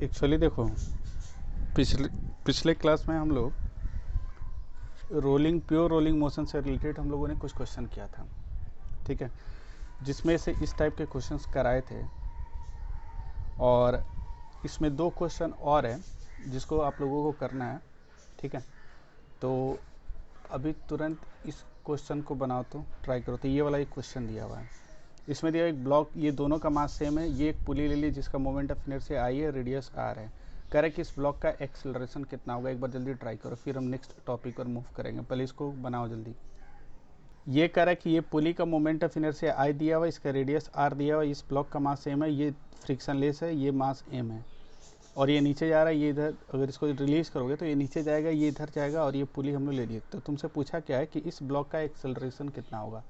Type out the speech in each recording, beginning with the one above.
Actually देखो, पिछले class में हम लोग प्योर रोलिंग मोशन से रिलेटेड हम लोगों ने कुछ क्वेश्चन किया था, ठीक है, जिसमें से इस टाइप के क्वेश्चंस कराए थे। और इसमें 2 क्वेश्चन और हैं जिसको आप लोगों को करना है, ठीक है। तो अभी तुरंत इस क्वेश्चन को बनाओ, तो ट्राई करो। तो ये वाला एक क्वेश्चन दिया हुआ है, इसमें दिया एक ब्लॉक, ये दोनों का मास सेम है। ये एक पुली ले ली जिसका मोमेंट ऑफ इनर्शिया आई है, रेडियस आर है। कह रहे कि इस ब्लॉक का एक्सेलरेशन कितना होगा। एक बार जल्दी ट्राई करो, फिर हम नेक्स्ट टॉपिक पर मूव करेंगे। पहले इसको बनाओ जल्दी। ये कह रहा है कि ये पुली का मोमेंट ऑफ इनर्शिया आई दिया हुआ, इसका रेडियस आर दिया हुआ, इस ब्लॉक का मास सेम है, ये फ्रिक्शनलेस है, ये मास एम है, और ये नीचे जा रहा है। ये इधर अगर इसको रिलीज करोगे तो ये नीचे जाएगा, ये इधर जाएगा, और ये पुली हम लोग ले लिए। तो तुमसे पूछा क्या है कि इस ब्लॉक का एक्सेलरेशन कितना होगा।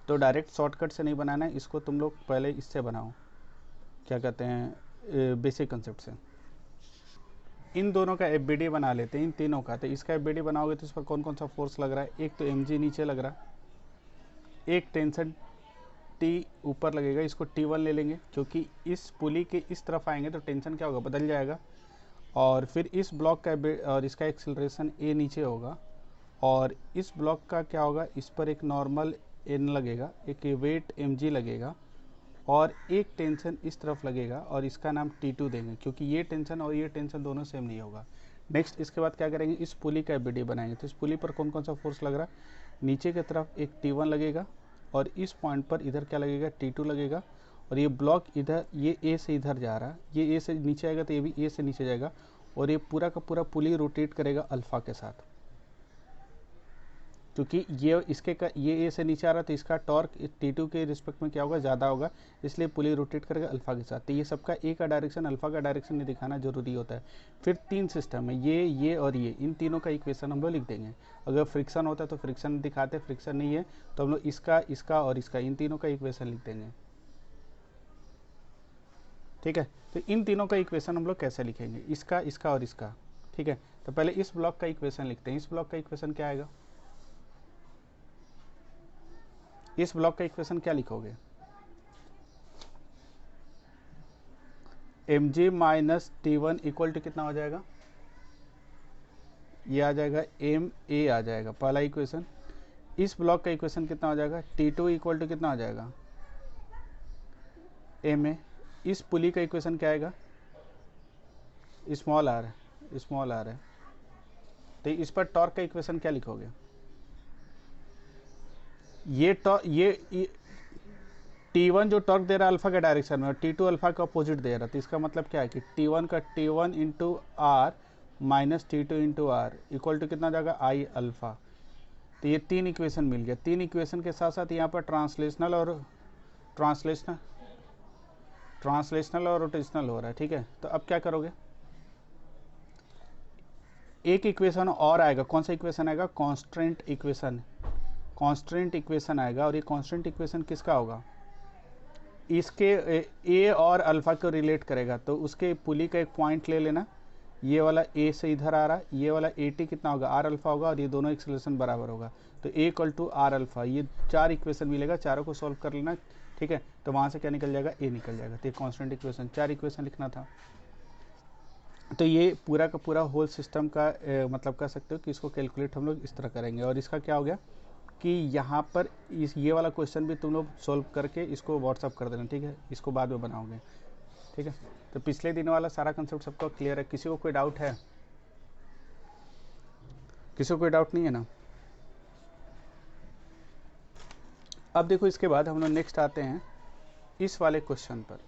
तो डायरेक्ट शॉर्टकट से नहीं बनाना है इसको, तुम लोग पहले इससे बनाओ, क्या कहते हैं, बेसिक कंसेप्ट से। इन दोनों का एफबीडी बना लेते हैं, इन तीनों का। तो इसका एफबीडी बनाओगे तो इस पर कौन कौन सा फोर्स लग रहा है। एक तो mg नीचे लग रहा, एक टेंशन T ऊपर लगेगा, इसको T1 ले लेंगे, क्योंकि इस पुली के इस तरफ आएंगे तो टेंशन क्या होगा, बदल जाएगा। और फिर इस ब्लॉक का और इसका एक्सेलरेशन A नीचे होगा, और इस ब्लॉक का क्या होगा, इस पर एक नॉर्मल N लगेगा, एक वेट mg लगेगा, और एक टेंशन इस तरफ लगेगा, और इसका नाम T2 देंगे, क्योंकि ये टेंशन और ये टेंशन दोनों सेम नहीं होगा। नेक्स्ट इसके बाद क्या करेंगे, इस पुली का एफबीडी बनाएंगे। तो इस पुली पर कौन कौन सा फोर्स लग रहा है, नीचे की तरफ एक T1 लगेगा, और इस पॉइंट पर इधर क्या लगेगा, T2 लगेगा। और ये ब्लॉक इधर, ये A से इधर जा रहा है, ये A से नीचे आएगा तो ये भी A से नीचे जाएगा, और ये पूरा का पूरा पुली रोटेट करेगा अल्फा के साथ, क्योंकि ये A से नीचे आ रहा है तो इसका टॉर्क T2 के रिस्पेक्ट में क्या होगा, ज़्यादा होगा, इसलिए पुली रोटेट करेगा अल्फा के साथ। तो ये सबका A का डायरेक्शन अल्फा का डायरेक्शन नहीं दिखाना जरूरी होता है। फिर 3 सिस्टम है, ये और ये, इन तीनों का इक्वेशन हम लोग लिख देंगे। अगर फ्रिक्शन होता है तो फ्रिक्शन दिखाते, फ्रिक्शन नहीं है तो हम लोग इसका और इसका, इन तीनों का इक्वेशन लिख देंगे, ठीक है। तो इन तीनों का इक्वेशन हम लोग कैसे लिखेंगे, इसका और इसका, ठीक है। तो पहले इस ब्लॉक का इक्वेशन लिखते हैं। इस ब्लॉक का इक्वेशन क्या आएगा, इस ब्लॉक का इक्वेशन क्या लिखोगे, mg minus T1 equal to कितना हो जाएगा, ये आ जाएगा ma आ जाएगा, पहला इक्वेशन। इस ब्लॉक का इक्वेशन कितना हो जाएगा, T2 इक्वल टू कितना हो जाएगा, ma। इस पुली का इक्वेशन क्या आएगा, स्मॉल आर है। तो इस पर टॉर्क का इक्वेशन क्या लिखोगे, ये T1 जो टॉर्क दे रहा है अल्फा के डायरेक्शन में, और T2 अल्फा का अपोजिट दे रहा है। तो इसका मतलब क्या है कि T1 का T1 into R minus T2 into R equal to कितना जाएगा, आई अल्फा। तो ये 3 इक्वेशन मिल गया। 3 इक्वेशन के साथ साथ यहाँ पर ट्रांसलेशनल और रोटेशनल हो रहा है, ठीक है। तो अब क्या करोगे, एक इक्वेशन और आएगा। कौन सा इक्वेशन आएगा, कांस्टेंट इक्वेशन आएगा। और ये कांस्टेंट इक्वेशन किसका होगा, इसके ए और अल्फा को रिलेट करेगा। तो उसके पुली का एक पॉइंट ले लेना, ये वाला ए से इधर आ रहा है, ये वाला AT कितना होगा, आर अल्फा होगा, और ये दोनों एक्सेलरेशन बराबर होगा। तो A equal to R alpha, ये 4 इक्वेशन मिलेगा, चारों को सॉल्व कर लेना, ठीक है। तो वहाँ से क्या निकल जाएगा, A निकल जाएगा। तो ये कॉन्स्टेंट इक्वेशन, 4 इक्वेशन लिखना था। तो ये पूरा का पूरा होल सिस्टम का मतलब कह सकते हो कि इसको कैलकुलेट हम लोग इस तरह करेंगे। और इसका क्या हो गया कि यहाँ पर ये वाला क्वेश्चन भी तुम लोग सॉल्व करके इसको व्हाट्सअप कर देना, ठीक है। इसको बाद में बनाओगे, ठीक है। तो पिछले दिन वाला सारा कंसेप्ट सबको क्लियर है, किसी को कोई डाउट है, किसी को कोई डाउट नहीं है ना। अब देखो, इसके बाद हम लोग नेक्स्ट आते हैं इस वाले क्वेश्चन पर।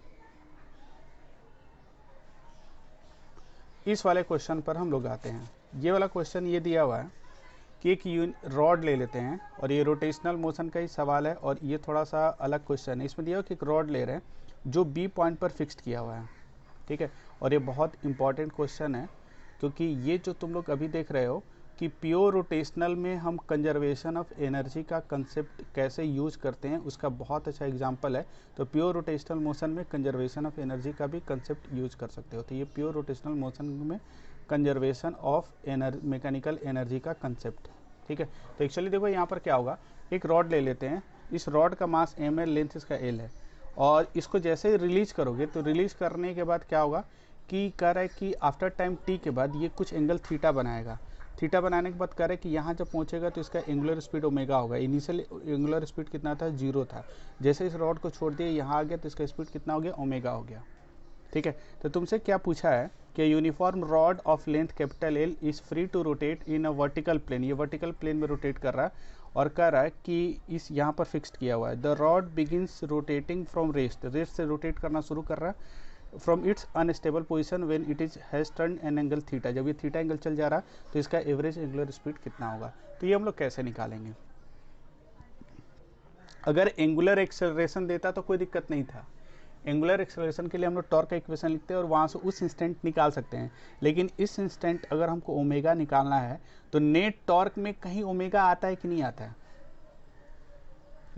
इस वाले क्वेश्चन पर हम लोग आते हैं। ये वाला क्वेश्चन ये दिया हुआ है कि एक रॉड ले लेते हैं, और ये रोटेशनल मोशन का ही सवाल है, और ये थोड़ा सा अलग क्वेश्चन है। इसमें दिया हुआ कि एक रॉड ले रहे हैं जो B पॉइंट पर फिक्स्ड किया हुआ है, ठीक है। और ये बहुत इंपॉर्टेंट क्वेश्चन है, क्योंकि ये जो तुम लोग अभी देख रहे हो कि प्योर रोटेशनल में हम कंजर्वेशन ऑफ एनर्जी का कंसेप्ट कैसे यूज करते हैं, उसका बहुत अच्छा एग्जांपल है। तो प्योर रोटेशनल मोशन में कंजर्वेशन ऑफ एनर्जी का भी कंसेप्ट यूज कर सकते हो। तो ये प्योर रोटेशनल मोशन में कंजर्वेशन ऑफ मैकेनिकल एनर्जी का कंसेप्ट, ठीक है। तो एक्चुअली देखो, यहाँ पर क्या होगा, एक रॉड ले लेते हैं, इस रॉड का मास m है, लेंथ इसका l है, और इसको जैसे ही रिलीज करोगे तो रिलीज करने के बाद क्या होगा कि कह रहा है कि आफ्टर टाइम टी के बाद ये कुछ एंगल थीटा बनाएगा। थीटा बनाने के बाद कह रहा है कि यहाँ जब पहुँचेगा तो इसका एंगुलर स्पीड ओमेगा होगा। इनिशियल एंगुलर स्पीड कितना था, 0 था। जैसे इस रॉड को छोड़ दिया यहाँ आ गया तो इसका स्पीड कितना हो गया, ओमेगा हो गया। ठीक है, तो तुमसे क्या पूछा है कि uniform rod of length capital L is free to rotate in a vertical plane. ये वर्टिकल प्लेन में रोटेट कर रहा है और कह रहा है कि इस यहाँ पर फिक्स्ड किया हुआ है। The rod begins rotating from rest, rest से रोटेट करना शुरू कर रहा है from its unstable position when it is has turn an angle theta. जब ये थीटा एंगल चल जा रहा है तो इसका एवरेज एंगुलर स्पीड कितना होगा। तो ये हम लोग कैसे निकालेंगे। अगर एंगुलर एक्सेलरेशन देता तो कोई दिक्कत नहीं था। एंगुलर एक्सेलरेशन के लिए हम लोग टॉर्क का इक्वेशन लिखते हैं और वहाँ से उस इंस्टेंट निकाल सकते हैं। लेकिन इस इंस्टेंट अगर हमको ओमेगा निकालना है तो नेट टॉर्क में कहीं ओमेगा आता है कि नहीं आता है,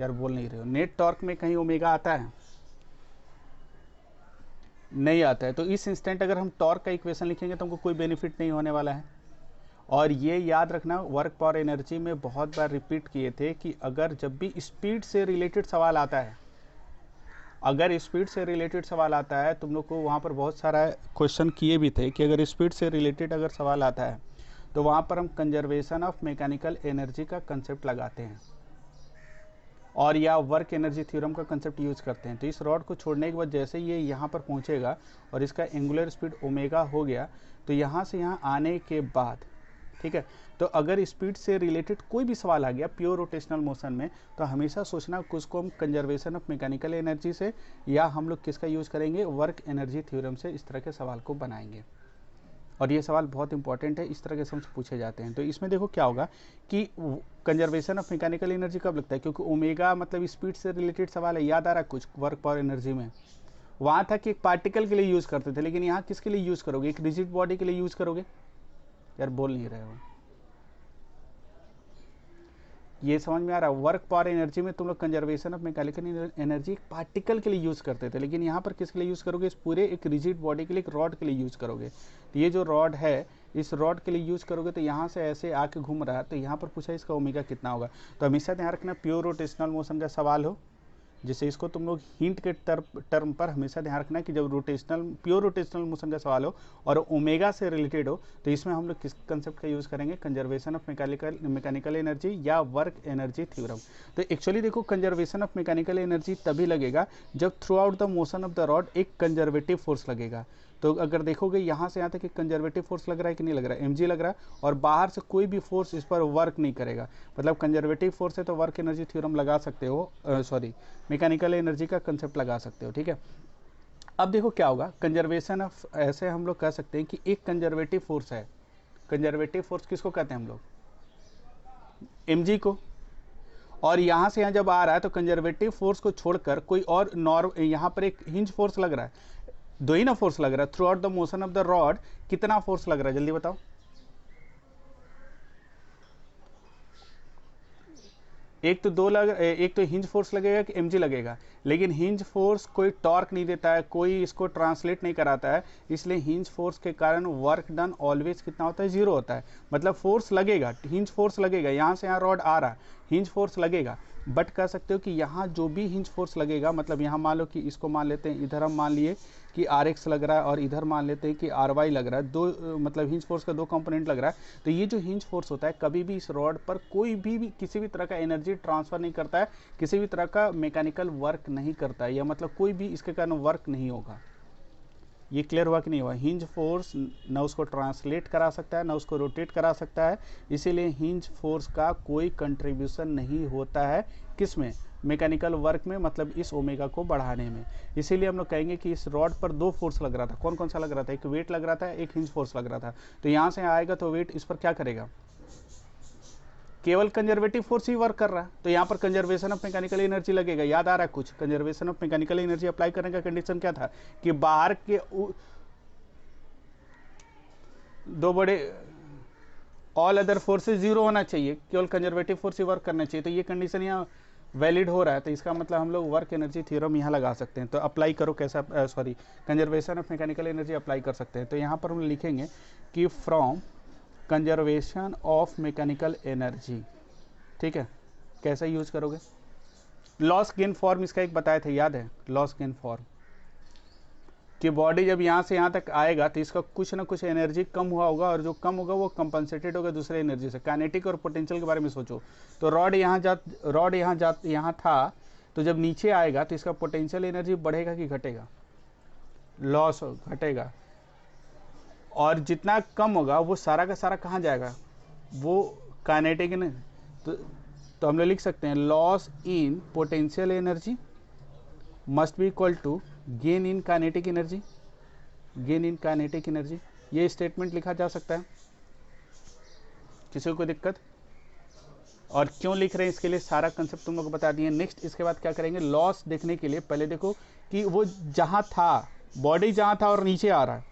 यार बोल नहीं रहे हो। नेट टॉर्क में कहीं ओमेगा आता है, नहीं आता है। तो इस इंस्टेंट अगर हम टॉर्क का इक्वेशन लिखेंगे तो हमको कोई बेनिफिट नहीं होने वाला है। और ये याद रखना, वर्क पावर एनर्जी में बहुत बार रिपीट किए थे कि अगर जब भी स्पीड से रिलेटेड सवाल आता है, अगर स्पीड से रिलेटेड सवाल आता है, तुम लोग को वहाँ पर बहुत सारा क्वेश्चन किए भी थे कि अगर स्पीड से रिलेटेड अगर सवाल आता है तो वहाँ पर हम कंजर्वेशन ऑफ मैकेनिकल एनर्जी का कंसेप्ट लगाते हैं और या वर्क एनर्जी थ्योरम का कंसेप्ट यूज करते हैं। तो इस रॉड को छोड़ने के बाद जैसे ये यहाँ पर पहुँचेगा और इसका एंगुलर स्पीड ओमेगा हो गया तो यहाँ से यहाँ आने के बाद, ठीक है, तो अगर स्पीड से रिलेटेड कोई भी सवाल आ गया प्योर रोटेशनल मोशन में तो हमेशा सोचना कि उसको हम कंजर्वेशन ऑफ मैकेनिकल एनर्जी से या हम लोग किसका यूज़ करेंगे, वर्क एनर्जी थ्योरम से इस तरह के सवाल को बनाएंगे। और ये सवाल बहुत इंपॉर्टेंट है, इस तरह के हमसे पूछे जाते हैं। तो इसमें देखो क्या होगा कि कंजर्वेशन ऑफ मैकेनिकल एनर्जी कब लगता है, क्योंकि ओमेगा मतलब स्पीड से रिलेटेड सवाल है। याद आ रहा है कुछ वर्क पावर एनर्जी में वहाँ था कि एक पार्टिकल के लिए यूज़ करते थे, लेकिन यहाँ किसके लिए यूज़ करोगे, एक रिजिड बॉडी के लिए यूज़ करोगे। यार बोल नहीं रहे हो, ये समझ में आ रहा है। वर्क पावर एनर्जी में तुम लोग कंजर्वेशन ऑफ मैकेनिकल एनर्जी एक पार्टिकल के लिए यूज़ करते थे, लेकिन यहाँ पर किसके लिए यूज़ करोगे, इस पूरे एक रिजिड बॉडी के लिए, एक रॉड के लिए यूज़ करोगे। तो ये जो रॉड है इस रॉड के लिए यूज़ करोगे तो यहाँ से ऐसे आके घूम रहा है तो यहाँ पर पूछा इसका ओमेगा कितना होगा। तो हमेशा ध्यान रखना प्योर रोटेशनल मोशन का सवाल हो, जैसे इसको तुम लोग हिंट के टर्म पर हमेशा ध्यान रखना है कि जब प्योर रोटेशनल मोशन का सवाल हो और ओमेगा से रिलेटेड हो तो इसमें हम लोग किस कंसेप्ट का यूज़ करेंगे, कंजर्वेशन ऑफ मैकेनिकल एनर्जी या वर्क एनर्जी थ्योरम। तो एक्चुअली देखो कंजर्वेशन ऑफ मैकेनिकल एनर्जी तभी लगेगा जब through out the motion of the rod एक कंजर्वेटिव फोर्स लगेगा। तो अगर देखोगे यहाँ से यहाँ तक एक कंजर्वेटिव फोर्स लग रहा है कि नहीं लग रहा है, mg लग रहा है, और बाहर से कोई भी फोर्स इस पर वर्क नहीं करेगा, मतलब कंजर्वेटिव फोर्स है तो वर्क एनर्जी थ्योरम लगा सकते हो, मैकेनिकल एनर्जी का कंसेप्ट लगा सकते हो। ठीक है, अब देखो क्या होगा, कंजर्वेशन ऑफ, ऐसे हम लोग कह सकते हैं कि एक कंजर्वेटिव फोर्स है। कंजर्वेटिव फोर्स किसको कहते हैं हम लोग, mg को। और यहाँ से यहाँ जब आ रहा है तो कंजर्वेटिव फोर्स को छोड़कर कोई और यहाँ पर एक हिंज फोर्स लग रहा है, दो ही ना फोर्स लग रहा है। Through out the motion of the rod कितना फोर्स लग रहा है जल्दी बताओ। एक तो हिंज फोर्स लगेगा कि mg लगेगा, लेकिन हिंज फोर्स कोई टॉर्क नहीं देता है, कोई इसको ट्रांसलेट नहीं कराता है, इसलिए हिंज फोर्स के कारण वर्क डन ऑलवेज कितना होता है, 0 होता है। मतलब फोर्स लगेगा, हिंज फोर्स लगेगा, यहाँ से यहाँ रॉड आ रहा है, हिंज फोर्स लगेगा, बट कह सकते हो कि यहाँ जो भी हिंज फोर्स लगेगा, मतलब यहाँ मान लो कि इसको मान लेते हैं, इधर हम मान लिए कि Rx लग रहा है और इधर मान लेते हैं कि Ry लग रहा है, दो मतलब हिंज फोर्स का दो कंपोनेंट लग रहा है। तो ये जो हिंज फोर्स होता है कभी भी इस रॉड पर कोई भी किसी भी तरह का एनर्जी ट्रांसफर नहीं करता है, किसी भी तरह का मैकेनिकल वर्क नहीं करता है, या मतलब कोई भी इसके कारण वर्क नहीं होगा। ये क्लियर हुआ कि नहीं हुआ। हिंज फोर्स ना उसको ट्रांसलेट करा सकता है ना उसको रोटेट करा सकता है, इसीलिए हिंज फोर्स का कोई कंट्रीब्यूशन नहीं होता है किसमें, मैकेनिकल वर्क में, मतलब इस ओमेगा को बढ़ाने में। इसीलिए हम लोग कहेंगे कि इस रॉड पर दो फोर्स लग रहा था। कौन कौन सा लग रहा था, एक वेट लग रहा था, एक हिंज फोर्स लग रहा था। तो यहाँ से आएगा तो वेट इस पर क्या करेगा, केवल कंजर्वेटिव फोर्स ही वर्क कर रहा है, तो यहाँ पर कंजर्वेशन ऑफ मैकेनिकल एनर्जी लगेगा। याद आ रहा है कुछ, conservation of mechanical energy apply करने का कंडीशन क्या था कि बाहर के दो बड़े ऑल अदर फोर्सेस 0 होना चाहिए, केवल कंजर्वेटिव फोर्स ही वर्क करना चाहिए। तो ये कंडीशन यहाँ वैलिड हो रहा है, तो इसका मतलब हम लोग वर्क एनर्जी थ्योरम यहाँ लगा सकते हैं। तो अप्लाई करो कैसा, conservation of mechanical energy apply कर सकते हैं। तो यहाँ पर हम लिखेंगे कि from conservation of mechanical energy, ठीक है, कैसा यूज करोगे, लॉस गेन फॉर्म इसका एक बताए थे, याद है, लॉस गेन फॉर्म। कि बॉडी जब यहाँ से यहाँ तक आएगा तो इसका कुछ ना कुछ एनर्जी कम हुआ होगा, और जो कम होगा वो कंपनसेटेड होगा दूसरे एनर्जी से। काइनेटिक और पोटेंशियल के बारे में सोचो, तो रॉड यहाँ था, तो जब नीचे आएगा तो इसका पोटेंशियल एनर्जी बढ़ेगा कि घटेगा? लॉस घटेगा। और जितना कम होगा वो सारा का सारा कहाँ जाएगा? वो काइनेटिक ने। तो हम लोग लिख सकते हैं loss in potential energy must be equal to gain in kinetic energy. Gain in kinetic energy, ये स्टेटमेंट लिखा जा सकता है। किसी को दिक्कत? और क्यों लिख रहे हैं इसके लिए सारा कंसेप्ट तुम लोग को बता दिए। नेक्स्ट इसके बाद क्या करेंगे, लॉस देखने के लिए पहले देखो कि वो जहां था, बॉडी जहां था और नीचे आ रहा है,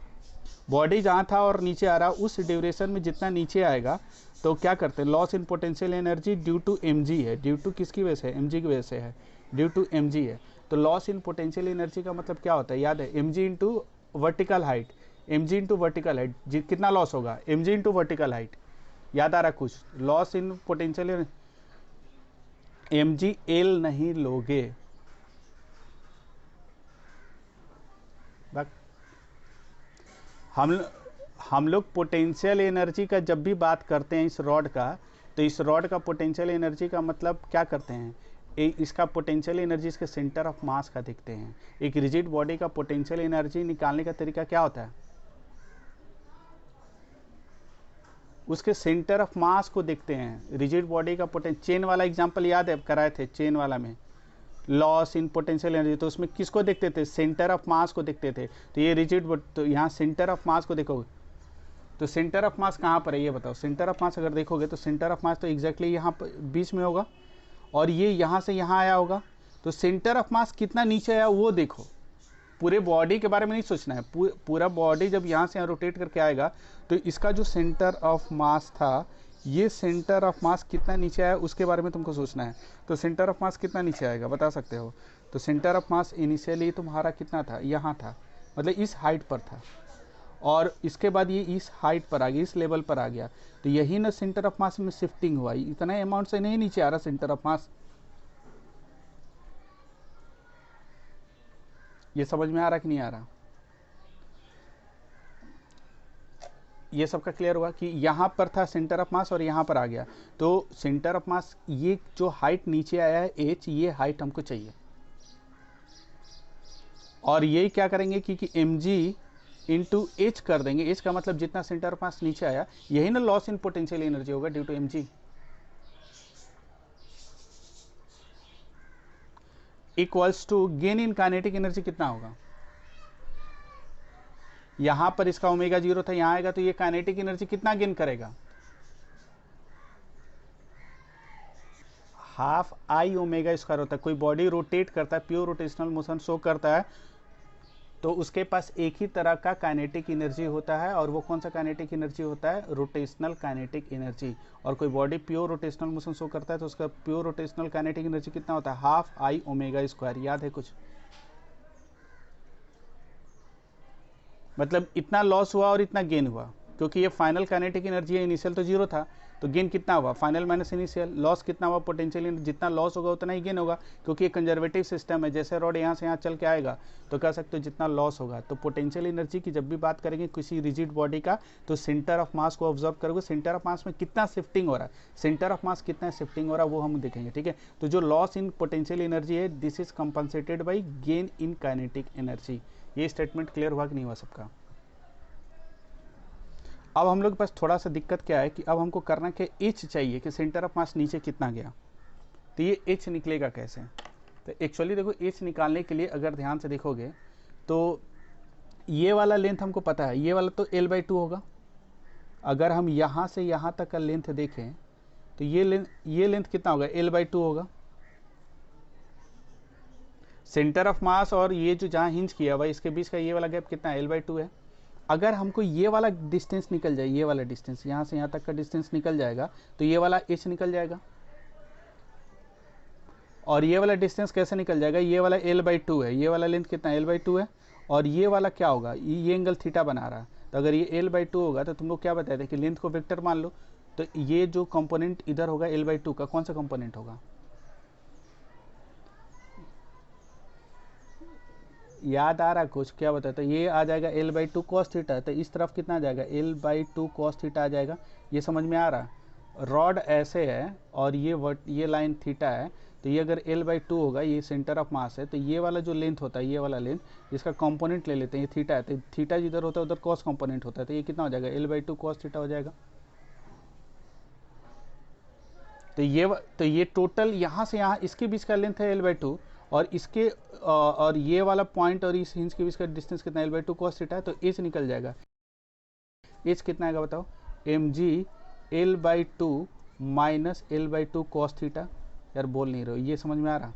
बॉडी जहां था और नीचे आ रहा है, उस ड्यूरेशन में जितना नीचे आएगा तो क्या करते हैं, loss in potential energy due to mg है। ड्यू टू किसकी वजह से? mg की वजह से है, ड्यू टू mg है। तो लॉस इन पोटेंशियल एनर्जी का मतलब क्या होता है, याद है? mg into vertical height, mg into vertical height, कितना लॉस होगा? mg into vertical height. याद आ रहा कुछ? Loss in potential mg L नहीं लोगे, हम लोग पोटेंशियल एनर्जी का जब भी बात करते हैं इस रॉड का, तो इस रॉड का पोटेंशियल एनर्जी का मतलब क्या करते हैं, इसका पोटेंशियल एनर्जी इसके सेंटर ऑफ मास का देखते हैं। एक रिजिड बॉडी का पोटेंशियल एनर्जी निकालने का तरीका क्या होता है? उसके सेंटर ऑफ मास को देखते हैं। रिजिड बॉडी का चेन वाला एग्जांपल याद है, कराए थे चेन वाला में, लॉस इन पोटेंशियल एनर्जी। तो उसमें किसको देखते थे? सेंटर ऑफ मास को देखते थे। तो ये रिजिड, तो यहाँ सेंटर ऑफ मास को देखोगे तो सेंटर ऑफ मास कहाँ पर है ये बताओ। सेंटर ऑफ मास अगर देखोगे तो सेंटर ऑफ मास तो एग्जैक्टली यहाँ पर बीच में होगा, और ये यहाँ से यहाँ आया होगा। तो सेंटर ऑफ मास कितना नीचे आया वो देखो। पूरे बॉडी के बारे में नहीं सोचना है। पूरा बॉडी जब यहाँ से यहाँ रोटेट करके आएगा तो इसका जो सेंटर ऑफ मास था, ये सेंटर ऑफ मास कितना नीचे आया उसके बारे में तुमको सोचना है। तो सेंटर ऑफ मास कितना नीचे आएगा बता सकते हो? तो सेंटर ऑफ मास इनिशियली तुम्हारा कितना था? यहाँ था, मतलब इस हाइट पर था, और इसके बाद ये इस हाइट पर आ गया, इस लेवल पर आ गया। तो यही ना सेंटर ऑफ मास में शिफ्टिंग हुआ, इतना अमाउंट से नहीं नीचे आ रहा सेंटर ऑफ मास। ये समझ में आ रहा कि नहीं आ रहा? ये सबका क्लियर हुआ कि यहाँ पर था सेंटर ऑफ मास और यहाँ पर आ गया। तो सेंटर ऑफ मास, ये जो हाइट नीचे आया है h, ये हाइट हमको चाहिए। और ये क्या करेंगे कि mg इंटू एच कर देंगे। एच का मतलब जितना सेंटर ऑफ मास नीचे आया, यही ना लॉस इन पोटेंशियल एनर्जी होगा due to mg। Equals to gain in kinetic energy कितना होगा? यहां पर इसका ओमेगा 0 था, यहां आएगा तो ये काइनेटिक एनर्जी कितना गेन करेगा? हाफ आई ओमेगा स्क्वायर होता है। कोई बॉडी रोटेट करता है, प्योर रोटेशनल मोशन शो करता है, तो उसके पास एक ही तरह का काइनेटिक एनर्जी होता है, और वो कौन सा काइनेटिक एनर्जी होता है? Rotational kinetic energy. और कोई body pure rotational motion show करता है तो उसका प्योर रोटेशनल काइनेटिक एनर्जी कितना होता है? Half I omega square. याद है कुछ? मतलब इतना लॉस हुआ और इतना गेन हुआ, क्योंकि ये फाइनल काइनेटिक एनर्जी है। इनिशियल तो 0 था, तो गेन कितना हुआ? Final minus initial. लॉस कितना हुआ? पोटेंशियल। जितना लॉस होगा उतना ही गेन होगा, क्योंकि ये कंजर्वेटिव सिस्टम है। जैसे रॉड यहाँ से यहाँ चल के आएगा तो कह सकते हो जितना लॉस होगा। तो पोटेंशियल एनर्जी की जब भी बात करेंगे किसी रिजिड बॉडी का, तो सेंटर ऑफ मास को ऑब्जर्व करोगे। सेंटर ऑफ मास में कितना शिफ्टिंग हो रहा है, सेंटर ऑफ मास कितना शिफ्टिंग हो रहा है वो हम देखेंगे, ठीक है। तो जो लॉस इन पोटेंशियल एनर्जी है, this is compensated by gain in kinetic energy. ये स्टेटमेंट क्लियर हुआ कि नहीं हुआ सबका? अब हम लोग के पास थोड़ा सा दिक्कत क्या है कि अब हमको करना क्या, एच चाहिए कि सेंटर ऑफ मास नीचे कितना गया। तो ये एच निकलेगा कैसे? तो एक्चुअली देखो, एच निकालने के लिए अगर ध्यान से देखोगे तो ये वाला लेंथ हमको पता है, ये वाला तो L/2 होगा। अगर हम यहाँ से यहाँ तक का लेंथ देखें तो ये लेंथ कितना होगा? L/2 होगा। सेंटर ऑफ मास और ये जो जहाँ हिंज किया हुआ इसके बीच का ये वाला गैप कितना? L/2 है। अगर हमको ये वाला डिस्टेंस निकल जाए, ये वाला डिस्टेंस यहाँ से यहाँ तक का डिस्टेंस निकल जाएगा, तो ये वाला h निकल जाएगा। और ये वाला डिस्टेंस कैसे निकल जाएगा? ये वाला L/2 है, ये वाला लेंथ कितना? L/2 है। और ये वाला क्या होगा? ये एंगल थीटा बना रहा है। तो अगर ये L/2 होगा तो तुम लोग क्या बताए थे कि लेंथ को वेक्टर मान लो। तो ये जो कंपोनेंट इधर होगा L/2 का, कौन सा कंपोनेंट होगा? याद आ रहा कुछ, क्या बताया? तो ये आ जाएगा L/2 cos थीटा, तो इस तरफ कितना आ जाएगा? L/2 cos थीटा आ जाएगा। ये समझ में आ रहा? रॉड ऐसे है और ये लाइन थीटा है, तो ये अगर L/2 होगा, ये सेंटर ऑफ मास है, तो ये वाला जो लेंथ होता है, ये वाला लेंथ, इसका कंपोनेंट ले लेते हैं, ये थीटा है, तो थीटा जिधर होता है उधर कॉस कंपोनेंट होता है, तो ये कितना हो जाएगा? L/2 cos थीटा हो जाएगा। तो ये टोटल यहाँ से यहाँ इसके बीच का लेंथ है L/2, और इसके और ये वाला पॉइंट और इस हिंज के बीच का डिस्टेंस कितना है? L/2 cos थीटा है, तो एच निकल जाएगा। एच कितना आएगा बताओ? mg L/2 minus L/2 cos theta. यार बोल नहीं रहे हो, ये समझ में आ रहा?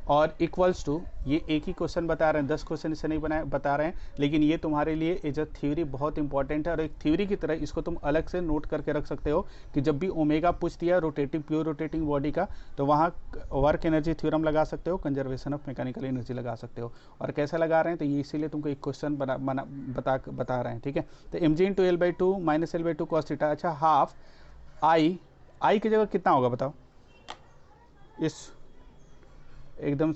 और इक्वल्स टू, ये एक ही क्वेश्चन बता रहे हैं, 10 क्वेश्चन इससे नहीं बनाए बता रहे हैं, लेकिन ये तुम्हारे लिए एज अ थ्योरी बहुत इंपॉर्टेंट है, और एक थ्योरी की तरह इसको तुम अलग से नोट करके रख सकते हो कि जब भी ओमेगा पूछ दिया रोटेटिंग प्योर रोटेटिंग बॉडी का, तो वहाँ वर्क एनर्जी थ्योरम लगा सकते हो, कंजर्वेशन ऑफ मैकेनिकल एनर्जी लगा सकते हो। और कैसे लगा रहे हैं, तो ये इसीलिए तुमको एक क्वेश्चन बता रहे हैं, ठीक है? तो mg into L/2 minus L/2 cos theta. अच्छा, हाफ आई की जगह कितना होगा बताओ? इस एकदम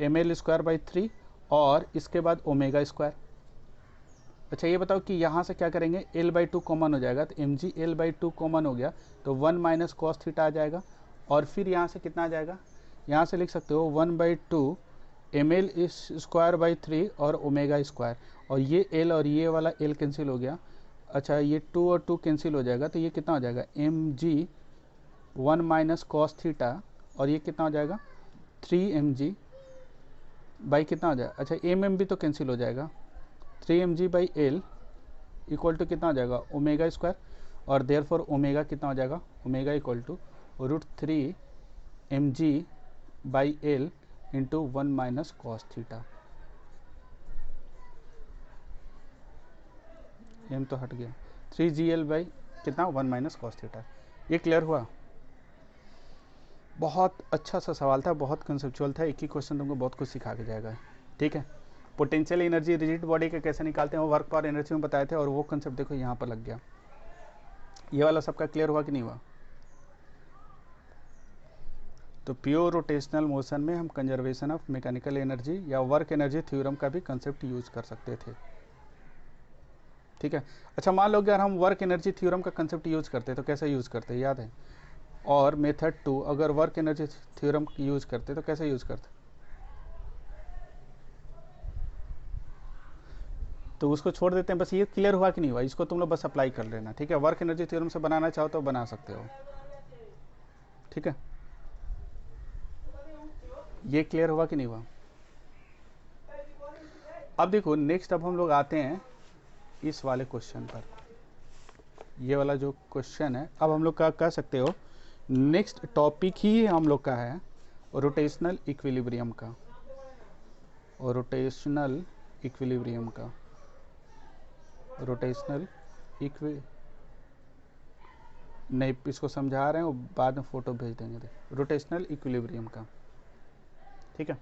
ml²/3 और इसके बाद ओमेगा²। अच्छा, ये बताओ कि यहाँ से क्या करेंगे? L/2 कॉमन हो जाएगा, तो mg L/2 कॉमन हो गया, तो 1 माइनस cos थीटा आ जाएगा, और फिर यहाँ से कितना आ जाएगा? यहाँ से लिख सकते हो 1/2 ml² और ओमेगा², और ये L और ये वाला L कैंसिल हो गया। अच्छा, ये 2 और 2 कैंसिल हो जाएगा, तो ये कितना हो जाएगा? mg 1 माइनस cos थीटा, और ये कितना हो जाएगा? 3mg बाई कितना हो जाएगा? अच्छा, भी तो कैंसिल हो जाएगा, 3mg by L equal to कितना हो जाएगा? ओमेगा², और देयर फॉर ओमेगा कितना हो जाएगा? Omega equal to √3mg by L into 1 minus cos theta. M तो हट गया, 3gl बाई कितना? 1 माइनस cos थीटा। ये क्लियर हुआ? बहुत अच्छा सा सवाल था, बहुत कंसेप्चुअल था, एक ही क्वेश्चन तुमको बहुत कुछ सिखा के जाएगा, ठीक है? पोटेंशियल एनर्जी रिजिड बॉडी के कैसे निकालते हैं, वो वर्क पावर एनर्जी में बताए थे, और वो कंसेप्ट देखो यहाँ पर लग गया। ये वाला सबका क्लियर हुआ कि नहीं हुआ? तो प्योर रोटेशनल मोशन में हम कंजर्वेशन ऑफ मैकेनिकल एनर्जी या वर्क एनर्जी थ्योरम का भी कंसेप्ट यूज कर सकते थे, ठीक है? अच्छा, मान लो अगर हम वर्क एनर्जी थ्योरम का कंसेप्ट यूज करते तो कैसे यूज करते, याद है? और मेथड 2, अगर वर्क एनर्जी थ्योरम यूज करते तो कैसे यूज करते? तो उसको छोड़ देते हैं, बस ये क्लियर हुआ कि नहीं हुआ? इसको तुम लोग बस अप्लाई कर लेना, ठीक है? वर्क एनर्जी थ्योरम से बनाना चाहो तो बना सकते हो, ठीक है? ये क्लियर हुआ कि नहीं हुआ? अब देखो नेक्स्ट, अब हम लोग आते हैं इस वाले क्वेश्चन पर। ये वाला जो क्वेश्चन है, अब हम लोग का कह सकते हो नेक्स्ट टॉपिक ही हम लोग का है रोटेशनल इक्विलिब्रियम का, और रोटेशनल इक्विलिब्रियम का, रोटेशनल नहीं, इसको समझा रहे हैं और बाद में फोटो भेज देंगे, रोटेशनल इक्विलिब्रियम का, ठीक है?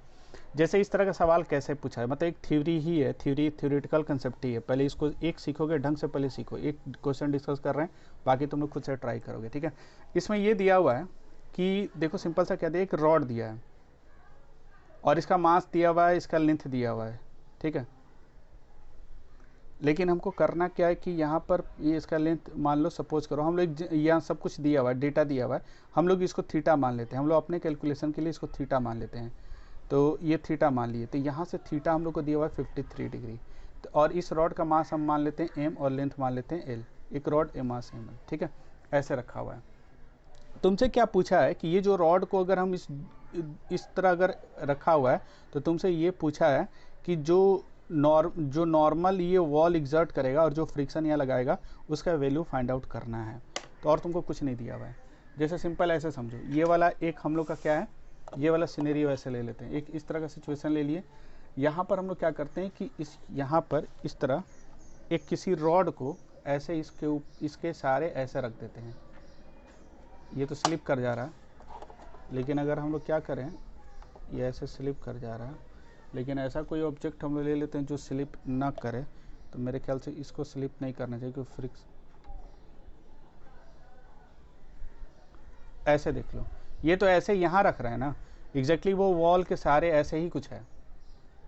जैसे इस तरह का सवाल कैसे पूछा है, मतलब एक थ्योरी ही है, थ्योरेटिकल कंसेप्ट ही है, पहले इसको एक सीखोगे ढंग से, पहले सीखो, एक क्वेश्चन डिस्कस कर रहे हैं, बाकी तुम लोग खुद से ट्राई करोगे, ठीक है? इसमें ये दिया हुआ है कि देखो सिंपल सा क्या दिया, एक रॉड दिया है और इसका मास दिया हुआ है, इसका लेंथ दिया हुआ है, ठीक है? लेकिन हमको करना क्या है कि यहाँ पर ये इसका लेंथ मान लो, सपोज करो हम लोग यहाँ सब कुछ दिया हुआ है, डेटा दिया हुआ है, हम लोग इसको थीटा मान लेते हैं, हम लोग अपने कैलकुलेशन के लिए इसको थीटा मान लेते हैं, तो ये थीटा मान लिए, तो यहाँ से थीटा हम लोग को दिया हुआ है 53 डिग्री, तो और इस रॉड का मास हम मान लेते हैं m और लेंथ मान लेते हैं l, एक रॉड m मास m, ठीक है? ऐसे रखा हुआ है। तुमसे क्या पूछा है कि ये जो रॉड को अगर हम इस तरह अगर रखा हुआ है, तो तुमसे ये पूछा है कि जो नॉर्मल ये वॉल एग्जर्ट करेगा और जो फ्रिक्शन यहाँ लगाएगा उसका वैल्यू फाइंड आउट करना है, तो और तुमको कुछ नहीं दिया हुआ है। जैसे सिंपल ऐसे समझो, ये वाला एक हम लोग का क्या है, ये वाला सिनेरियो ऐसे ले लेते हैं, एक इस तरह का सिचुएशन ले लिए, यहाँ पर हम लोग क्या करते हैं कि यहाँ पर इस तरह एक किसी रॉड को ऐसे इसके सारे ऐसे रख देते हैं, ये तो स्लिप कर जा रहा है, लेकिन अगर हम लोग क्या करें, ये ऐसे स्लिप कर जा रहा है, लेकिन ऐसा कोई ऑब्जेक्ट हम लोग ले लेते हैं जो स्लिप ना करे, तो मेरे ख्याल से इसको स्लिप नहीं करना चाहिए, क्योंकि फ्रिक्स ऐसे देख लो, ये तो ऐसे यहाँ रख रहा है ना, एग्जैक्टली वो वॉल के सारे ऐसे ही कुछ है,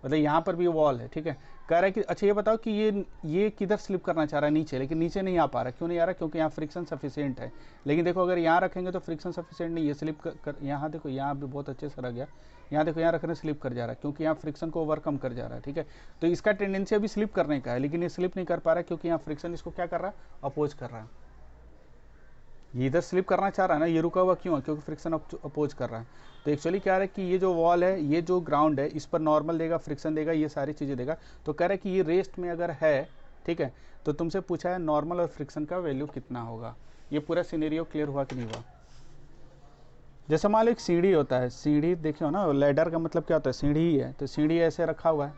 मतलब यहाँ पर भी वॉल है, ठीक है। कह रहा है कि अच्छा ये बताओ कि ये किधर स्लिप करना चाह रहा है, नीचे, लेकिन नीचे नहीं आ पा रहा। क्यों नहीं आ रहा? क्योंकि यहाँ फ्रिक्शन सफिशिएंट है। लेकिन देखो अगर यहाँ रखेंगे तो फ्रिक्शन सफिशिएंट नहीं है, स्लिप कर यहाँ देखो, यहाँ भी बहुत अच्छे से रह गया। यहाँ देखो, यहाँ रखने स्लिप कर जा रहा है, क्योंकि यहाँ फ्रिक्शन को ओवरकम कर जा रहा है, ठीक है। तो इसका टेंडेंसी अभी स्लिप करने का है, लेकिन ये स्लिप नहीं कर पा रहा है क्योंकि यहाँ फ्रिक्शन इसको क्या कर रहा है, अपोज कर रहा है। ये इधर स्लिप करना चाह रहा है ना, ये रुका हुआ क्यों है? क्योंकि फ्रिक्शन अपोज कर रहा है। तो एक्चुअली क्या है कि ये जो वॉल है, ये जो ग्राउंड है, इस पर नॉर्मल देगा, फ्रिक्शन देगा, ये सारी चीज़ें देगा। तो कह रहा है कि ये रेस्ट में अगर है, ठीक है, तो तुमसे पूछा है नॉर्मल और फ्रिक्शन का वैल्यू कितना होगा। ये पूरा सिनेरियो क्लियर हुआ कि नहीं हुआ? जैसे मान लो एक सीढ़ी होता है, सीढ़ी देखियो ना, लैडर का मतलब क्या होता है, सीढ़ी ही है। तो सीढ़ी ऐसे रखा हुआ है,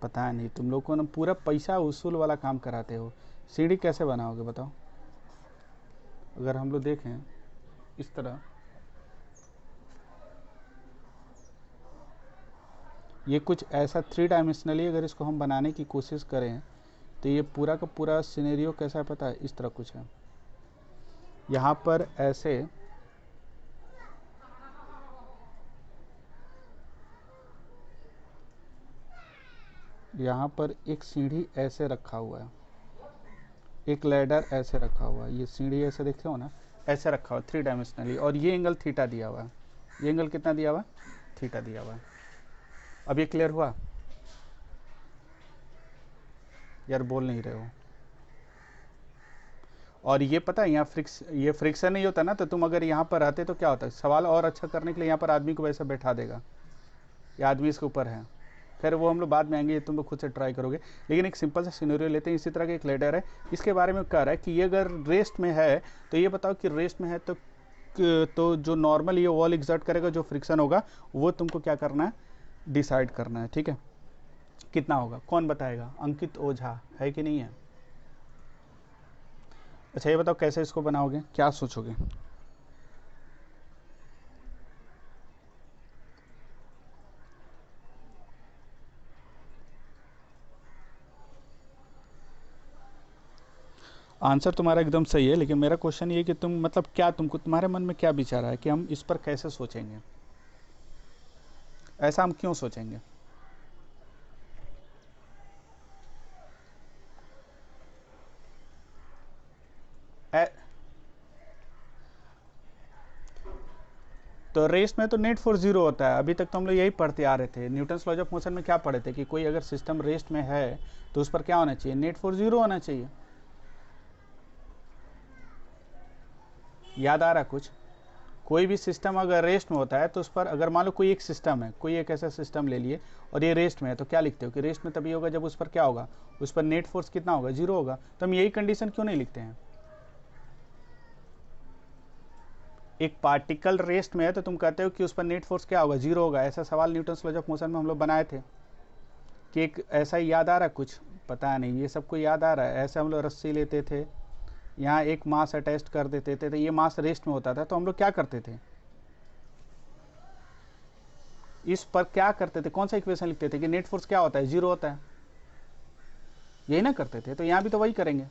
पता नहीं तुम लोग को ना पूरा पैसा वसूल वाला काम कराते हो। सीढ़ी कैसे बनाओगे बताओ? अगर हम लोग देखें इस तरह, ये कुछ ऐसा 3 डायमेंशनली अगर इसको हम बनाने की कोशिश करें तो ये पूरा का पूरा सिनेरियो कैसा है पता है? इस तरह कुछ है। यहाँ पर ऐसे यहाँ पर एक सीढ़ी ऐसे रखा हुआ है, एक लैडर ऐसे रखा हुआ है, ये सीढ़ी ऐसे देखते हो ना, ऐसे रखा हुआ 3 डायमेंशनली, और ये एंगल थीटा दिया हुआ है। ये एंगल कितना दिया हुआ है? थीटा दिया हुआ है। अब ये क्लियर हुआ? यार बोल नहीं रहे हो। और ये पता है यहाँ ये फ्रिक्शन नहीं होता ना, तो तुम अगर यहाँ पर रहते तो क्या होता है? सवाल और अच्छा करने के लिए यहाँ पर आदमी को वैसे बैठा देगा, ये आदमी इसके ऊपर है। खैर वो हम लोग बाद में आएंगे, ये तुम लोग खुद से ट्राई करोगे। लेकिन एक सिंपल सा सिनेरियो लेते हैं। इसी तरह का एक लेडर है, इसके बारे में कह रहा है कि ये अगर रेस्ट में है तो ये बताओ कि रेस्ट में है तो जो नॉर्मल ये वॉल एग्जर्ट करेगा, जो फ्रिक्शन होगा वो तुमको क्या करना है, डिसाइड करना है, ठीक है। कितना होगा कौन बताएगा? अंकित ओझा है कि नहीं है? अच्छा ये बताओ कैसे इसको बनाओगे, क्या सोचोगे? आंसर तुम्हारा एकदम सही है, लेकिन मेरा क्वेश्चन ये कि तुम मतलब क्या, तुमको तुम्हारे मन में क्या विचार है कि हम इस पर कैसे सोचेंगे, ऐसा हम क्यों सोचेंगे? तो रेस्ट में तो नेट फोर्स 0 होता है। अभी तक तो हम लोग यही पढ़ते आ रहे थे। न्यूटन्स लॉज ऑफ मोशन में क्या पढ़े थे कि कोई अगर सिस्टम रेस्ट में है तो उस पर क्या होना चाहिए? नेट फोर्स 0 होना चाहिए। याद आ रहा कुछ? कोई भी सिस्टम अगर रेस्ट में होता है तो उस पर, अगर मान लो कोई एक सिस्टम है, कोई एक ऐसा सिस्टम ले लिए और ये रेस्ट में है, तो क्या लिखते हो कि रेस्ट में तभी होगा जब उस पर क्या होगा, उस पर नेट फोर्स कितना होगा? 0 होगा। तो हम यही कंडीशन क्यों नहीं लिखते हैं? एक पार्टिकल रेस्ट में है तो तुम कहते हो कि उस पर नेट फोर्स क्या होगा? 0 होगा। ऐसा सवाल न्यूटन्स लॉज ऑफ मोशन में हम लोग बनाए थे कि एक ऐसा याद आ रहा है कुछ? पता नहीं, ये सबको याद आ रहा है। ऐसे हम लोग रस्सी लेते थे, यहाँ एक मास अटैच कर देते थे, तो ये मास रेस्ट में होता था, तो हम लोग क्या करते थे? इस पर क्या करते थे? कौन सा इक्वेशन लिखते थे कि नेट फोर्स क्या होता है? 0 होता है। यही ना करते थे, तो यहाँ भी तो वही करेंगे।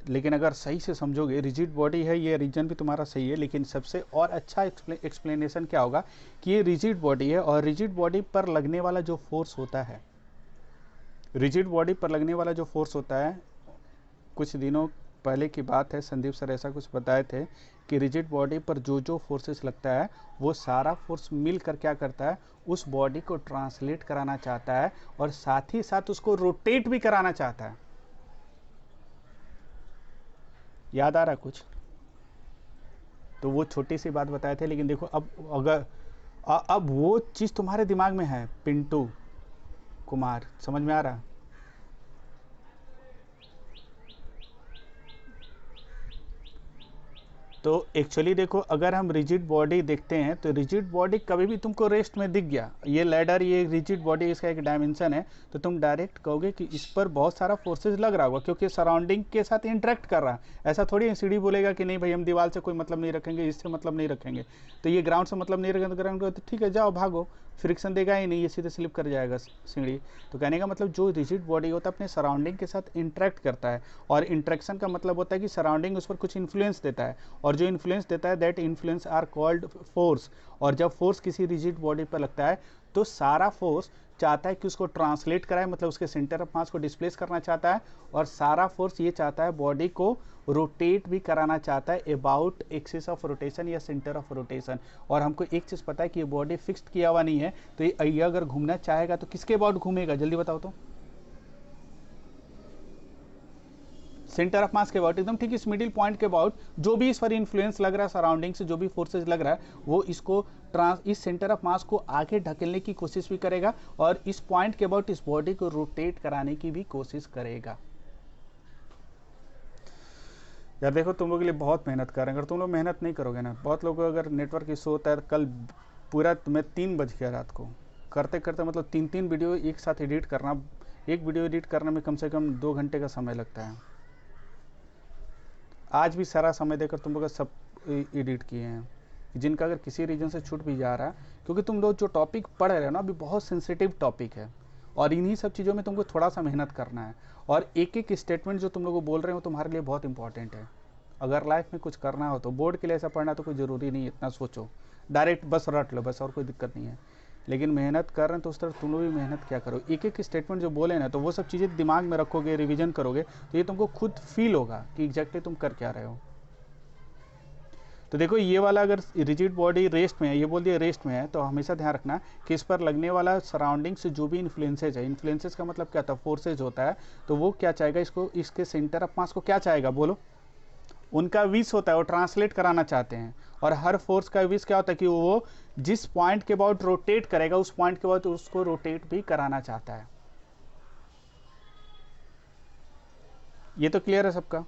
लेकिन अगर सही से समझोगे, रिजिड बॉडी है, ये रीजन भी तुम्हारा सही है, लेकिन सबसे और अच्छा एक्सप्लेनेशन क्या होगा कि ये रिजिड बॉडी है और रिजिड बॉडी पर लगने वाला जो फोर्स होता है, रिजिड बॉडी पर लगने वाला जो फोर्स होता है, कुछ दिनों पहले की बात है, संदीप सर ऐसा कुछ बताए थे कि रिजिड बॉडी पर जो जो फोर्सेस लगता है वो सारा फोर्स मिलकर क्या करता है, उस बॉडी को ट्रांसलेट कराना चाहता है और साथ ही साथ उसको रोटेट भी कराना चाहता है। याद आ रहा कुछ? तो वो छोटी सी बात बताए थे, लेकिन देखो अब अगर अब वो चीज़ तुम्हारे दिमाग में है, पिंटू कुमार, समझ में आ रहा? तो एक्चुअली देखो, अगर हम रिजिड बॉडी देखते हैं तो रिजिड बॉडी कभी भी तुमको रेस्ट में दिख गया, ये लैडर, ये रिजिड बॉडी, इसका एक डायमेंशन है, तो तुम डायरेक्ट कहोगे कि इस पर बहुत सारा फोर्सेस लग रहा होगा क्योंकि सराउंडिंग के साथ इंटरेक्ट कर रहा है। ऐसा थोड़ी सीढ़ी बोलेगा कि नहीं भाई हम दीवार से कोई मतलब नहीं रखेंगे, इससे मतलब नहीं रखेंगे, तो ये ग्राउंड से मतलब नहीं रखेंगे, तो ग्राउंड तो ठीक है जाओ भागो, फ्रिक्शन देगा ही नहीं, ये सीधे स्लिप कर जाएगा सीढ़ी। तो कहने का मतलब जो रिजिड बॉडी होता है अपने सराउंडिंग के साथ इंटरेक्ट करता है, और इंटरेक्शन का मतलब होता है कि सराउंडिंग उस पर कुछ इन्फ्लुएंस देता है, और जो इन्फ्लुएंस देता है that influence are called force. और जब फोर्स किसी रिजिड बॉडी पर लगता है तो सारा फोर्स चाहता है कि उसको ट्रांसलेट कराए, मतलब उसके सेंटर ऑफ मास को डिस्प्लेस करना चाहता है, और सारा फोर्स ये चाहता है बॉडी को रोटेट भी कराना चाहता है अबाउट एक्सिस ऑफ रोटेशन या सेंटर ऑफ रोटेशन। और हमको एक चीज़ पता है कि ये बॉडी फिक्स्ड किया हुआ नहीं है, तो ये अगर घूमना चाहेगा तो किसके अबाउट घूमेगा, जल्दी बताओ तो। सेंटर ऑफ मास के अबाउट, एकदम ठीक इस मिडिल पॉइंट के अबाउट। जो भी इस पर इन्फ्लुएंस लग रहा है सराउंडिंग से, जो भी फोर्सेज लग रहा है, वो इसको इस सेंटर ऑफ मास को आगे ढकेलने की कोशिश भी करेगा, और इस पॉइंट के अबाउट इस बॉडी को रोटेट कराने की भी कोशिश करेगा। यार देखो, तुम लोगों के लिए बहुत मेहनत कर रहे हैं। अगर तुम लोग मेहनत नहीं करोगे ना, बहुत लोगों को अगर नेटवर्क इशू होता है, कल पूरा तुम्हें 3 बज गया रात को करते करते, मतलब 3 वीडियो एक साथ एडिट करना, एक वीडियो एडिट करने में कम से कम 2 घंटे का समय लगता है। आज भी सारा समय देकर तुम लोग सब एडिट किए हैं, जिनका अगर किसी रीजन से छूट भी जा रहा है, क्योंकि तुम लोग जो टॉपिक पढ़ रहे हो ना अभी बहुत सेंसिटिव टॉपिक है, और इन्हीं सब चीज़ों में तुमको थोड़ा सा मेहनत करना है, और एक एक स्टेटमेंट जो तुम लोग को बोल रहे हो तुम्हारे लिए बहुत इंपॉर्टेंट है। अगर लाइफ में कुछ करना हो तो बोर्ड के लिए ऐसा पढ़ना तो कोई ज़रूरी नहीं है, इतना सोचो, डायरेक्ट बस रट लो बस, और कोई दिक्कत नहीं है। लेकिन मेहनत कर रहे हैं तो उस तरह तुम लोग भी मेहनत क्या करो, एक एक स्टेटमेंट जो बोले ना तो वो सब चीज़ें दिमाग में रखोगे, रिवीजन करोगे, तो ये तुमको खुद फील होगा कि एग्जैक्टली तुम कर क्या रहे हो। तो देखो, ये वाला अगर रिजिड बॉडी रेस्ट में है, ये बोल दिया रेस्ट में है, तो हमेशा ध्यान रखना कि इस पर लगने वाला सराउंडिंग से जो भी इन्फ्लुएंसेज है, इन्फ्लुएंसेज का मतलब क्या था, फोर्सेज होता है, तो वो क्या चाहेगा, इसको इसके सेंटर ऑफ मास को क्या चाहेगा, बोलो, उनका विश होता है, वो ट्रांसलेट कराना चाहते हैं। और हर फोर्स का विश क्या होता है कि वो जिस पॉइंट के अबाउट रोटेट करेगा उस पॉइंट के बाद उसको रोटेट भी कराना चाहता है। ये तो क्लियर है सबका।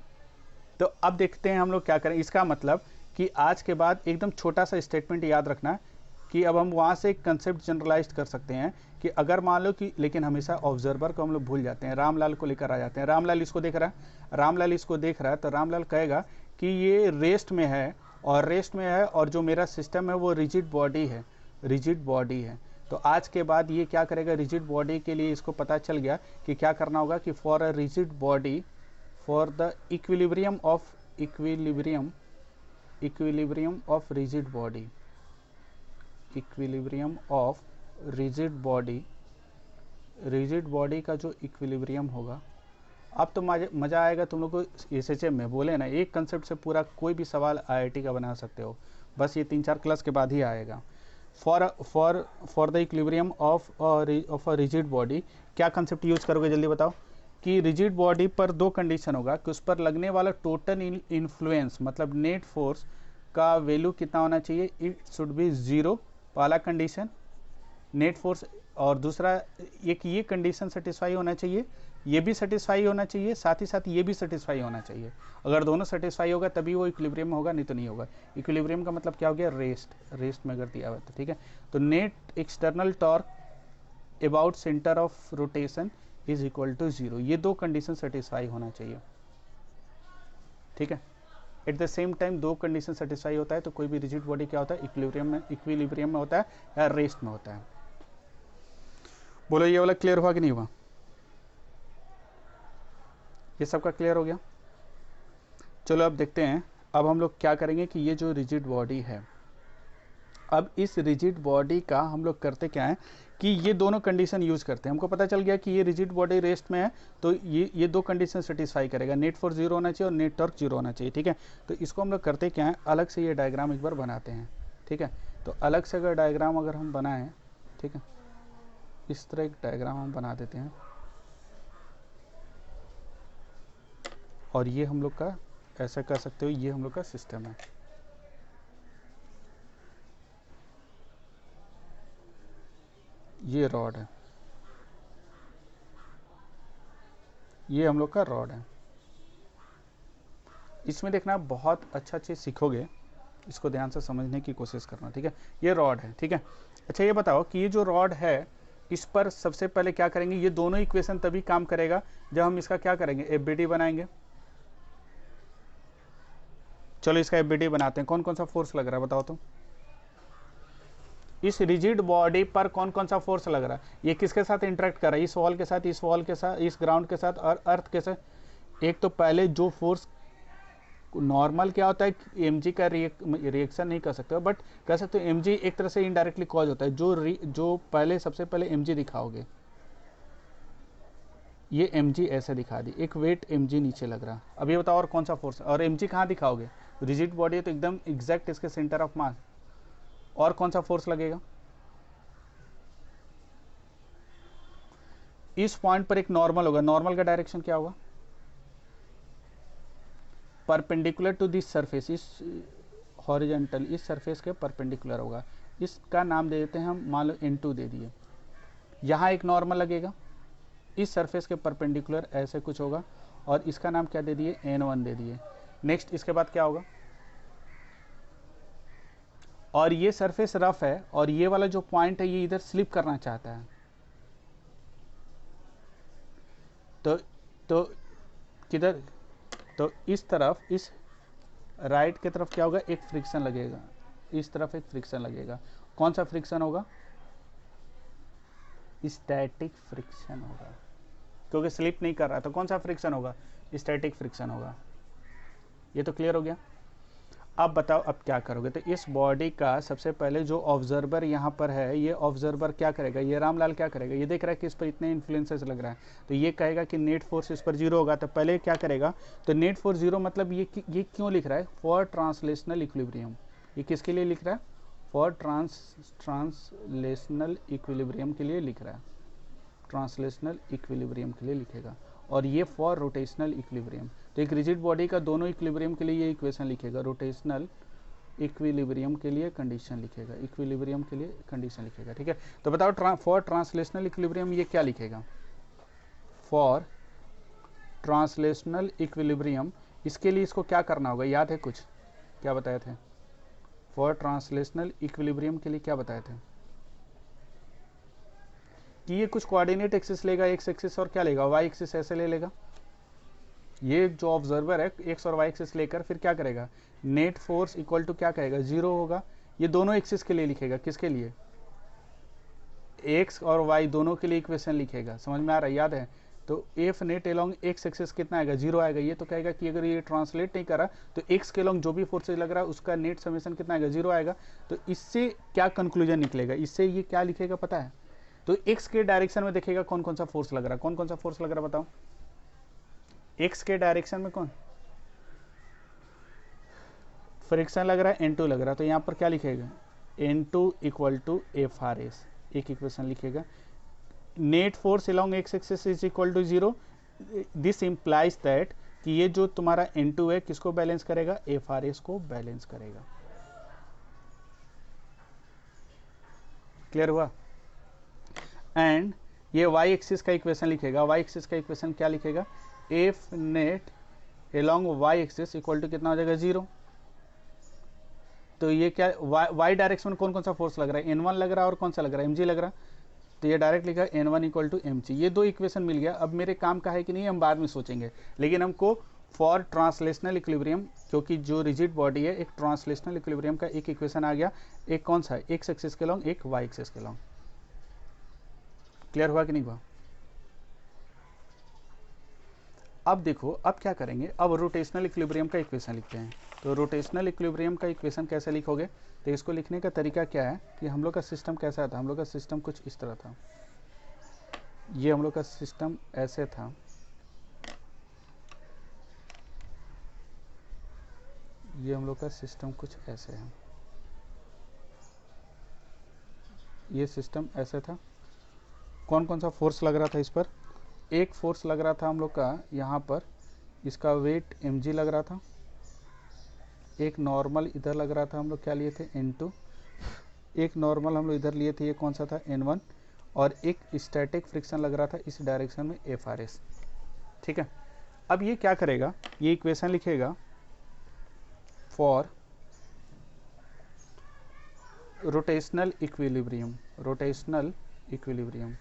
तो अब देखते हैं हम लोग क्या करें। इसका मतलब कि आज के बाद एकदम छोटा सा स्टेटमेंट याद रखना कि अब हम वहाँ से एक कंसेप्ट जनरलाइज कर सकते हैं कि अगर मान लो कि, लेकिन हमेशा ऑब्जर्वर को हम लोग भूल जाते हैं, रामलाल को लेकर आ जाते हैं। रामलाल इसको देख रहा है, रामलाल इसको देख रहा है, तो रामलाल कहेगा कि ये रेस्ट में है, और रेस्ट में है, और जो मेरा सिस्टम है वो रिजिड बॉडी है, रिजिड बॉडी है। तो आज के बाद ये क्या करेगा, रिजिड बॉडी के लिए इसको पता चल गया कि क्या करना होगा कि for a rigid body, for the equilibrium of equilibrium of rigid body, equilibrium of rigid body, rigid body का जो इक्विलिब्रियम होगा। अब तो मज़ा आएगा तुम लोग को एसएचएम में, बोले ना एक कंसेप्ट से पूरा कोई भी सवाल आईआईटी का बना सकते हो, बस ये 3-4 क्लास के बाद ही आएगा। For the equilibrium of a rigid body क्या कंसेप्ट यूज करोगे, जल्दी बताओ। कि रिजिड बॉडी पर 2 कंडीशन होगा कि उस पर लगने वाला टोटल इन्फ्लुएंस, मतलब नेट फोर्स का वैल्यू कितना होना चाहिए, इट शुड बी 0, पहला कंडीशन नेट फोर्स। और दूसरा, एक ये कंडीशन सेटिस्फाई होना चाहिए, ये भी सेटिस्फाई होना चाहिए, साथ ही साथ ये भी सेटिस्फाई होना चाहिए। अगर दोनों सेटिस्फाई होगा तभी वो इक्विलिब्रियम में होगा, नहीं तो नहीं होगा। इक्विलिब्रियम का मतलब क्या हो गया, रेस्ट में अगर दिया हुआ तो ठीक है। तो net external torque about centre of rotation is equal to 0, ये 2 कंडीशन सेटिस्फाई होना चाहिए, ठीक है। At the same time 2 condition satisfy होता है तो कोई भी रिजिड बॉडी क्या होता है, इक्विलिब्रियम में होता है या रेस्ट में होता है। बोलो ये वाला क्लियर हुआ कि नहीं हुआ, ये सबका क्लियर हो गया। चलो अब देखते हैं, अब हम लोग क्या करेंगे कि ये जो रिजिड बॉडी है, अब इस रिजिड बॉडी का हम लोग करते क्या है कि ये दोनों कंडीशन यूज करते हैं। हमको पता चल गया कि ये रिजिड बॉडी रेस्ट में है, तो ये 2 कंडीशन सेटिस्फाई करेगा, नेट फोर्स 0 होना चाहिए और नेट टॉर्क 0 होना चाहिए, ठीक है। तो इसको हम लोग करते क्या है, अलग से ये डायग्राम एक बार बनाते हैं, ठीक है। तो अलग से अगर डायग्राम अगर हम बनाएं, ठीक है, इस तरह एक डायग्राम हम बना देते हैं, और ये हम लोग का, ऐसा कर सकते हो, ये हम लोग का सिस्टम है। ये रॉड है, ये हम लोग का रॉड है। इसमें देखना बहुत अच्छा चीज़ सीखोगे, इसको ध्यान से समझने की कोशिश करना, ठीक है। ये रॉड है, ठीक है। अच्छा ये बताओ कि ये जो रॉड है इस पर सबसे पहले क्या करेंगे, ये दोनों इक्वेशन तभी काम करेगा जब हम इसका क्या करेंगे, एफबीडी बनाएंगे। चलो इसका एफबीडी बनाते हैं। कौन कौन सा फोर्स लग रहा है बताओ तो। इस रिजिड बॉडी पर कौन कौन सा फोर्स लग रहा है, ये किसके साथ इंटरेक्ट कर रहा है, इस वॉल के साथ, इस वॉल के साथ, इस ग्राउंड के साथ और अर्थ के साथ। एक तो पहले जो फोर्स नॉर्मल क्या होता है, mg का रिएक्शन नहीं कर सकते बट कह सकते हो mg एक तरह से इनडायरेक्टली कॉज होता है। जो पहले सबसे पहले mg दिखाओगे, ये mg ऐसे दिखा दी, एक वेट mg नीचे लग रहा। अब ये बताओ और कौन सा फोर्स, और mg कहाँ दिखाओगे, रिजिड बॉडी है तो एकदम एग्जैक्ट इसके सेंटर ऑफ मास, और कौन सा फोर्स लगेगा, इस पॉइंट पर एक नॉर्मल होगा। नॉर्मल का डायरेक्शन क्या होगा, परपेंडिकुलर टू दिस सरफेस, इस हॉरिजॉन्टल, इस सरफेस के परपेंडिकुलर होगा। इसका नाम दे देते हैं हम, मान लो n2 दे दिए। यहाँ एक नॉर्मल लगेगा, इस सरफेस के परपेंडिकुलर ऐसे कुछ होगा, और इसका नाम क्या दे दिए, n1 दे दिए। नेक्स्ट इसके बाद क्या होगा, और ये सरफेस रफ है और ये वाला जो पॉइंट है ये इधर स्लिप करना चाहता है, तो किधर, तो इस तरफ, इस राइट की तरफ क्या होगा, एक फ्रिक्शन लगेगा, इस तरफ एक फ्रिक्शन लगेगा। कौन सा फ्रिक्शन होगा, स्टैटिक फ्रिक्शन होगा, क्योंकि स्लिप नहीं कर रहा। तो कौन सा फ्रिक्शन होगा, स्टैटिक फ्रिक्शन होगा। ये तो क्लियर हो गया। अब बताओ अब क्या करोगे, तो इस बॉडी का सबसे पहले जो ऑब्जर्वर यहाँ पर है, ये ऑब्जर्वर क्या करेगा, ये रामलाल क्या करेगा, ये देख रहा है कि इस पर इतने इन्फ्लुएंसेस लग रहा है, तो ये कहेगा कि नेट फोर्स इस पर 0 होगा। तो पहले क्या करेगा, तो नेट फोर्स 0 मतलब ये क्यों लिख रहा है, फॉर ट्रांसलेशनल इक्विलिब्रियम। ये किसके लिए लिख रहा है, फॉर ट्रांसलेशनल इक्विलिब्रियम के लिए लिख रहा है, ट्रांसलेशनल इक्विलिब्रियम के लिए लिखेगा। और ये फॉर रोटेशनल इक्विलिब्रियम, तो एक रिजिड बॉडी का दोनों इक्विलिब्रियम के लिए ये इक्वेशन लिखेगा, रोटेशनल इक्विलिब्रियम के लिए कंडीशन लिखेगा, इक्विलिब्रियम के लिए कंडीशन लिखेगा। ठीक है, तो बताओ फॉर ट्रांसलेशनल इक्विलिब्रियम ये क्या लिखेगा, फॉर ट्रांसलेशनल इक्विलिब्रियम, इसके लिए इसको क्या करना होगा, याद है कुछ, क्या बताए थे, फॉर ट्रांसलेशनल इक्विलिब्रियम के लिए क्या बताए थे, कि ये कुछ कोऑर्डिनेट एक्सिस लेगा, एक्स एक्सिस, और क्या लेगा, वाई एक्सिस ऐसे ले लेगा। ये जो ऑब्जर्वर है एक्स और वाई एक्सिस लेकर फिर क्या करेगा, नेट फोर्स इक्वल टू क्या कहेगा, 0 होगा। ये दोनों एक्सिस के लिए लिखेगा, किसके लिए, एक्स और वाई दोनों के लिए इक्वेशन लिखेगा। समझ में आ रहा है, याद है। तो F net along x axis कितना आएगा, 0 आएगा। ये तो कहेगा कि अगर ये ट्रांसलेट नहीं करा तो एक्स के एलोंग जो भी फोर्सेज लग रहा है उसका नेट समेशन कितना आएगा, 0 आएगा। तो इससे क्या कंक्लूजन निकलेगा, इससे ये क्या लिखेगा पता है, तो एक्स के डायरेक्शन में देखेगा कौन कौन सा फोर्स लग रहा है, कौन कौन सा फोर्स लग रहा है बताओ, एक्स के डायरेक्शन में कौन फ्रिक्शन लग रहा है, n2 लग रहा है। तो यहाँ पर क्या लिखेगा, n2 equal to F R S, एक इक्वेशन लिखेगा। Net force along X axis is equal to 0, this implies that कि ये जो तुम्हारा n2 है किसको बैलेंस करेगा, एफ आर एस को बैलेंस करेगा। क्लियर हुआ। एंड ये y एक्सिस का इक्वेशन लिखेगा, y एक्सिस का इक्वेशन क्या लिखेगा, F net along y axis equal to कितना हो जाएगा, 0। तो ये क्या, y डायरेक्शन में कौन कौन सा फोर्स लग रहा है, n1 लग रहा है और कौन सा लग रहा है, mg लग रहा है। तो ये डायरेक्ट लिखा n1 इक्वल टू mg। ये दो इक्वेशन मिल गया। अब मेरे काम का है कि नहीं हम बाद में सोचेंगे, लेकिन हमको फॉर ट्रांसलेशनल इक्विलिब्रियम, क्योंकि जो रिजिड बॉडी है एक ट्रांसलेशनल इक्विलिब्रियम का एक इक्वेशन आ गया, एक कौन सा है, एक्स एक्सिस के लॉन्ग, एक वाई एक्सिस के लॉन्ग। क्लियर हुआ कि नहीं हुआ। अब देखो अब क्या करेंगे, अब रोटेशनल इक्विलिब्रियम का इक्वेशन लिखते हैं। तो रोटेशनल इक्विलिब्रियम का इक्वेशन कैसे लिखोगे, तो इसको लिखने का तरीका क्या है कि हम लोग का सिस्टम कैसा था, हम लोग का सिस्टम कुछ इस तरह था, ये हम लोग का सिस्टम ऐसे था, ये हम लोग का सिस्टम कुछ ऐसे है, ये सिस्टम ऐसे था। कौन कौन सा फोर्स लग रहा था इस पर, एक फोर्स लग रहा था हम लोग का यहाँ पर, इसका वेट mg लग रहा था, एक नॉर्मल इधर लग रहा था, हम लोग क्या लिए थे n2, एक नॉर्मल हम लोग इधर लिए थे, ये कौन सा था n1, और एक स्टैटिक फ्रिक्शन लग रहा था इस डायरेक्शन में FRS। ठीक है, अब ये क्या करेगा, ये इक्वेशन लिखेगा for rotational equilibrium, rotational equilibrium,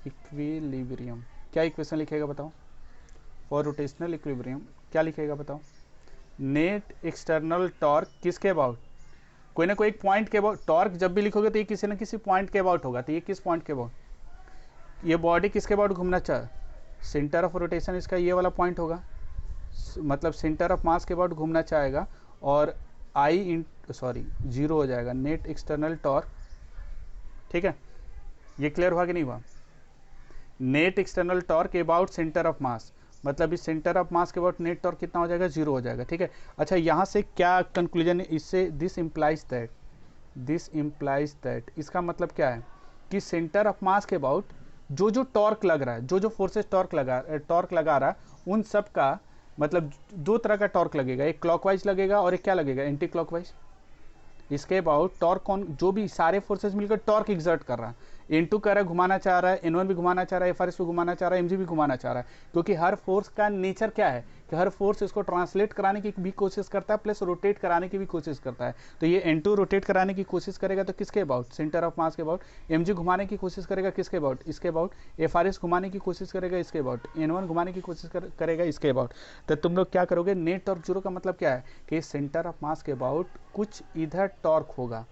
equilibrium क्या इक्वेशन लिखेगा बताओ, फॉर रोटेशनल इक्विलिब्रियम क्या लिखेगा बताओ, नेट एक्सटर्नल टॉर्क किसके अबाउट, कोई ना कोई एक पॉइंट के अबाउट, टॉर्क जब भी लिखोगे तो ये किसी ना किसी पॉइंट के अबाउट होगा। तो ये किस पॉइंट के अबाउट, ये बॉडी किसके अबाउट घूमना चाहे, सेंटर ऑफ रोटेशन इसका ये वाला पॉइंट होगा, मतलब सेंटर ऑफ मास के अबाउट घूमना चाहेगा। और आई इन सॉरी 0 हो जाएगा नेट एक्सटर्नल टॉर्क। ठीक है, ये क्लियर हुआ कि नहीं हुआ? Net external torque about centre of mass, मतलब इस सेंटर ऑफ मास के अबाउट नेट टॉर्क कितना हो जाएगा, 0 हो जाएगा। ठीक है, अच्छा यहाँ से क्या कंक्लूजन है इससे, दिस इम्प्लाइज दैट, इसका मतलब क्या है कि सेंटर ऑफ मास के अबाउट जो जो टॉर्क लग रहा है, जो जो फोर्सेस टॉर्क लगा रहा है, उन सब का मतलब 2 तरह का टॉर्क लगेगा, एक क्लॉकवाइज लगेगा और एक क्या लगेगा, एंटी क्लॉकवाइज। इसके अबाउट टॉर्क कौन, जो भी सारे फोर्सेस मिलकर टॉर्क एग्जर्ट कर रहा है, N2 कह रहा है घुमाना चाह रहा है, N1 भी घुमाना चाह रहा है, FRS भी घुमाना चाह रहा है, MG भी घुमाना चाह रहा है, क्योंकि हर फोर्स का नेचर क्या है कि हर फोर्स इसको ट्रांसलेट कराने की भी कोशिश करता है प्लस रोटेट कराने की भी कोशिश करता है। तो ये N2 रोटेट कराने की कोशिश करेगा तो किसके अबाउट, सेंटर ऑफ मास के अबाउट। MG घुमाने की कोशिश करेगा किसके अबाउट, इसके अबाउट। FRS घुमाने की कोशिश करेगा इसके अबाउट। N1 घुमाने की कोशिश करेगा इसके अबाउट। तो तुम लोग क्या करोगे, नेट टॉर्क 0 का मतलब क्या है कि सेंटर ऑफ मास के अबाउट कुछ इधर टॉर्क होगा,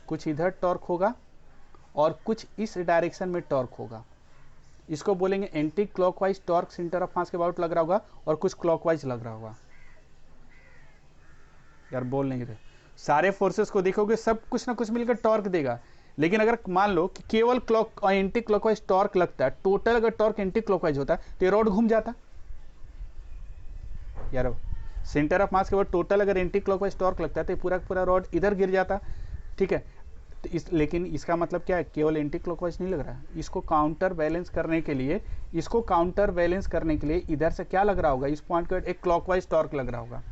कुछ इधर टॉर्क होगा और कुछ इस डायरेक्शन में टॉर्क होगा। इसको बोलेंगे anti clockwise torque, centre of mass के अबाउट लग रहा होगा और कुछ क्लॉकवाइज लग रहा होगा। यार बोल नहीं रहे, सारे फोर्सेस को देखोगे सब कुछ ना कुछ मिलकर टॉर्क देगा, लेकिन अगर मान लो कि केवल क्लॉक और एंटी क्लॉकवाइज टॉर्क लगता है, टोटल अगर टॉर्क एंटी क्लॉकवाइज होता तो ये रॉड घूम जाता। यार सेंटर ऑफ मास के बाद टोटल अगर एंटी क्लॉकवाइज टॉर्क लगता है तो पूरा पूरा रॉड इधर गिर जाता। ठीक है, तो लेकिन इसका मतलब क्या है, केवल एंटी क्लॉकवाइज नहीं लग रहा है, इसको काउंटर बैलेंस करने के लिए, इधर से क्या लग रहा होगा, इस पॉइंट का एक क्लॉकवाइज टॉर्क लग रहा होगा।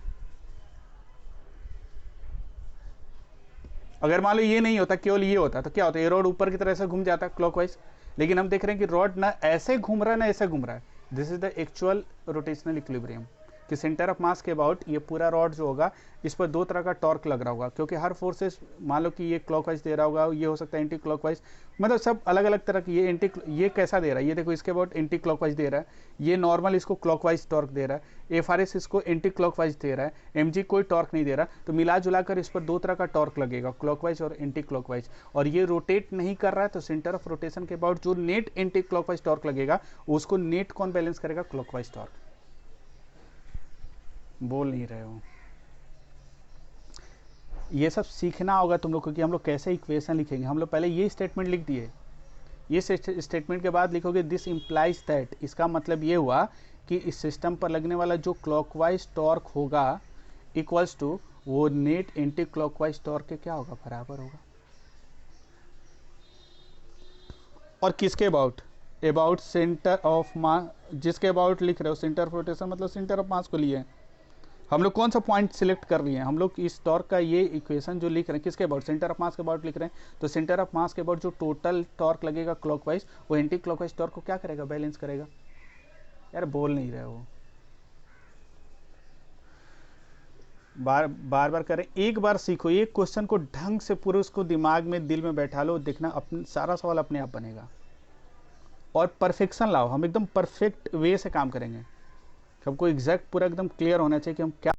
अगर मान लो ये नहीं होता, केवल ये होता तो क्या होता, ये रॉड ऊपर की तरह से घूम जाता क्लॉकवाइज। लेकिन हम देख रहे हैं कि रॉड ना ऐसे घूम रहा है ना ऐसे घूम रहा है। This is the actual rotational equilibrium कि सेंटर ऑफ मास के अबाउट ये पूरा रॉड जो होगा इस पर 2 तरह का टॉर्क लग रहा होगा, क्योंकि हर फोर्सेस मान लो कि ये क्लॉकवाइज दे रहा होगा, ये हो सकता है एंटी क्लॉकवाइज, मतलब सब अलग अलग तरह की। ये कैसा दे रहा है, ये देखो इसके अबाउट एंटी क्लॉकवाइज दे रहा है, ये नॉर्मल इसको क्लॉकवाइज टॉर्क दे रहा है, FRS इसको एंटी क्लॉकवाइज दे रहा है, MG कोई टॉर्क नहीं दे रहा। तो मिला जुला कर इस पर 2 तरह का टॉर्क लगेगा, क्लॉकवाइज और एंटी क्लॉकवाइज, और ये रोटेट नहीं कर रहा है। तो सेंटर ऑफ रोटेशन के अबाउट जो नेट एंटी क्लॉकवाइज टॉर्क लगेगा उसको नेट कौन बैलेंस करेगा, क्लॉकवाइज टॉर्क। बोल नहीं रहे हो, ये सब सीखना होगा तुम लोग को कि हम लोग कैसे इक्वेशन लिखेंगे। हम लोग पहले ये स्टेटमेंट लिख दिए, ये स्टेटमेंट के बाद लिखोगे दिस इम्प्लाइज दैट, इसका मतलब ये हुआ कि इस सिस्टम पर लगने वाला जो क्लॉकवाइज टॉर्क होगा इक्वल्स टू वो नेट एंटी क्लॉकवाइज टॉर्क के क्या होगा, बराबर होगा। और किसके अबाउट सेंटर ऑफ मास, जिसके अबाउट लिख रहे हो सेंटर ऑफ रोटेशन मतलब सेंटर ऑफ मास को लिए हम लोग कौन सा पॉइंट सिलेक्ट कर रहे हैं, हम लोग इस टॉर्क का ये इक्वेशन जो लिख रहे हैं किसके अबाउट, सेंटर ऑफ मास के अबाउट लिख रहे हैं। तो सेंटर ऑफ मास के अबाउट जो टोटल टॉर्क लगेगा क्लॉकवाइज, वो एंटी क्लॉकवाइज टॉर्क को क्या करेगा, बैलेंस करेगा। यार बोल नहीं रहे हो, बार करें, एक बार सीखो, एक क्वेश्चन को ढंग से पूरे उसको दिमाग में दिल में बैठा लो, देखना अपने सारा सवाल अपने आप बनेगा। और परफेक्शन लाओ, हम एकदम परफेक्ट वे से काम करेंगे, सबको एग्जैक्ट पूरा एकदम क्लियर होना चाहिए कि हम क्या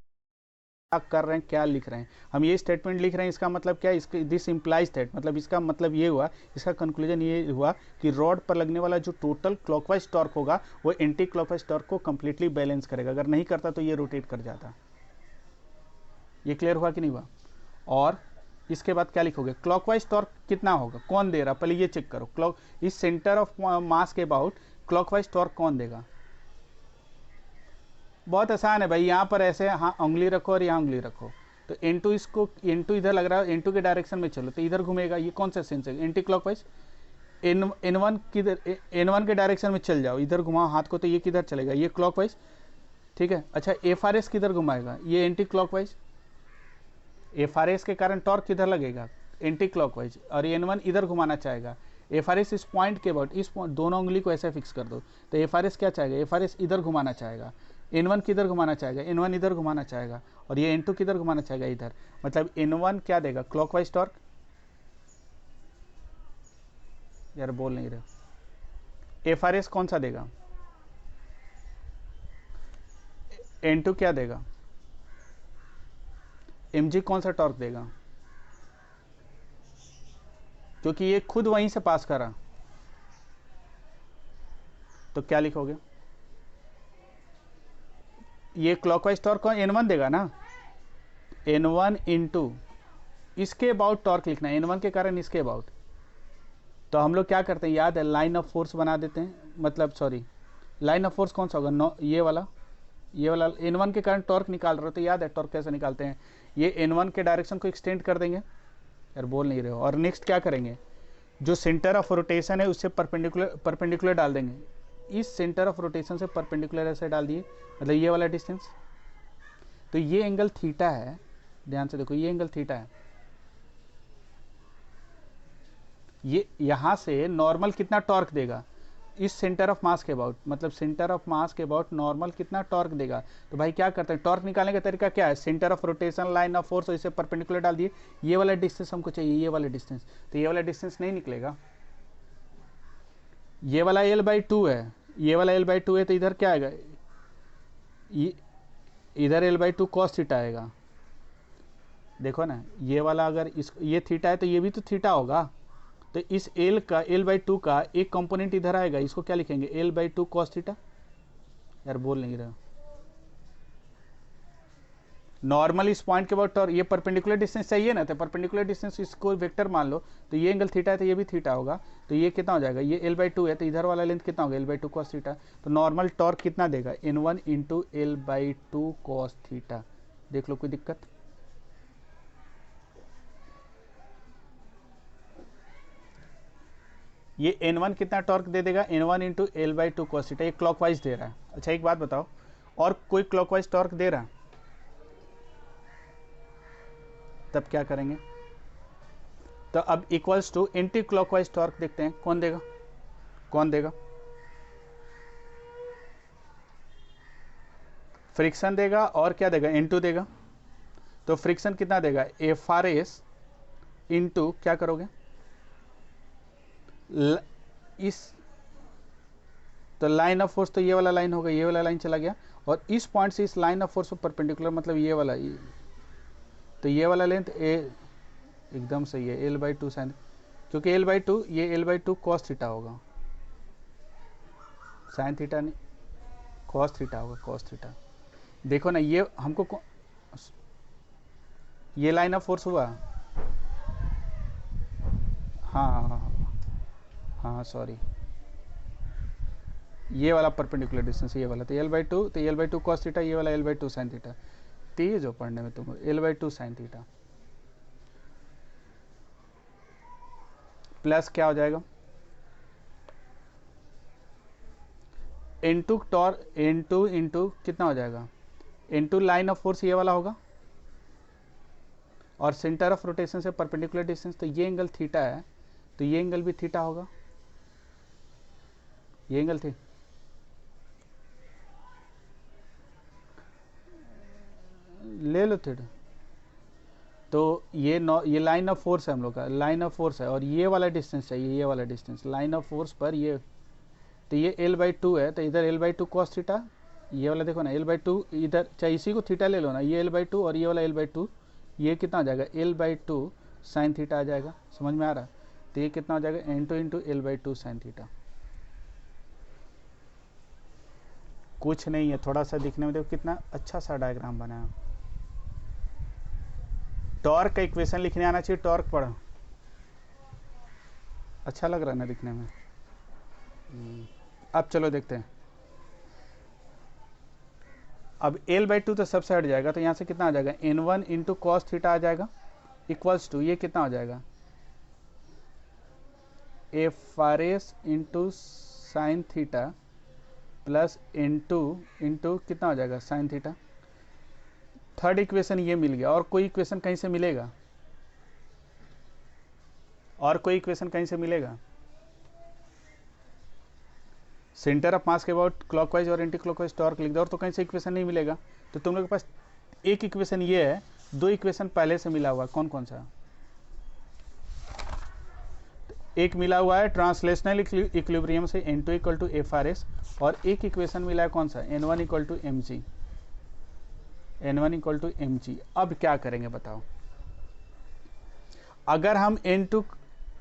कर रहे हैं, क्या लिख रहे हैं। हम ये स्टेटमेंट लिख रहे हैं, इसका मतलब क्या है, इसके दिस इम्प्लाइज दैट, मतलब इसका मतलब ये हुआ, इसका कंक्लूजन ये हुआ कि रॉड पर लगने वाला जो टोटल क्लॉकवाइज टॉर्क होगा वो एंटी क्लॉकवाइज टॉर्क को कंप्लीटली बैलेंस करेगा। अगर नहीं करता तो ये रोटेट कर जाता। ये क्लियर हुआ कि नहीं हुआ। और इसके बाद क्या लिखोगे, क्लॉकवाइज टॉर्क कितना होगा, कौन दे रहा, पहले ये चेक करो। क्लॉक इस सेंटर ऑफ मास के अबाउट क्लॉकवाइज टॉर्क कौन देगा। बहुत आसान है भाई, यहाँ पर ऐसे हाँ उंगली रखो और यहाँ उंगली रखो, तो N2 इसको N2 इधर लग रहा है, N2 के डायरेक्शन में चलो तो इधर घूमेगा, ये कौन सा सेंस है, एंटी क्लॉकवाइज। N1 किधर, N1 के डायरेक्शन में चल जाओ, इधर घुमाओ हाथ को तो ये किधर चलेगा, ये क्लॉकवाइज। ठीक है, अच्छा FRS किधर घुमाएगा, ये एंटी क्लॉकवाइज। FRS के कारण टॉर्क किधर लगेगा, एंटी क्लॉकवाइज, और N1 इधर घुमाना चाहेगा। FRS इस पॉइंट के अबाउट, इस दोनों उंगली को ऐसे फिक्स कर दो, तो FRS क्या चाहेगा, FRS इधर घुमाना चाहेगा। N1 किधर घुमाना चाहेगा, N1 इधर घुमाना चाहेगा, और ये N2 किधर घुमाना चाहेगा, इधर। मतलब N1 क्या देगा, क्लॉकवाइज टॉर्क। यार बोल नहीं रहे। FRS कौन सा देगा, N2 क्या देगा, MG कौन सा टॉर्क देगा, क्योंकि ये खुद वहीं से पास कर रहा, तो क्या लिखोगे? ये क्लॉकवाइज टॉर्क को N1 देगा ना, N1 इंटू इसके अबाउट टॉर्क लिखना है, N1 के कारण इसके अबाउट। तो हम लोग क्या करते हैं, याद है, लाइन ऑफ फोर्स बना देते हैं, मतलब सॉरी, लाइन ऑफ फोर्स कौन सा होगा? ये वाला N1 के कारण टॉर्क निकाल रहे हो, तो याद है टॉर्क कैसे निकालते हैं, ये N1 के डायरेक्शन को एक्सटेंड कर देंगे, यार बोल नहीं रहे हो। और नेक्स्ट क्या करेंगे, जो सेंटर ऑफ रोटेशन है उससे परपेंडिकुलर डाल देंगे, इस सेंटर ऑफ रोटेशन से परपेंडिकुलर ऐसे डाल दिए, मतलब ये वाला डिस्टेंस। तो ये एंगल थीटा है, ध्यान से देखो, ये एंगल थीटा है। ये यहां से नॉर्मल कितना टॉर्क देगा, इस सेंटर ऑफ मास के अबाउट, मतलब सेंटर ऑफ मास के अबाउट नॉर्मल कितना टॉर्क देगा। तो भाई क्या करते हैं, टॉर्क निकालने का तरीका क्या है, centre of rotation, line of force, और इसे परपेंडिकुलर डाल दिए, ये वाला डिस्टेंस हमको चाहिए, ये वाला डिस्टेंस। तो ये वाला डिस्टेंस नहीं निकलेगा, ये वाला L/2 है, ये वाला L/2 है, तो इधर क्या आएगा, इधर L/2 cos थीटा आएगा। देखो ना, ये वाला अगर ये थीटा है तो ये भी तो थीटा होगा, तो इस L/2 का एक कंपोनेंट इधर आएगा, इसको क्या लिखेंगे, L/2 cos थीटा। यार बोल नहीं रहे हो, नॉर्मल इस पॉइंट के बाद, और ये परपेंडिकुलर डिस्टेंस चाहिए ना, तो परपेंडिकुलर डिस्टेंस इसको वेक्टर मान लो, तो ये एंगल थीटा है तो ये भी थीटा होगा, तो ये कितना हो जाएगा, ये L/2 है तो इधर वाला लेंथ कितना होगा, L/2 cos थीटा। तो नॉर्मल टॉर्क कितना देगा, N1 into L/2 cos theta. देख लो कोई दिक्कत? ये N1 कितना टॉर्क दे देगा, N1 into L/2 cos theta, ये क्लॉकवाइज दे रहा है। अच्छा एक बात बताओ, और कोई क्लॉकवाइज टॉर्क दे रहा है, तब क्या करेंगे, तो अब equals to anti clockwise torque देखते हैं, कौन देगा, कौन देगा, फ्रिक्शन देगा, और क्या देगा, N2 देगा। तो फ्रिक्शन कितना देगा, FRS इंटू क्या करोगे, इस, तो लाइन ऑफ फोर्स तो ये वाला लाइन होगा, ये वाला लाइन चला गया, और इस पॉइंट से इस लाइन ऑफ फोर्स पर परपेंडिकुलर, मतलब ये वाला, तो ये वाला लेंथ एकदम सही है, L/2 साइन, क्योंकि L/2 ये L/2 cos थीटा होगा, साइन थीटा नहीं, cos थीटा होगा, cos थीटा। देखो ना, ये हमको ये लाइन ऑफ फोर्स हुआ, हाँ हाँ हाँ हाँ सॉरी, ये वाला परपेंडिकुलर डिस्टेंस, ये वाला, तो L/2, तो L/2 cos थीटा, ये वाला L/2 साइन थीटा। तेज हो पढ़ने में तुम, L/2 साइन थीटा प्लस क्या हो जाएगा, N2 टॉर्क, N2 इंटू कितना हो जाएगा, N2 लाइन ऑफ फोर्स ये वाला होगा, और सेंटर ऑफ रोटेशन से परपेंडिकुलर डिस्टेंस, तो ये एंगल थीटा है, तो ये एंगल भी थीटा होगा, ये एंगल थी, ले लो थीटा। तो ये लाइन ऑफ फोर्स है हम लोग का, लाइन ऑफ फोर्स है, और ये वाला डिस्टेंस चाहिए, ये वाला डिस्टेंस लाइन ऑफ फोर्स पर ये, तो ये L/2 है, तो इधर L/2 cos थीटा, ये वाला देखो ना L/2, इधर चाहे इसी को थीटा ले लो ना, ये L/2 और ये वाला L/2, ये कितना हो जाएगा, L/2 साइन थीटा आ जाएगा, समझ में आ रहा है। तो ये कितना हो जाएगा, N2 into L/2 sine theta. कुछ नहीं है, थोड़ा सा दिखने में देखो कितना अच्छा सा डायग्राम बना है। टॉर्क का इक्वेशन लिखने आना चाहिए, टॉर्क पढ़ो, अच्छा लग रहा है ना दिखने में। अब चलो देखते हैं, अब L/2 तो सबसे हट जाएगा, तो यहाँ से कितना आ जाएगा, N1 इंटू cos थीटा आ जाएगा, इक्वल्स टू ये कितना हो जाएगा, FRS into sine theta plus N2 into कितना हो जाएगा, साइन थीटा। थर्ड इक्वेशन ये मिल गया, और कोई इक्वेशन कहीं से मिलेगा, और कोई इक्वेशन कहीं से मिलेगा, सेंटर ऑफ मास के अबाउट क्लॉकवाइज और एंटी क्लॉकवाइज टॉर्क लिख दो, और तो कहीं से इक्वेशन नहीं मिलेगा। तो तुम लोग के पास एक इक्वेशन ये है, दो इक्वेशन पहले से मिला हुआ, कौन कौन सा, एक मिला हुआ है ट्रांसलेशनल इक्विलिब्रियम से N2 इक्वल टू FRS, और एक इक्वेशन मिला है कौन सा, N1 equal to mg, N1 equal to mg। अब क्या करेंगे बताओ, अगर हम N2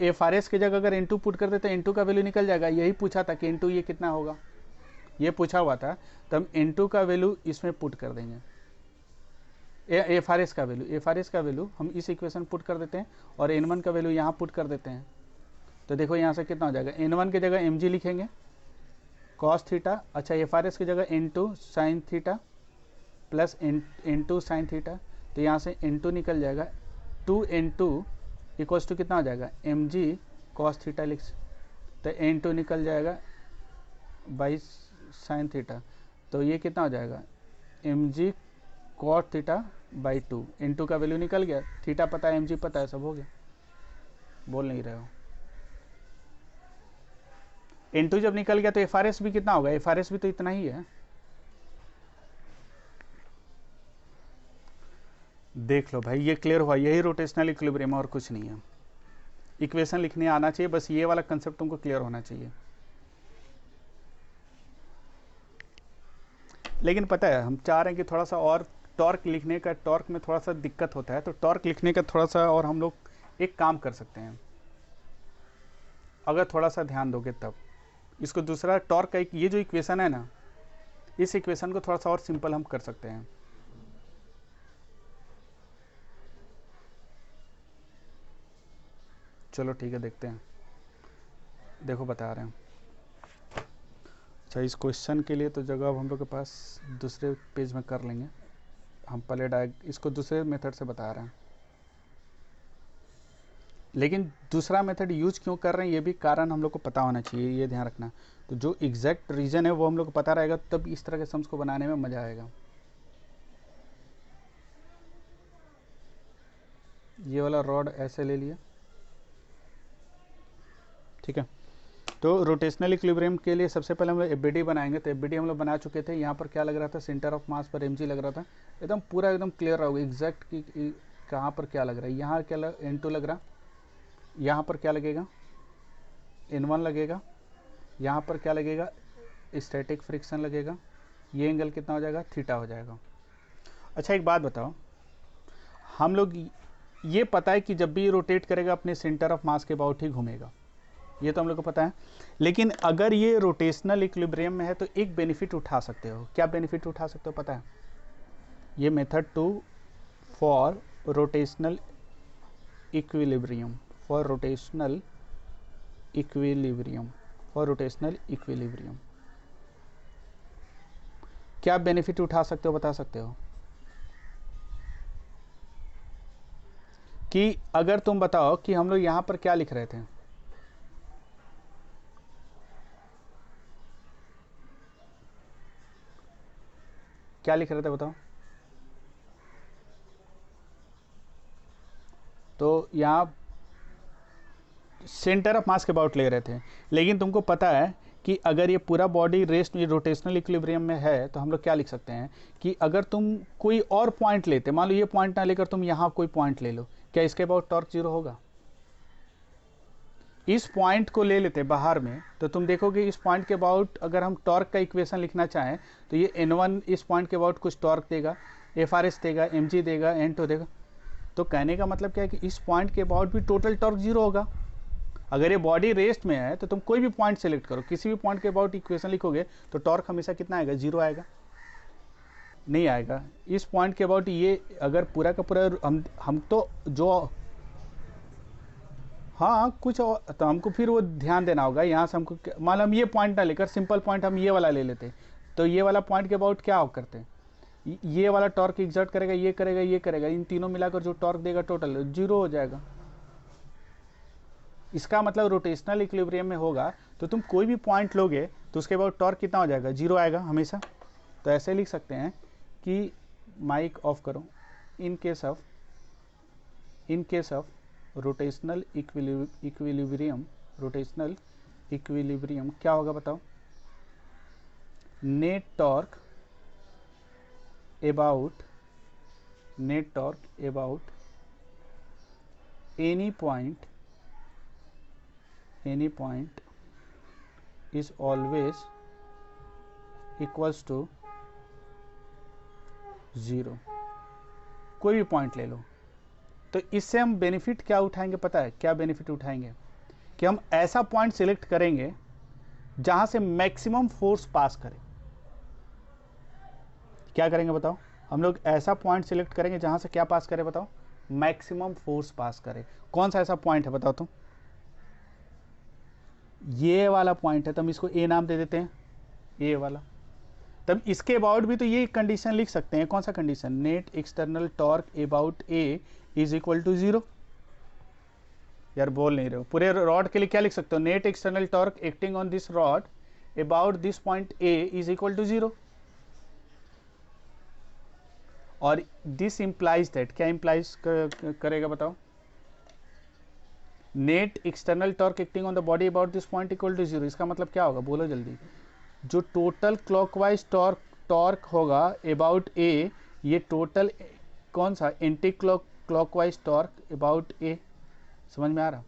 एफ आर एस की जगह अगर N2 पुट कर देते तो N2 का वैल्यू निकल जाएगा। यही पूछा था कि N2 ये कितना होगा, ये पूछा हुआ था, तो हम N2 का वैल्यू इसमें पुट कर देंगे। एफ आर एस का वैल्यू हम इस इक्वेशन पुट कर देते हैं और N1 का वैल्यू यहाँ पुट कर देते हैं। तो देखो यहाँ से कितना हो जाएगा, N1 की जगह mg लिखेंगे cos थीटा, अच्छा एफ आर एस की जगह N2 sine theta plus N2 sine theta, तो यहाँ से N2 निकल जाएगा 2N2 इक्वल्स टू कितना हो जाएगा mg cos थीटा लिख, तो N2 निकल जाएगा बाई साइन थीटा, तो ये कितना हो जाएगा mg cot theta by 2। N2 का वैल्यू निकल गया, थीटा पता है, mg पता है, सब हो गया। बोल नहीं रहे हो। N2 जब निकल गया तो एफ आर एस भी कितना होगा, एफ आर एस भी तो इतना ही है। देख लो भाई, ये क्लियर हुआ, यही रोटेशनल इक्विलिब्रियम और कुछ नहीं है। इक्वेशन लिखने आना चाहिए, बस ये वाला कंसेप्ट तुमको क्लियर होना चाहिए। लेकिन पता है हम चाह रहे हैं कि थोड़ा सा और टॉर्क लिखने का, टॉर्क में थोड़ा सा दिक्कत होता है, तो टॉर्क लिखने का थोड़ा सा और हम लोग एक काम कर सकते हैं, अगर थोड़ा सा ध्यान दोगे तब। इसको दूसरा टॉर्क का ये जो इक्वेशन है ना, इस इक्वेशन को थोड़ा सा और सिंपल हम कर सकते हैं। चलो ठीक है, देखते हैं, देखो बता रहे हैं। अच्छा, इस क्वेश्चन के लिए तो जगह अब हम लोग के पास दूसरे पेज में कर लेंगे, हम पहले इसको दूसरे मेथड से बता रहे हैं। लेकिन दूसरा मेथड यूज क्यों कर रहे हैं ये भी कारण हम लोग को पता होना चाहिए, ये ध्यान रखना। तो जो एग्जैक्ट रीज़न है वो हम लोग को पता रहेगा, तब इस तरह के सम्स को बनाने में मज़ा आएगा। ये वाला रॉड ऐसे ले लिया, ठीक है। तो रोटेशनल इक्विलिब्रियम के लिए सबसे पहले हम लोग एफबीडी बनाएंगे। तो एफबीडी हम लोग बना चुके थे। यहाँ पर क्या लग रहा था, सेंटर ऑफ मास पर mg लग रहा था। एकदम पूरा एकदम क्लियर होगा एग्जैक्ट कि कहाँ पर क्या लग रहा है। यहाँ क्या N2 लग रहा, यहाँ पर क्या लगेगा N1 लगेगा, यहाँ पर क्या लगेगा स्टैटिक फ्रिक्शन लगेगा। ये एंगल कितना हो जाएगा, थीटा हो जाएगा। अच्छा एक बात बताओ, हम लोग ये पता है कि जब भी रोटेट करेगा अपने सेंटर ऑफ मास के अबाउट ही घूमेगा, ये तो हम लोग को पता है। लेकिन अगर ये रोटेशनल इक्विलिब्रियम में है तो एक बेनिफिट उठा सकते हो। क्या बेनिफिट उठा सकते हो पता है? ये method 2 for rotational equilibrium, for rotational equilibrium, for rotational equilibrium. क्या बेनिफिट उठा सकते हो, बता सकते हो? कि अगर तुम बताओ कि हम लोग यहां पर क्या लिख रहे थे, क्या लिख रहे थे बताओ? तो यहाँ सेंटर ऑफ मास के अबाउट ले रहे थे। लेकिन तुमको पता है कि अगर ये पूरा बॉडी रेस्ट रोटेशनल इक्विलिब्रियम में है तो हम लोग क्या लिख सकते हैं कि अगर तुम कोई और पॉइंट लेते, मान लो ये पॉइंट ना लेकर तुम यहाँ कोई पॉइंट ले लो, क्या इसके अबाउट टॉर्क जीरो होगा? इस पॉइंट को ले लेते बाहर में तो तुम देखोगे इस पॉइंट के अबाउट अगर हम टॉर्क का इक्वेशन लिखना चाहें तो ये N1 इस पॉइंट के अबाउट कुछ टॉर्क देगा, FRS देगा, mg देगा, N2 देगा। तो कहने का मतलब क्या है कि इस पॉइंट के अबाउट भी टोटल टॉर्क जीरो होगा। अगर ये बॉडी रेस्ट में है तो तुम कोई भी पॉइंट सेलेक्ट करो, किसी भी पॉइंट के अबाउट इक्वेशन लिखोगे तो टॉर्क हमेशा कितना आएगा, जीरो आएगा, नहीं आएगा। इस पॉइंट के अबाउट ये अगर पूरा का पूरा हम तो जो हाँ कुछ और, तो हमको फिर वो ध्यान देना होगा। यहाँ से हमको मान लो हम ये पॉइंट ना लेकर सिंपल पॉइंट हम ये वाला ले लेते, तो ये वाला पॉइंट के अबाउट क्या करते, ये वाला टॉर्क एग्जर्ट करेगा, ये करेगा, ये करेगा, इन तीनों मिलाकर जो टॉर्क देगा टोटल जीरो हो जाएगा। इसका मतलब रोटेशनल इक्विलिब्रियम में होगा तो तुम कोई भी पॉइंट लोगे तो उसके बाद टॉर्क कितना हो जाएगा, जीरो आएगा हमेशा। तो ऐसे लिख सकते हैं कि माइक ऑफ करो, in case of rotational equilibrium, rotational equilibrium क्या होगा बताओ? Net torque about any point is always equals to 0। कोई भी पॉइंट ले लो। तो इससे हम बेनिफिट क्या उठाएंगे पता है? क्या बेनिफिट उठाएंगे? कि हम ऐसा पॉइंट सिलेक्ट करेंगे जहां से मैक्सिमम फोर्स पास करे। क्या करेंगे बताओ? हम लोग ऐसा पॉइंट सिलेक्ट करेंगे जहां से क्या पास करे बताओ? मैक्सिमम फोर्स पास करे। कौन सा ऐसा पॉइंट है बताओ तुम? ये वाला पॉइंट है, तो हम इसको ए नाम दे देते हैं, ए वाला। तब इसके अबाउट भी तो ये कंडीशन लिख सकते हैं। कौन सा condition? Net external torque about A is equal to 0। यार बोल नहीं रहे हो। पूरे रॉड के लिए क्या लिख सकते हो? Net external torque acting on this rod about this point A is equal to 0। और दिस इंप्लाइज दैट, क्या इंप्लाइज करेगा बताओ? Net external torque acting on the body about this point equal to 0। इसका मतलब क्या होगा? बोलो जल्दी। जो टोटल क्लॉकवाइज टॉर्क होगा अबाउट ए, ये टोटल कौन सा? Anti clockwise torque about A. समझ में आ रहा?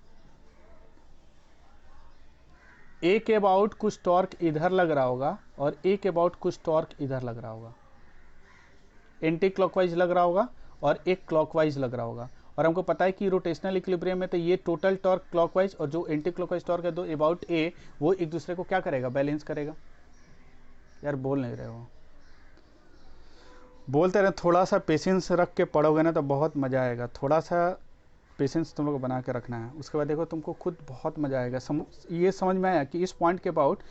ए के अबाउट कुछ टॉर्क इधर लग रहा होगा और ए के अबाउट कुछ टॉर्क इधर लग रहा होगा। एंटी क्लॉकवाइज लग रहा होगा और एक क्लॉकवाइज लग रहा होगा। और हमको पता है कि रोटेशनल इक्विलिब्रियम में तो ये टोटल टॉर्क क्लॉकवाइज और जो एंटी क्लॉकवाइज टॉर्क है दो अबाउट ए, वो एक दूसरे को क्या करेगा? बैलेंस करेगा। यार बोल नहीं रहे हो। बोलते रहे। थोड़ा सा पेशेंस रख के पढ़ोगे ना तो बहुत मज़ा आएगा। थोड़ा सा पेशेंस तुम लोग को बना के रखना है, उसके बाद देखो तुमको खुद बहुत मज़ा आएगा। ये समझ में आया कि इस पॉइंट के अबाउट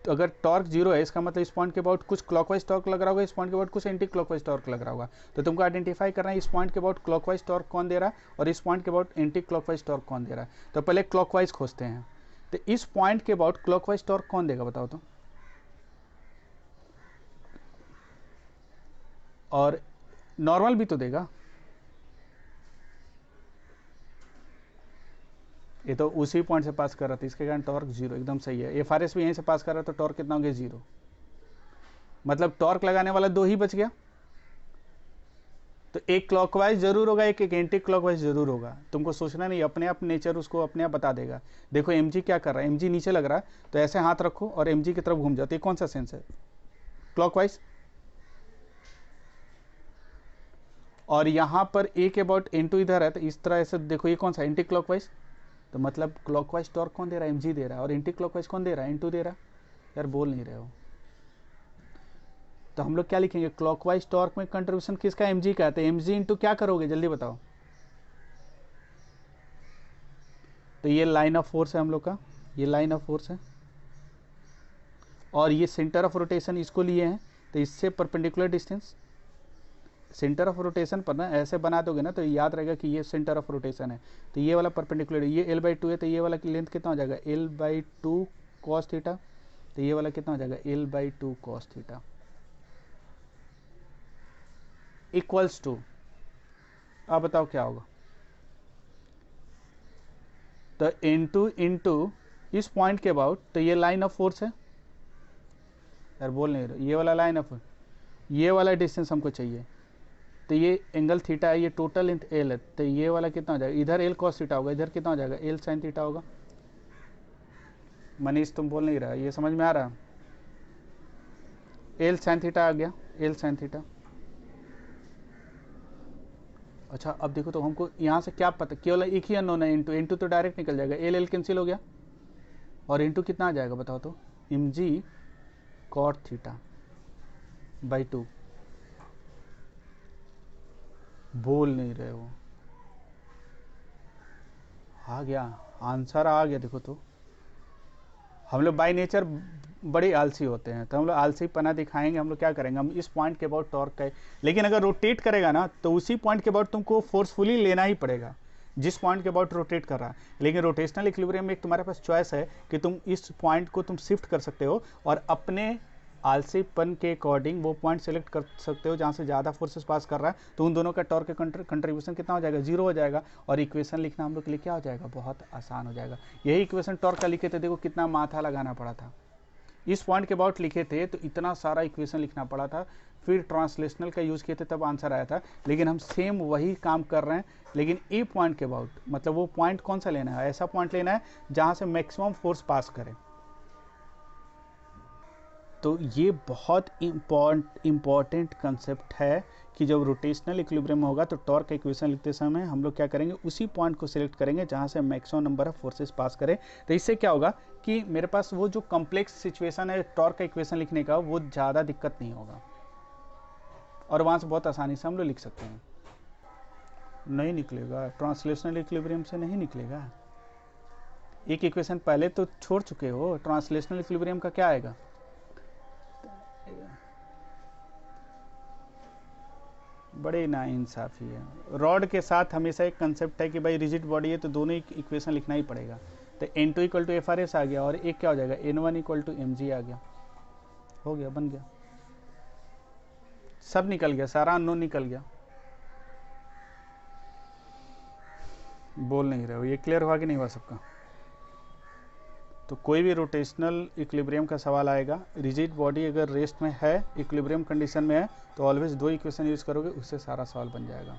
अगर टॉर्क 0 है, इसका मतलब इस पॉइंट के अबाउट कुछ क्लॉकवाइज टॉर्क लग रहा होगा, इस पॉइंट के अबाउट कुछ एंटी क्लॉकवाइज टॉर्क लग रहा होगा। तो तुमको आइडेंटिफाई करना है इस पॉइंट के अबाउट क्लॉकवाइज टॉर्क कौन दे रहा है और इस पॉइंट के अबाउट एंटी क्लॉकवाइज टॉर्क कौन दे रहा है। तो पहले क्लॉकवाइज खोजते हैं। तो इस पॉइंट के अबाउट क्लॉकवाइज टॉर्क कौन देगा बताओ तो? और नॉर्मल भी तो देगा। ये तो उसी पॉइंट से पास कर रहा था, इसके कारण टॉर्क 0 एकदम सही है। एफआरएस भी यहीं से पास कर रहा था, तो टॉर्क कितना हो गया? 0। मतलब टॉर्क लगाने वाला 2 ही बच गया। तो एक क्लॉकवाइज जरूर होगा, एक एंटी क्लॉकवाइज जरूर होगा। तुमको सोचना नहीं, अपने आप नेचर उसको अपने आप बता देगा। देखो एमजी क्या कर रहा है, एमजी नीचे लग रहा है तो ऐसे हाथ रखो और एमजी की तरफ घूम जाते। ये कौन सा सेंस है? क्लॉकवाइज। और यहां पर ए के अबाउट N2 इधर है, तो इस तरह ऐसे देखो, ये कौन सा? Anti clockwise. तो मतलब क्लॉकवाइज टॉर्क कौन दे रहा है? एमजी दे रहा है। और एंटी क्लॉकवाइज कौन दे रहा है? N2 दे रहा है। यार बोल नहीं रहे हो। तो हम लोग क्या लिखेंगे? क्लॉकवाइज टॉर्क में कंट्रीब्यूशन किसका? एमजी का है। तो एमजी इंटू क्या करोगे जल्दी बताओ? तो ये लाइन ऑफ फोर्स है हम लोग का, ये लाइन ऑफ फोर्स है। और ये सेंटर ऑफ रोटेशन इसको लिए हैं, तो इससे perpendicular distance. Centre of rotation पर ना ऐसे बना दोगे ना तो याद रहेगा कि ये सेंटर ऑफ रोटेशन है। तो ये वाला परपेंडिकुलर, ये L/2 है, तो ये वाला की लेंथ कितना हो जाएगा? L/2 cos theta. तो ये वाला कितना हो जाएगा? L/2 cos theta equals to, अब बताओ क्या होगा? तो N2 इंटू इस पॉइंट के अबाउट, तो ये लाइन ऑफ फोर्स है। यार बोल नहीं रहे, ये वाला लाइन ऑफ, ये वाला डिस्टेंस हमको चाहिए। तो ये एंगल थीटा है, ये टोटल लेंथ L है। तो ये वाला कितना हो जाएगा? इधर L cos थीटा होगा, इधर कितना हो जाएगा? L sin थीटा होगा। मनीष तुम बोल नहीं रहा, ये समझ में आ रहा? L sin थीटा आ गया, L sin थीटा। अच्छा अब देखो, तो हमको यहाँ से क्या पता? केवल एक ही अननोन है, N2 तो डायरेक्ट निकल जाएगा, L कैंसिल हो गया। और N2 कितना आ जाएगा बताओ तो? mg cot theta by 2। बोल नहीं रहे हो। आ गया आंसर, आ गया। देखो तो हम लोग बाय नेचर बड़े आलसी होते हैं, तो हम लोग आलसी पना दिखाएंगे। हम लोग क्या करेंगे? हम इस पॉइंट के अबाउट टॉर्क का, लेकिन अगर रोटेट करेगा ना तो उसी पॉइंट के अबाउट तुमको फोर्सफुली लेना ही पड़ेगा जिस पॉइंट के अबाउट रोटेट कर रहा है। लेकिन रोटेशनल इक्विलिब्रियम में एक तुम्हारे पास चॉइस है कि तुम इस पॉइंट को तुम शिफ्ट कर सकते हो और अपने आलसीपन के अकॉर्डिंग वो पॉइंट सेलेक्ट कर सकते हो जहाँ से ज़्यादा फोर्सेस पास कर रहा है। तो उन दोनों का टॉर्क का कंट्रीब्यूशन कितना हो जाएगा? 0 हो जाएगा। और इक्वेशन लिखना हम लोग के लिए क्या हो जाएगा? बहुत आसान हो जाएगा। यही इक्वेशन टॉर्क का लिखे थे, देखो कितना माथा लगाना पड़ा था। इस पॉइंट के अबाउट लिखे थे तो इतना सारा इक्वेशन लिखना पड़ा था, फिर ट्रांसलेशनल का यूज़ किए थे तब आंसर आया था। लेकिन हम सेम वही काम कर रहे हैं, लेकिन ए पॉइंट के अबाउट, मतलब वो पॉइंट कौन सा लेना है? ऐसा पॉइंट लेना है जहाँ से मैक्सिमम फोर्स पास करे। तो ये बहुत इम्पॉर्टेंट कंसेप्ट है कि जब रोटेशनल इक्विलिब्रियम होगा तो टॉर्क इक्वेशन लिखते समय हम लोग क्या करेंगे, उसी पॉइंट को सिलेक्ट करेंगे जहाँ से मैक्सिमम नंबर ऑफ फोर्सेस पास करे। तो इससे क्या होगा कि मेरे पास वो जो कॉम्प्लेक्स सिचुएशन है टॉर्क का इक्वेशन लिखने का, वो ज़्यादा दिक्कत नहीं होगा और वहाँ से बहुत आसानी से हम लोग लिख सकते हैं। नहीं निकलेगा, ट्रांसलेशनल इक्विलिब्रियम से नहीं निकलेगा। एक इक्वेशन पहले तो छोड़ चुके हो, ट्रांसलेशनल इक्विलिब्रियम का क्या आएगा? बड़े नाइंसाफी है। रॉड के साथ हमेशा एक कंसेप्ट है कि भाई रिजिड बॉडी है तो दोनों इक्वेशन लिखना ही पड़ेगा। तो N2 इक्वल टू FRS आ गया और एक क्या हो जाएगा, N1 इक्वल टू mg आ गया, हो गया, बन गया, सब निकल गया, सारा अननोन निकल गया। बोल नहीं रहे हो, ये क्लियर हुआ कि नहीं हुआ सबका? तो कोई भी रोटेशनल इक्विलिब्रियम का सवाल आएगा, रिजिड बॉडी अगर रेस्ट में है, इक्विलिब्रियम कंडीशन में है, तो ऑलवेज दो इक्वेशन यूज करोगे, उससे सारा सवाल बन जाएगा।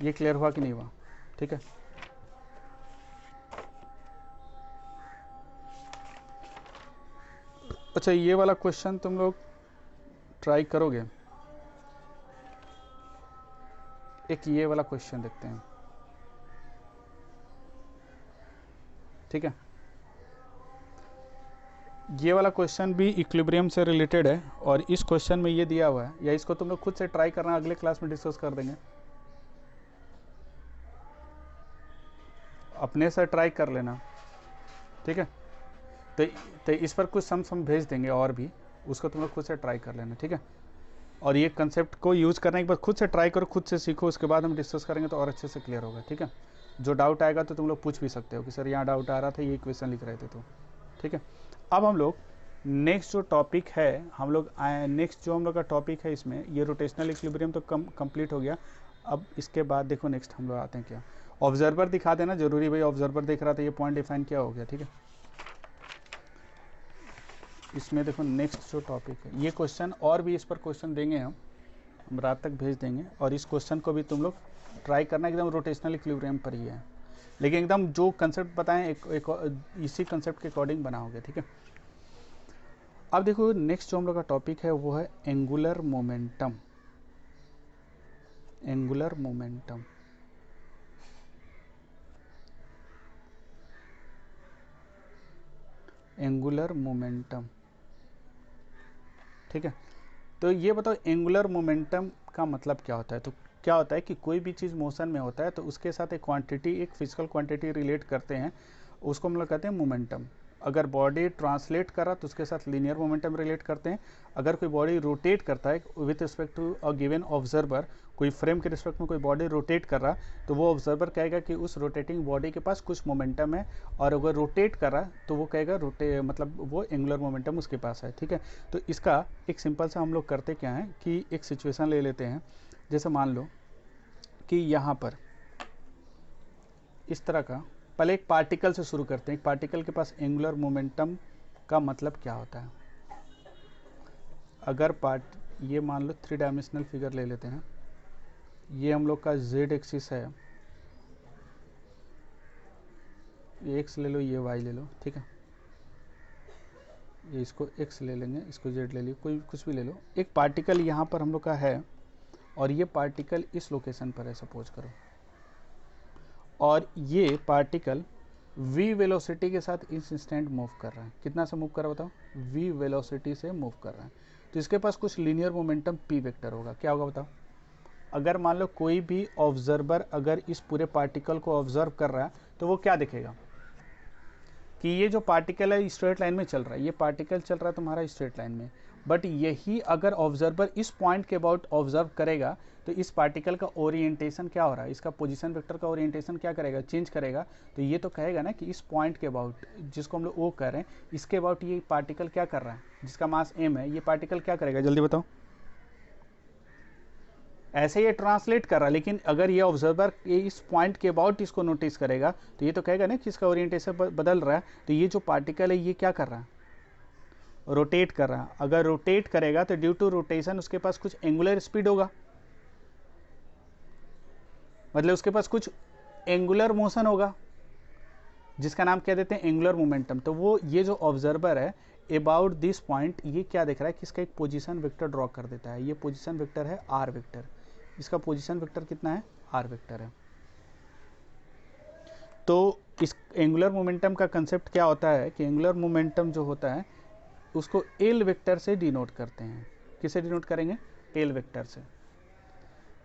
ये क्लियर हुआ कि नहीं हुआ? ठीक है। अच्छा, ये वाला क्वेश्चन तुम लोग ट्राई करोगे? एक ये वाला क्वेश्चन देखते हैं, ठीक है। ये वाला क्वेश्चन भी इक्विलिब्रियम से रिलेटेड है और इस क्वेश्चन में ये दिया हुआ है, या इसको तुम लोग खुद से ट्राई करना, अगले क्लास में डिस्कस कर देंगे। अपने से ट्राई कर लेना, ठीक है। तो इस पर कुछ सम भेज देंगे और भी, उसको तुम लोग खुद से ट्राई कर लेना, ठीक है। और ये कंसेप्ट को यूज़ करने के बाद खुद से ट्राई करो, खुद से सीखो, उसके बाद हम डिस्कस करेंगे तो और अच्छे से क्लियर होगा, ठीक है। जो डाउट आएगा तो तुम लोग पूछ भी सकते हो कि सर यहाँ डाउट आ रहा था, ये क्वेश्चन लिख रहे थे, तो ठीक है। अब हम लोग नेक्स्ट जो टॉपिक है, नेक्स्ट जो हम लोग का टॉपिक है, इसमें ये रोटेशनल इक्विलिब्रियम तो कंप्लीट हो गया। अब इसके बाद देखो नेक्स्ट हम लोग आते हैं क्या, ऑब्जर्वर दिखा देना जरूरी भाई, ऑब्जर्वर देख रहा था, ये पॉइंट डिफाइन क्या हो गया, ठीक है। इसमें देखो नेक्स्ट जो टॉपिक है, ये क्वेश्चन और भी इस पर क्वेश्चन देंगे हम रात तक भेज देंगे, और इस क्वेश्चन को भी तुम लोग ट्राई करना, एकदम रोटेशनल इक्विलिब्रियम पर ही है, लेकिन एकदम जो कंसेप्ट बताएं इसी कंसेप्ट के अकॉर्डिंग बनाओगे, ठीक है। अब देखो नेक्स्ट जो हम लोग का टॉपिक है वो है angular momentum. Angular momentum, angular momentum, ठीक है। तो ये बताओ एंगुलर मोमेंटम का मतलब क्या होता है? तो क्या होता है कि कोई भी चीज़ मोशन में होता है तो उसके साथ एक क्वांटिटी, एक फिजिकल क्वांटिटी रिलेट करते हैं, उसको हम लोग कहते हैं मोमेंटम। अगर बॉडी ट्रांसलेट कर रहा तो उसके साथ लीनियर मोमेंटम रिलेट करते हैं। अगर कोई बॉडी रोटेट करता है with respect to a given observer, कोई फ्रेम के रिस्पेक्ट में कोई बॉडी रोटेट कर रहा तो वो ऑब्जर्वर कहेगा कि उस रोटेटिंग बॉडी के पास कुछ मोमेंटम है, और अगर रोटेट कर रहा तो वो कहेगा मतलब वो एंगुलर मोमेंटम उसके पास है, ठीक है। तो इसका एक सिंपल सा हम लोग करते क्या है कि एक सिचुएशन ले लेते हैं, जैसे मान लो कि यहाँ पर इस तरह का, पहले एक पार्टिकल से शुरू करते हैं। एक पार्टिकल के पास एंगुलर मोमेंटम का मतलब क्या होता है? अगर ये मान लो 3 डायमेंशनल फिगर ले लेते हैं, ये हम लोग का z एक्सिस है, ये x ले लो, ये y ले लो, ठीक है। ये इसको x ले लेंगे, इसको z ले लियो, कोई कुछ भी ले लो। एक पार्टिकल यहाँ पर हम लोग का है और ये पार्टिकल इस लोकेशन पर है सपोज करो, और ये पार्टिकल v वेलोसिटी के साथ इस इंस्टेंट मूव कर रहा है। कितना से मूव कर रहा है बताओ? v वेलोसिटी से मूव कर रहा है, तो इसके पास कुछ लीनियर मोमेंटम p वेक्टर होगा। क्या होगा बताओ? अगर मान लो कोई भी ऑब्जर्वर अगर इस पूरे पार्टिकल को ऑब्जर्व कर रहा है तो वो क्या देखेगा कि ये जो पार्टिकल है स्ट्रेट लाइन में चल रहा है, ये पार्टिकल चल रहा है तुम्हारा स्ट्रेट लाइन में, बट यही अगर ऑब्जर्वर इस पॉइंट के अबाउट ऑब्जर्व करेगा तो इस पार्टिकल का ओरिएंटेशन क्या हो रहा है, इसका पोजीशन वेक्टर का ओरिएंटेशन क्या करेगा, चेंज करेगा। तो ये तो कहेगा ना कि इस पॉइंट के अबाउट, जिसको हम लोग ओ कह रहे हैं, इसके अबाउट ये पार्टिकल क्या कर रहा है, जिसका मास m है, ये पार्टिकल क्या करेगा, जल्दी बताओ। ऐसे ये ट्रांसलेट कर रहा है, लेकिन अगर ये ऑब्जर्वर इस पॉइंट के अबाउट इसको नोटिस करेगा तो ये तो कहेगा ना कि इसका ओरिएंटेशन बदल रहा है। तो ये जो पार्टिकल है ये क्या कर रहा है, रोटेट कर रहा है। अगर रोटेट करेगा तो ड्यू टू रोटेशन उसके पास कुछ एंगुलर स्पीड होगा, मतलब उसके पास कुछ एंगुलर मोशन होगा। जिसका नाम क्या देते हैं, एंगुलर मोमेंटम। तो वो ये जो ऑब्जर्वर है अबाउट दिस पॉइंट, ये क्या देख रहा है कि इसका एक पोजीशन वेक्टर ड्रॉ कर देता है। ये पोजीशन वेक्टर है आर वेक्टर, इसका पोजीशन वेक्टर कितना है, आर वेक्टर है। तो इस एंगुलर मोमेंटम का कंसेप्ट क्या होता है कि एंगुलर मोमेंटम जो होता है उसको एल वेक्टर से डिनोट करते हैं। किसे डिनोट करेंगे, एल वेक्टर से।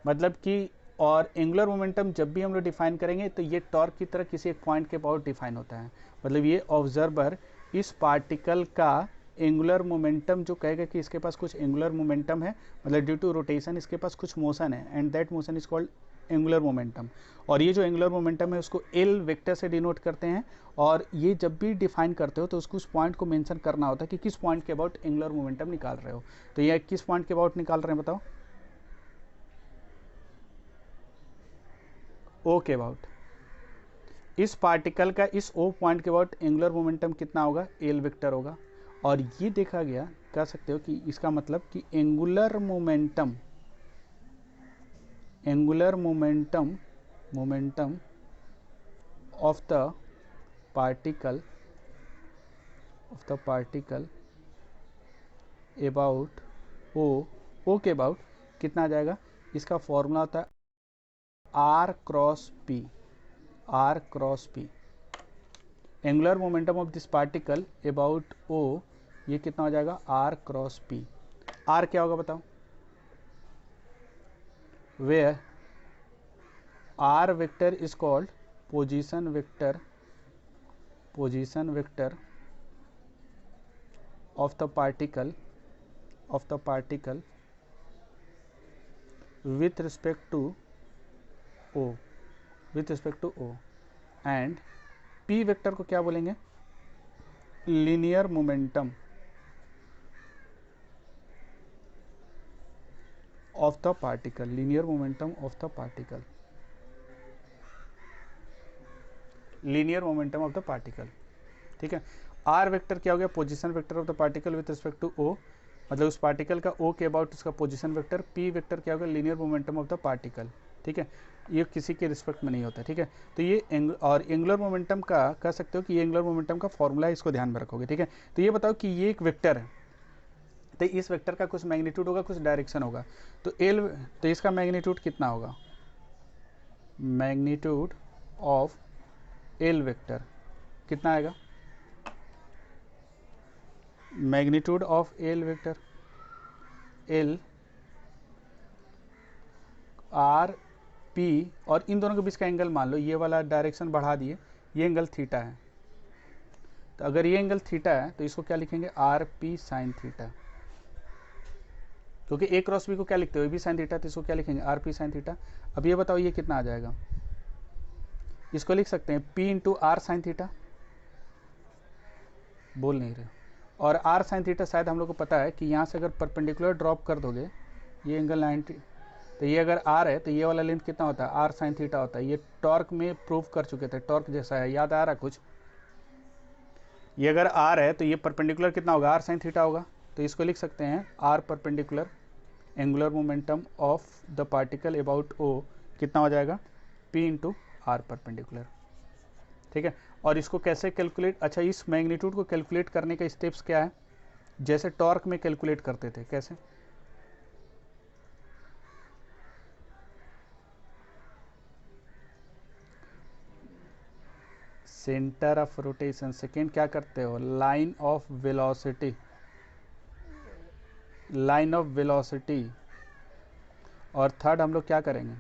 मतलब कि और एंगुलर मोमेंटम जब भी हम लोग डिफाइन करेंगे तो ये टॉर्क की तरह किसी एक पॉइंट के अबाउट डिफाइन होता है। मतलब ये ऑब्जर्वर इस पार्टिकल का एंगुलर मोमेंटम जो कहेगा कि इसके पास कुछ एंगुलर मोमेंटम है, मतलब ड्यू टू रोटेशन इसके पास कुछ मोशन है, and that motion is called angular momentum. और ये जो एंगुलर मोमेंटम है उसको एल वेक्टर से डिनोट करते हैं। और ये जब भी डिफाइन करते हो तो उसको उस पॉइंट को मेंशन करना होता है कि किस पॉइंट के अबाउट एंगुलर मोमेंटम निकाल रहे हो। तो ये किस पॉइंट के अबाउट निकाल रहे हैं बताओ, ओ के अबाउट। इस पार्टिकल का इस ओ पॉइंट के अबाउट एंगुलर मोमेंटम कितना होगा, एल वेक्टर होगा। और ये देखा गया, कह सकते हो कि इसका मतलब कि angular momentum of the particle about O के अबाउट कितना आ जाएगा, इसका फॉर्मूला होता है R cross P. Angular momentum of this particle about O, ये कितना हो जाएगा, आर क्रॉस पी। आर क्या होगा बताओ, where R vector is called position vector of the particle with respect to O and P vector को क्या बोलेंगे, linear momentum of the particle, ठीक है। आर वेक्टर क्या हो गया, position vector of the particle with respect to O, मतलब उस पार्टिकल का ओ के अबाउट उसका पोजीशन वेक्टर। पी वेक्टर क्या हो गया, linear momentum of the particle, ठीक है। ये किसी के रिस्पेक्ट में नहीं होता, ठीक है। तो ये और एंगुलर मोमेंटम का कह सकते हो कि ये एंगुलर मोमेंटम का फॉर्मूला है, इसको ध्यान में रखोगे, ठीक है। तो ये बताओ कि ये एक वेक्टर है, तो इस वेक्टर का कुछ मैग्नीट्यूड होगा, कुछ डायरेक्शन होगा। तो तो इसका मैग्नीट्यूड कितना होगा, मैग्नीट्यूड ऑफ एल वेक्टर कितना आएगा, magnitude of L vector L R P, और इन दोनों के बीच का एंगल मान लो, ये वाला डायरेक्शन बढ़ा दिए, ये एंगल थीटा है। तो अगर ये एंगल थीटा है तो इसको क्या लिखेंगे, आर पी साइन थीटा, क्योंकि ए क्रॉस बी को क्या लिखते हो, ए बी साइन थीटा, तो इसको क्या लिखेंगे, आर पी साइन थीटा। अब ये बताओ ये कितना आ जाएगा, इसको लिख सकते हैं P into R sine theta, बोल नहीं रहे। और आर साइन थीटा शायद हम लोग को पता है कि यहाँ से अगर परपेंडिकुलर ड्रॉप कर दोगे, ये एंगल 90, तो ये अगर आर है तो ये वाला लेंथ कितना होता है, आर साइन थीटा होता है। ये टॉर्क में प्रूव कर चुके थे, टॉर्क जैसा है, याद आ रहा कुछ। ये अगर आर है तो ये परपेंडिकुलर कितना होगा, आर साइन थीटा होगा। तो इसको लिख सकते हैं R perpendicular angular momentum of the particle about O कितना हो जाएगा, पी इंटू आर परपेंडिकुलर, ठीक है। और इसको कैसे कैलकुलेट, अच्छा इस मैग्नीट्यूड को कैलकुलेट करने का स्टेप्स क्या है, जैसे टॉर्क में कैलकुलेट करते थे, कैसे, सेंटर ऑफ रोटेशन, सेकेंड क्या करते हो, लाइन ऑफ वेलोसिटी, और थर्ड हम लोग क्या करेंगे,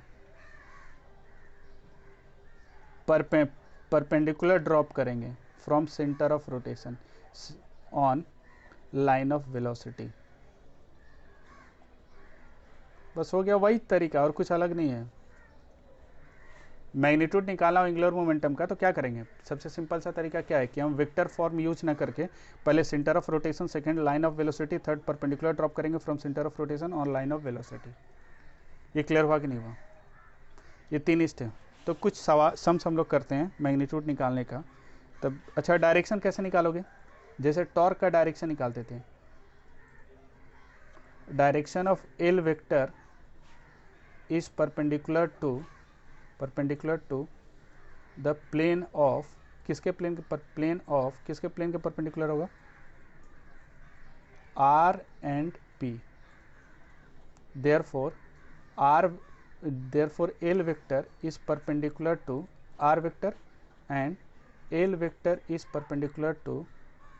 परपेंडिकुलर ड्रॉप करेंगे from centre of rotation on line of velocity. बस हो गया, वही तरीका, और कुछ अलग नहीं है। मैग्नीट्यूड निकालना हो एंगुलर मोमेंटम का, तो क्या करेंगे, सबसे सिंपल सा तरीका क्या है कि हम वेक्टर फॉर्म यूज ना करके पहले centre of rotation, second line of velocity, third perpendicular drop करेंगे from centre of rotation on line of velocity. ये क्लियर हुआ कि नहीं हुआ, ये 3 स्टेप। तो कुछ सम्स हम लोग करते हैं मैग्नीट्यूड निकालने का। तब अच्छा डायरेक्शन कैसे निकालोगे, जैसे टॉर्क का डायरेक्शन निकालते थे, direction of L vector is perpendicular to the plane of किसके प्लेन के प्लेन ऑफ किसके प्लेन के परपेंडिकुलर होगा, R and P. therefore L vector is perpendicular to R vector and L vector is perpendicular to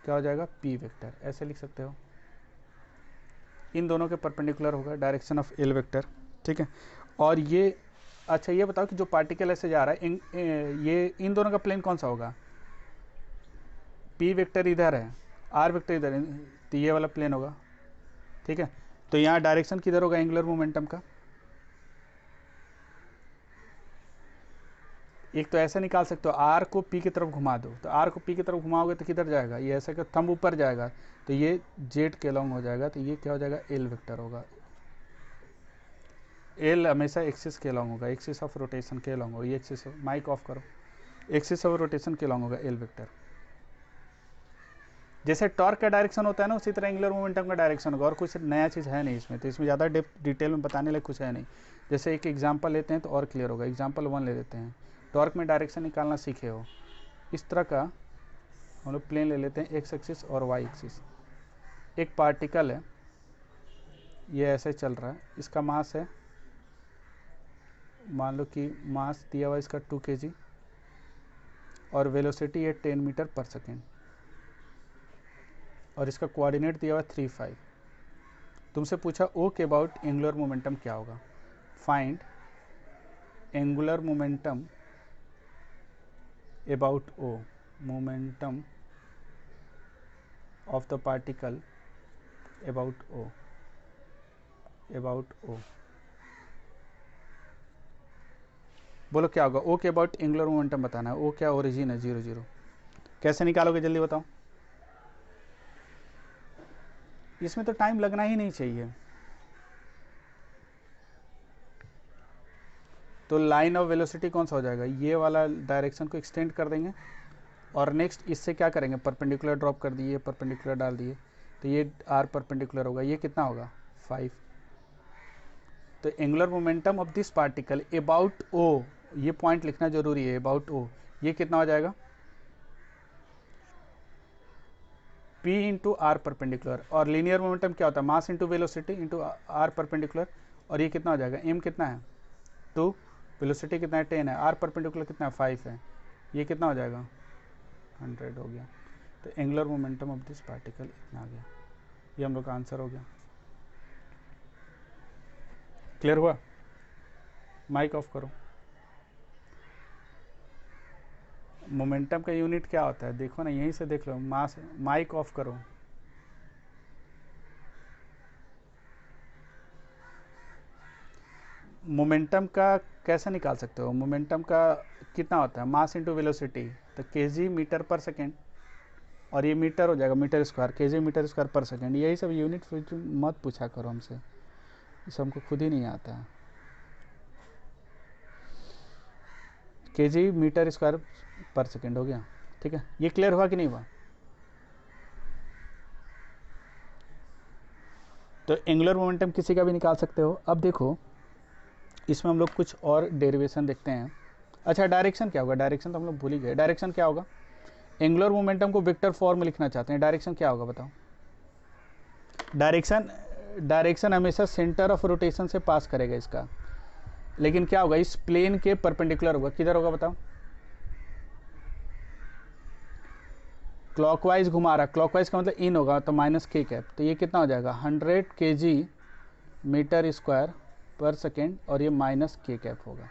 क्या हो जाएगा, P vector। ऐसे लिख सकते हो, इन दोनों के परपेंडिकुलर होगा डायरेक्शन ऑफ L vector, ठीक है। और ये अच्छा ये बताओ कि जो पार्टिकल ऐसे जा रहा है ये इन दोनों का प्लेन कौन सा होगा, P वेक्टर इधर है, R वेक्टर इधर है, तो ये वाला प्लेन होगा, ठीक है। तो यहाँ डायरेक्शन किधर होगा एंगुलर मोमेंटम का, एक तो ऐसे निकाल सकते हो, आर को पी की तरफ घुमा दो, तो आर को पी की तरफ घुमाओगे तो किधर जाएगा, ये ऐसे का थंब ऊपर जाएगा, तो ये जेड के लॉन्ग हो जाएगा, तो ये क्या हो जाएगा, एल वेक्टर होगा। एल हमेशा एक्सिस के लॉन्ग होगा, एक्सिस ऑफ रोटेशन के लॉन्ग होगा, ये एक्सिस, माइक ऑफ करो, एक्सिस ऑफ रोटेशन के लॉन्ग होगा एल वेक्टर। जैसे टॉर्क का डायरेक्शन होता है ना, उसी तरह एंगुलर मोमेंटम का डायरेक्शन होगा, और कुछ नया चीज़ है नहीं इसमें, तो इसमें ज़्यादा डिटेल में बताने लगे कुछ है नहीं। जैसे एक एग्जांपल लेते हैं तो और क्लियर होगा, एग्जांपल 1 ले लेते हैं। टॉर्क में डायरेक्शन निकालना सीखे हो, इस तरह का हम लोग प्लेन ले लेते हैं, एक्स एक्सिस और वाई एक्सिस। एक पार्टिकल है, ये ऐसे चल रहा है, इसका मास है, मान लो कि मास दिया हुआ इसका 2 kg और वेलोसिटी है 10 मीटर पर सेकेंड, और इसका कोऑर्डिनेट दिया हुआ 3, 5। तुमसे पूछा ओ के अबाउट एंगुलर मोमेंटम क्या होगा, find angular momentum about O, momentum of the particle about O, about O. बोलो क्या होगा, ओ के अबाउट एंगुलर मोमेंटम बताना है, ओ क्या ओरिजिन है 0, 0। कैसे निकालोगे जल्दी बताओ, इसमें तो टाइम लगना ही नहीं चाहिए। तो लाइन ऑफ वेलोसिटी कौन सा हो जाएगा, ये वाला डायरेक्शन को एक्सटेंड कर देंगे, और नेक्स्ट इससे क्या करेंगे, परपेंडिकुलर ड्रॉप कर दिए, परपेंडिकुलर डाल दिए, तो ये आर परपेंडिकुलर होगा, ये कितना होगा 5। तो angular momentum of this particle about O, ये पॉइंट लिखना जरूरी है, अबाउट ओ, ये कितना हो जाएगा P इंटू आर परपेंडिकुलर। और लीनियर मोमेंटम क्या होता है, mass into velocity into R perpendicular, और ये कितना हो जाएगा, m कितना है 2, वेलोसिटी कितना है 10 है, आर परपेंडिकुलर कितना है 5 है, ये कितना हो जाएगा 100 हो गया। तो angular momentum of this particle इतना आ गया, ये हम लोग का आंसर हो गया। क्लियर हुआ, माइक ऑफ करो। मोमेंटम का यूनिट क्या होता है, देखो ना, यहीं से देख लो, मास, माइक ऑफ करो। मोमेंटम का कैसे निकाल सकते हो, मोमेंटम का कितना होता है, मास इंटू वेलोसिटी, तो केजी मीटर पर सेकेंड, और ये मीटर हो जाएगा, metre square, kg metre square पर सेकेंड। यही सब यूनिट मत पूछा करो हमसे, इसे हमको खुद ही नहीं आता है। केजी मीटर स्क्वायर पर सेकेंड हो गया, ठीक है। ये क्लियर हुआ कि नहीं हुआ। तो एंगुलर मोमेंटम किसी का भी निकाल सकते हो। अब देखो इसमें हम लोग कुछ और डेरिवेशन देखते हैं। अच्छा डायरेक्शन क्या होगा, डायरेक्शन तो हम लोग भूल ही गए, डायरेक्शन क्या होगा, एंगुलर मोमेंटम को वेक्टर फॉर्म में लिखना चाहते हैं, डायरेक्शन क्या होगा बताओ। डायरेक्शन हमेशा सेंटर ऑफ रोटेशन से पास करेगा इसका, लेकिन क्या होगा, इस प्लेन के परपेंडिकुलर होगा, किधर होगा बताओ, क्लॉकवाइज घुमा रहा, क्लॉकवाइज का मतलब इन होगा, तो माइनस के कैप, तो ये कितना हो जाएगा 100 kg मीटर स्क्वायर पर सेकेंड, और ये माइनस के कैप होगा।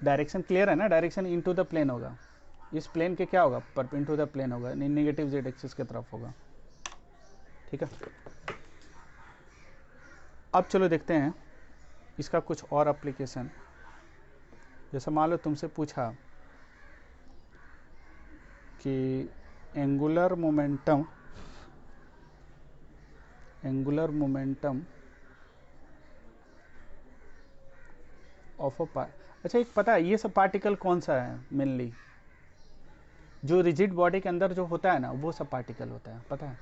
डायरेक्शन क्लियर है ना, डायरेक्शन इनटू द प्लेन होगा, इस प्लेन के क्या होगा, पर इनटू द प्लेन होगा, नेगेटिव जेड एक्सिस की तरफ होगा, ठीक है। अब चलो देखते हैं इसका कुछ और एप्लीकेशन। जैसे मान लो तुमसे पूछा कि एंगुलर मोमेंटम ऑफ अ अच्छा एक पता है ये सब पार्टिकल कौन सा है, मेनली जो रिजिड बॉडी के अंदर जो होता है ना, वो सब पार्टिकल होता है, पता है।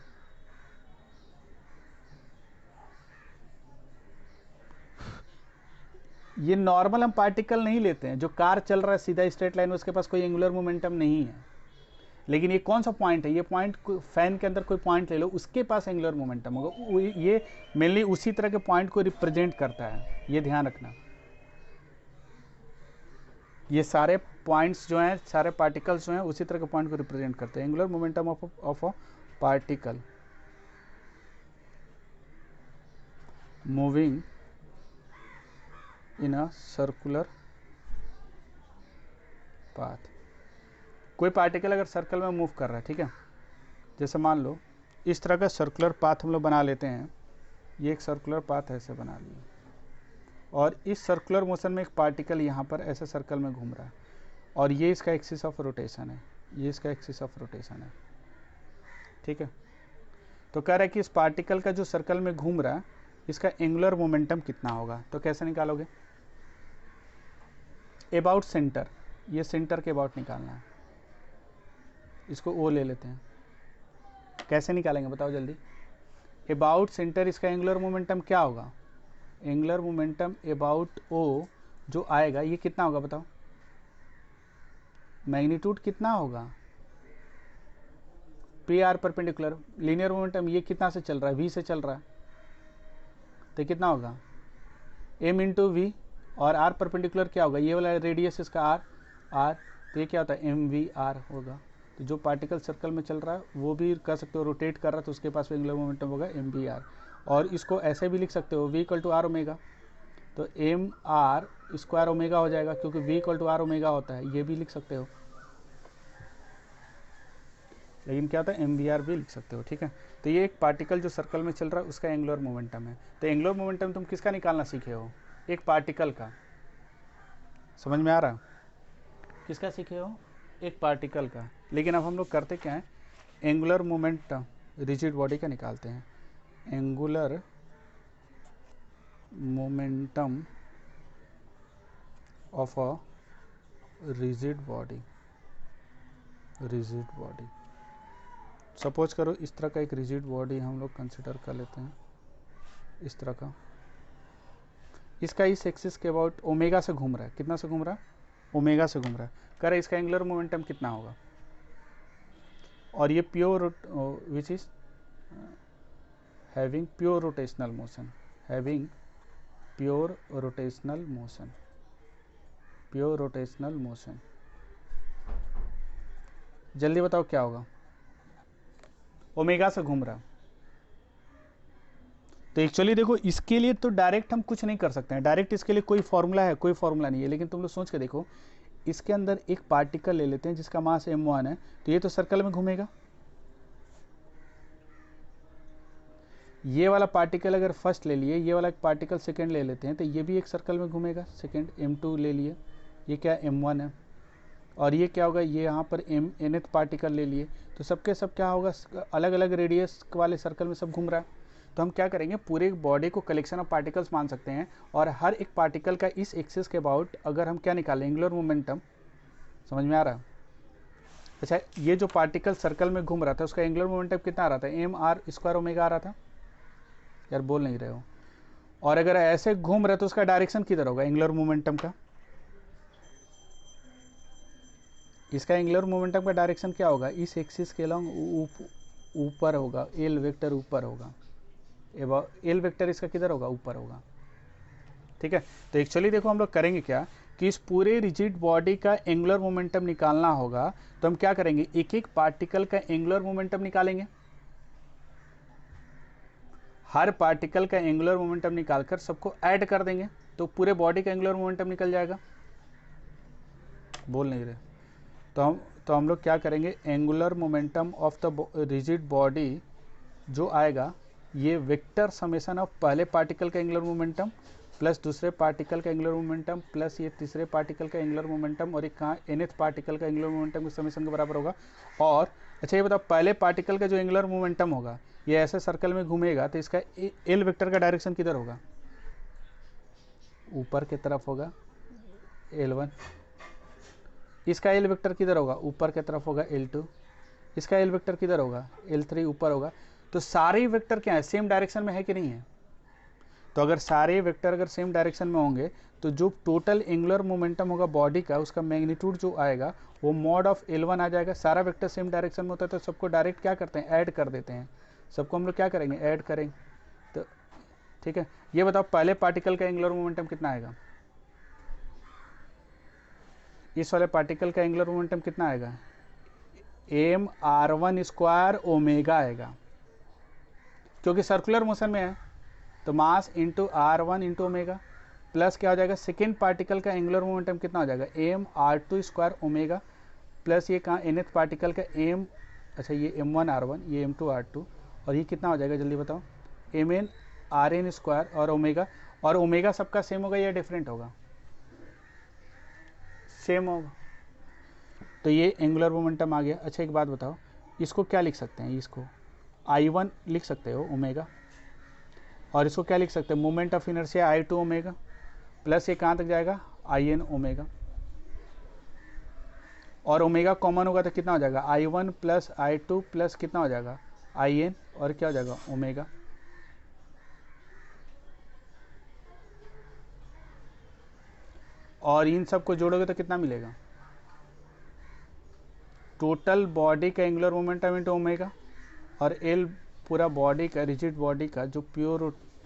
ये नॉर्मल हम पार्टिकल नहीं लेते हैं, जो कार चल रहा है सीधा स्ट्रेट लाइन, उसके पास कोई एंगुलर मोमेंटम नहीं है। लेकिन ये कौन सा पॉइंट है, ये पॉइंट फैन के अंदर कोई पॉइंट ले लो, उसके पास एंगुलर मोमेंटम होगा। ये मेनली उसी तरह के पॉइंट को रिप्रेजेंट करता है, ये ध्यान रखना। ये सारे पॉइंट्स जो हैं, सारे पार्टिकल्स जो हैं, उसी तरह के पॉइंट को रिप्रेजेंट करते हैं। Angular momentum of a particle moving in a circular path. कोई पार्टिकल अगर सर्कल में मूव कर रहा है, ठीक है, जैसे मान लो इस तरह का सर्कुलर पाथ हम लोग बना लेते हैं, ये एक सर्कुलर पाथ ऐसे बना लिए, और इस सर्कुलर मोशन में एक पार्टिकल यहाँ पर ऐसे सर्कल में घूम रहा है, और ये इसका एक्सिस ऑफ रोटेशन है, ये इसका एक्सिस ऑफ रोटेशन है, ठीक है। तो कह रहा है कि इस पार्टिकल का जो सर्कल में घूम रहा है, इसका एंगुलर मोमेंटम कितना होगा। तो कैसे निकालोगे, अबाउट सेंटर, ये सेंटर के अबाउट निकालना है, इसको ओ ले लेते हैं। कैसे निकालेंगे बताओ जल्दी। अबाउट सेंटर इसका एंगुलर मोमेंटम क्या होगा, एंगुलर मोमेंटम अबाउट ओ जो आएगा ये कितना होगा बताओ, मैग्नीट्यूड कितना होगा, P R perpendicular. Linear momentum ये कितना से चल रहा है, वी से चल रहा है, तो कितना होगा एम इंटू वी, और आर परपेंडिकुलर क्या होगा, ये वाला रेडियस इसका आर, तो ये क्या होता है एम वी आर होगा। तो जो पार्टिकल सर्कल में चल रहा है वो भी कर सकते हो, रोटेट कर रहा है तो उसके पास एंगुलर मोमेंटम होगा एम वी आर। और इसको ऐसे भी लिख सकते हो V equal to R omega, तो एम आर स्क्वायर ओमेगा हो जाएगा, क्योंकि V equal to R omega होता है, ये भी लिख सकते हो। लेकिन क्या होता है एम वी आर भी लिख सकते हो, ठीक है। तो ये एक पार्टिकल जो सर्कल में चल रहा है उसका एंगुलर मोमेंटम है। तो एंगुलर मोमेंटम तुम किसका निकालना सीखे हो, एक पार्टिकल का, समझ में आ रहा, किसका सीखे हो, एक पार्टिकल का। लेकिन अब हम लोग करते क्या है, एंगुलर मोमेंटम रिजिड बॉडी का निकालते हैं। Angular momentum of a rigid body, rigid body suppose करो इस तरह का एक रिजिड बॉडी हम लोग कंसिडर कर लेते हैं, इस तरह का। इसका इस एक्सिस के अबाउट ओमेगा से घूम रहा है, कितना से घूम रहा है, ओमेगा से घूम रहा है। कह रहे इसका एंगुलर मोमेंटम कितना होगा, और ये pure which is having pure rotational motion, having pure rotational motion, pure rotational motion. जल्दी बताओ क्या होगा, ओमेगा से घूम रहा। तो एक्चुअली देखो इसके लिए तो डायरेक्ट हम कुछ नहीं कर सकते हैं, डायरेक्ट इसके लिए कोई फॉर्मूला है, कोई फॉर्मूला नहीं है। लेकिन तुम लोग सोच के देखो, इसके अंदर एक पार्टिकल ले लेते हैं जिसका मास m1 है, तो ये तो सर्कल में घूमेगा। ये वाला पार्टिकल अगर फर्स्ट ले लिए, ये वाला पार्टिकल सेकंड ले लेते हैं, तो ये भी एक सर्कल में घूमेगा, सेकंड m2 ले लिए, ये क्या m1 है, और ये क्या होगा, ये यहाँ पर nth पार्टिकल ले लिए, तो सबके सब क्या होगा, अलग अलग रेडियस वाले सर्कल में सब घूम रहा है। तो हम क्या करेंगे, पूरे बॉडी को कलेक्शन ऑफ पार्टिकल्स मान सकते हैं, और हर एक पार्टिकल का इस एक्सिस के अबाउट अगर हम क्या निकालें, एंगुलर मोमेंटम। समझ में आ रहा है। अच्छा, ये जो पार्टिकल सर्कल में घूम रहा था उसका एंगुलर मोमेंटम कितना आ रहा था, एम आर स्क्वायर ओमेगा आ रहा था, यार बोल नहीं रहे हो। और अगर ऐसे घूम रहे तो उसका डायरेक्शन किधर होगा, एंगुलर मोमेंटम का, इसका एंगुलर मोमेंटम का डायरेक्शन क्या होगा, इस एक्सिस के अलॉन्ग ऊपर होगा, एल वेक्टर ऊपर होगा, एल वेक्टर इसका किधर होगा, ऊपर होगा, ठीक है। तो एक्चुअली देखो हम लोग करेंगे क्या कि इस पूरे रिजिड बॉडी का एंगुलर मोमेंटम निकालना होगा, तो हम क्या करेंगे, एक एक पार्टिकल का एंगुलर मोमेंटम निकालेंगे, हर पार्टिकल का एंगुलर मोमेंटम निकालकर सबको ऐड कर देंगे, तो पूरे बॉडी का एंगुलर मोमेंटम निकल जाएगा। बोल नहीं रहे। तो हम लोग क्या करेंगे, angular momentum of the rigid body जो आएगा, ये वेक्टर समेशन ऑफ पहले पार्टिकल का एंगुलर मोमेंटम प्लस दूसरे पार्टिकल का एंगुलर मोमेंटम प्लस ये तीसरे पार्टिकल का एंगुलर मोमेंटम, और एक कहाँ nth पार्टिकल का एंगुलर मोमेंटम के समेशन के बराबर होगा। और अच्छा ये बताओ, पहले पार्टिकल का जो एंगुलर मोमेंटम होगा, ये ऐसे सर्कल में घूमेगा, तो इसका एल वेक्टर का डायरेक्शन किधर होगा, ऊपर की तरफ होगा, L1। इसका एल वेक्टर किधर होगा, ऊपर की तरफ होगा, L2। इसका एल वेक्टर किधर होगा, L3 ऊपर होगा। तो सारे वेक्टर क्या है, सेम डायरेक्शन में है कि नहीं है। तो अगर सारे वेक्टर अगर सेम डायरेक्शन में होंगे तो जो टोटल एंगुलर मोमेंटम होगा बॉडी का, उसका मैग्नीट्यूड जो आएगा वो मॉड ऑफ L1 आ जाएगा। सारा वेक्टर सेम डायरेक्शन में होता है तो सबको डायरेक्ट क्या करते हैं, ऐड कर देते हैं। सबको हम लोग क्या करेंगे, ऐड करेंगे। तो ठीक है, ये बताओ पहले पार्टिकल का एंगुलर मोमेंटम कितना आएगा, इस वाले पार्टिकल का एंगुलर मोमेंटम कितना आएगा, mr1 स्क्वायर ओमेगा आएगा, क्योंकि सर्कुलर मोशन में है तो mass into r1 into omega, plus क्या हो जाएगा, सेकेंड पार्टिकल का एंगुलर मोमेंटम कितना हो जाएगा, mr2 स्क्वायर ओमेगा, प्लस ये कहाँ nth पार्टिकल का अच्छा ये m1 r1, ये m2 r2, और ये कितना हो जाएगा जल्दी बताओ, mn rn स्क्वायर और ओमेगा सबका सेम होगा या डिफरेंट होगा, सेम होगा। तो ये एंगुलर मोमेंटम आ गया। अच्छा एक बात बताओ, इसको क्या लिख सकते हैं, इसको I1 लिख सकते हो ओमेगा, और इसको क्या लिख सकते हैं, moment of inertia I2 omega, plus ये कहाँ तक जाएगा, In ओमेगा, और ओमेगा कॉमन होगा तो कितना हो जाएगा, I1 प्लस I2 प्लस कितना हो जाएगा, In, और क्या हो जाएगा, ओमेगा। और इन सबको जोड़ोगे तो कितना मिलेगा, टोटल बॉडी का एंगुलर मोमेंटम इंटू ओमेगा, और L पूरा बॉडी का, रिजिड बॉडी का जो प्योर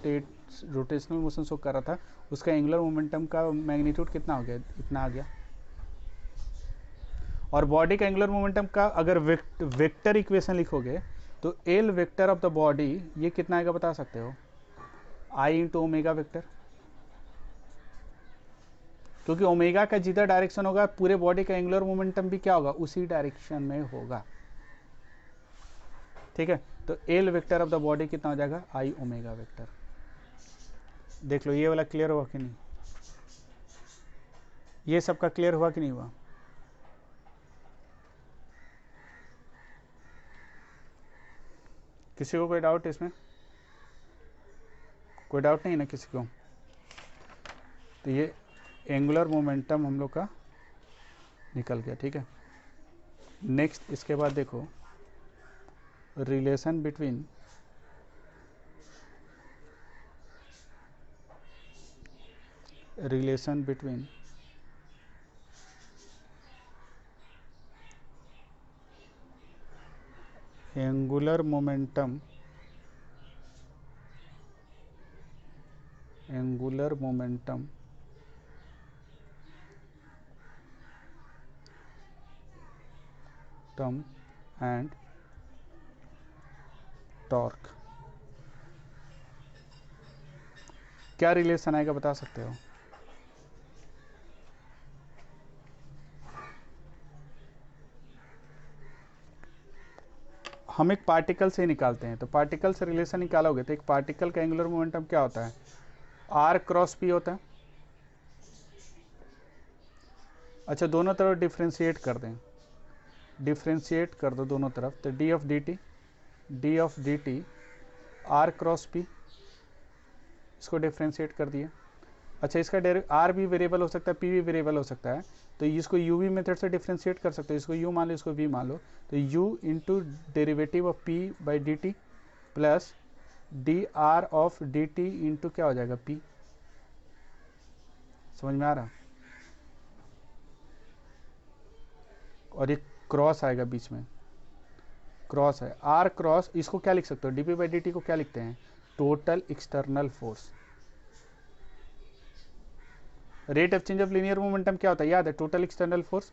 रोटेशनल मोशन शो कर रहा था उसका एंगुलर मोमेंटम का मैग्नीट्यूड कितना हो गया, इतना आ गया। और बॉडी का एंगुलर मोमेंटम का अगर वेक्टर इक्वेशन लिखोगे तो L vector of the body ये कितना आएगा बता सकते हो, I इंटू ओमेगा वेक्टर, क्योंकि ओमेगा का जिधर डायरेक्शन होगा पूरे बॉडी का एंगुलर मोमेंटम भी क्या होगा, उसी डायरेक्शन में होगा। ठीक है, तो L vector of the body कितना हो जाएगा, I ओमेगा वेक्टर। देख लो ये वाला क्लियर हुआ कि नहीं, ये सबका क्लियर हुआ कि नहीं हुआ। किसी को कोई डाउट इसमें, कोई डाउट नहीं ना किसी को। तो ये एंगुलर मोमेंटम हम लोग का निकल गया। ठीक है, नेक्स्ट इसके बाद देखो relation between angular momentum and torque, क्या रिलेशन आएगा बता सकते हो। हम एक पार्टिकल से निकालते हैं, तो पार्टिकल से रिलेशन निकालोगे तो एक पार्टिकल का एंगुलर मोमेंटम क्या होता है, r क्रॉस p होता है। अच्छा दोनों तरफ डिफ्रेंशिएट कर दें, डिफ्रेंशिएट कर दो दोनों तरफ, तो d of dt r cross p, इसको डिफ्रेंशिएट कर दिया। अच्छा इसका r भी वेरिएबल हो सकता है, p भी वेरिएबल हो सकता है, तो इसको u v मेथड से डिफ्रेंशिएट कर सकते हो, इसको u मान लो इसको v मान लो, तो u into derivative of p by D T plus D R of D T into क्या हो जाएगा p। समझ में आ रहा, और ये क्रॉस आएगा बीच में, क्रॉस है r क्रॉस, इसको क्या लिख सकते हो, dp बाई dt को क्या लिखते हैं, total external force. Rate of change of linear momentum क्या होता है याद है, टोटल एक्सटर्नल फोर्स,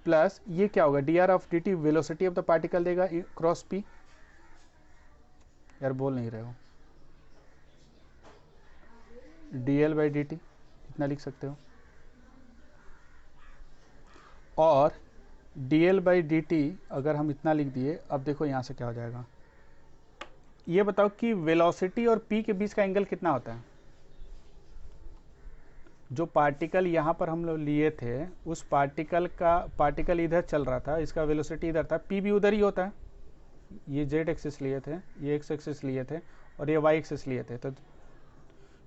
प्लस ये क्या होगा, D R of D T velocity of the particle देगा क्रॉस पी। यार बोल नहीं रहे हो, D L by D T इतना लिख सकते हो, और D L by D T अगर हम इतना लिख दिए, अब देखो यहाँ से क्या हो जाएगा, ये बताओ कि वेलोसिटी और पी के बीच का एंगल कितना होता है। जो पार्टिकल यहाँ पर हम लोग लिए थे, उस पार्टिकल इधर चल रहा था, इसका वेलोसिटी इधर था, पी भी उधर ही होता है। ये जेड एक्सिस लिए थे, ये एक्स एक्सिस लिए थे, और ये वाई एक्सिस लिए थे, तो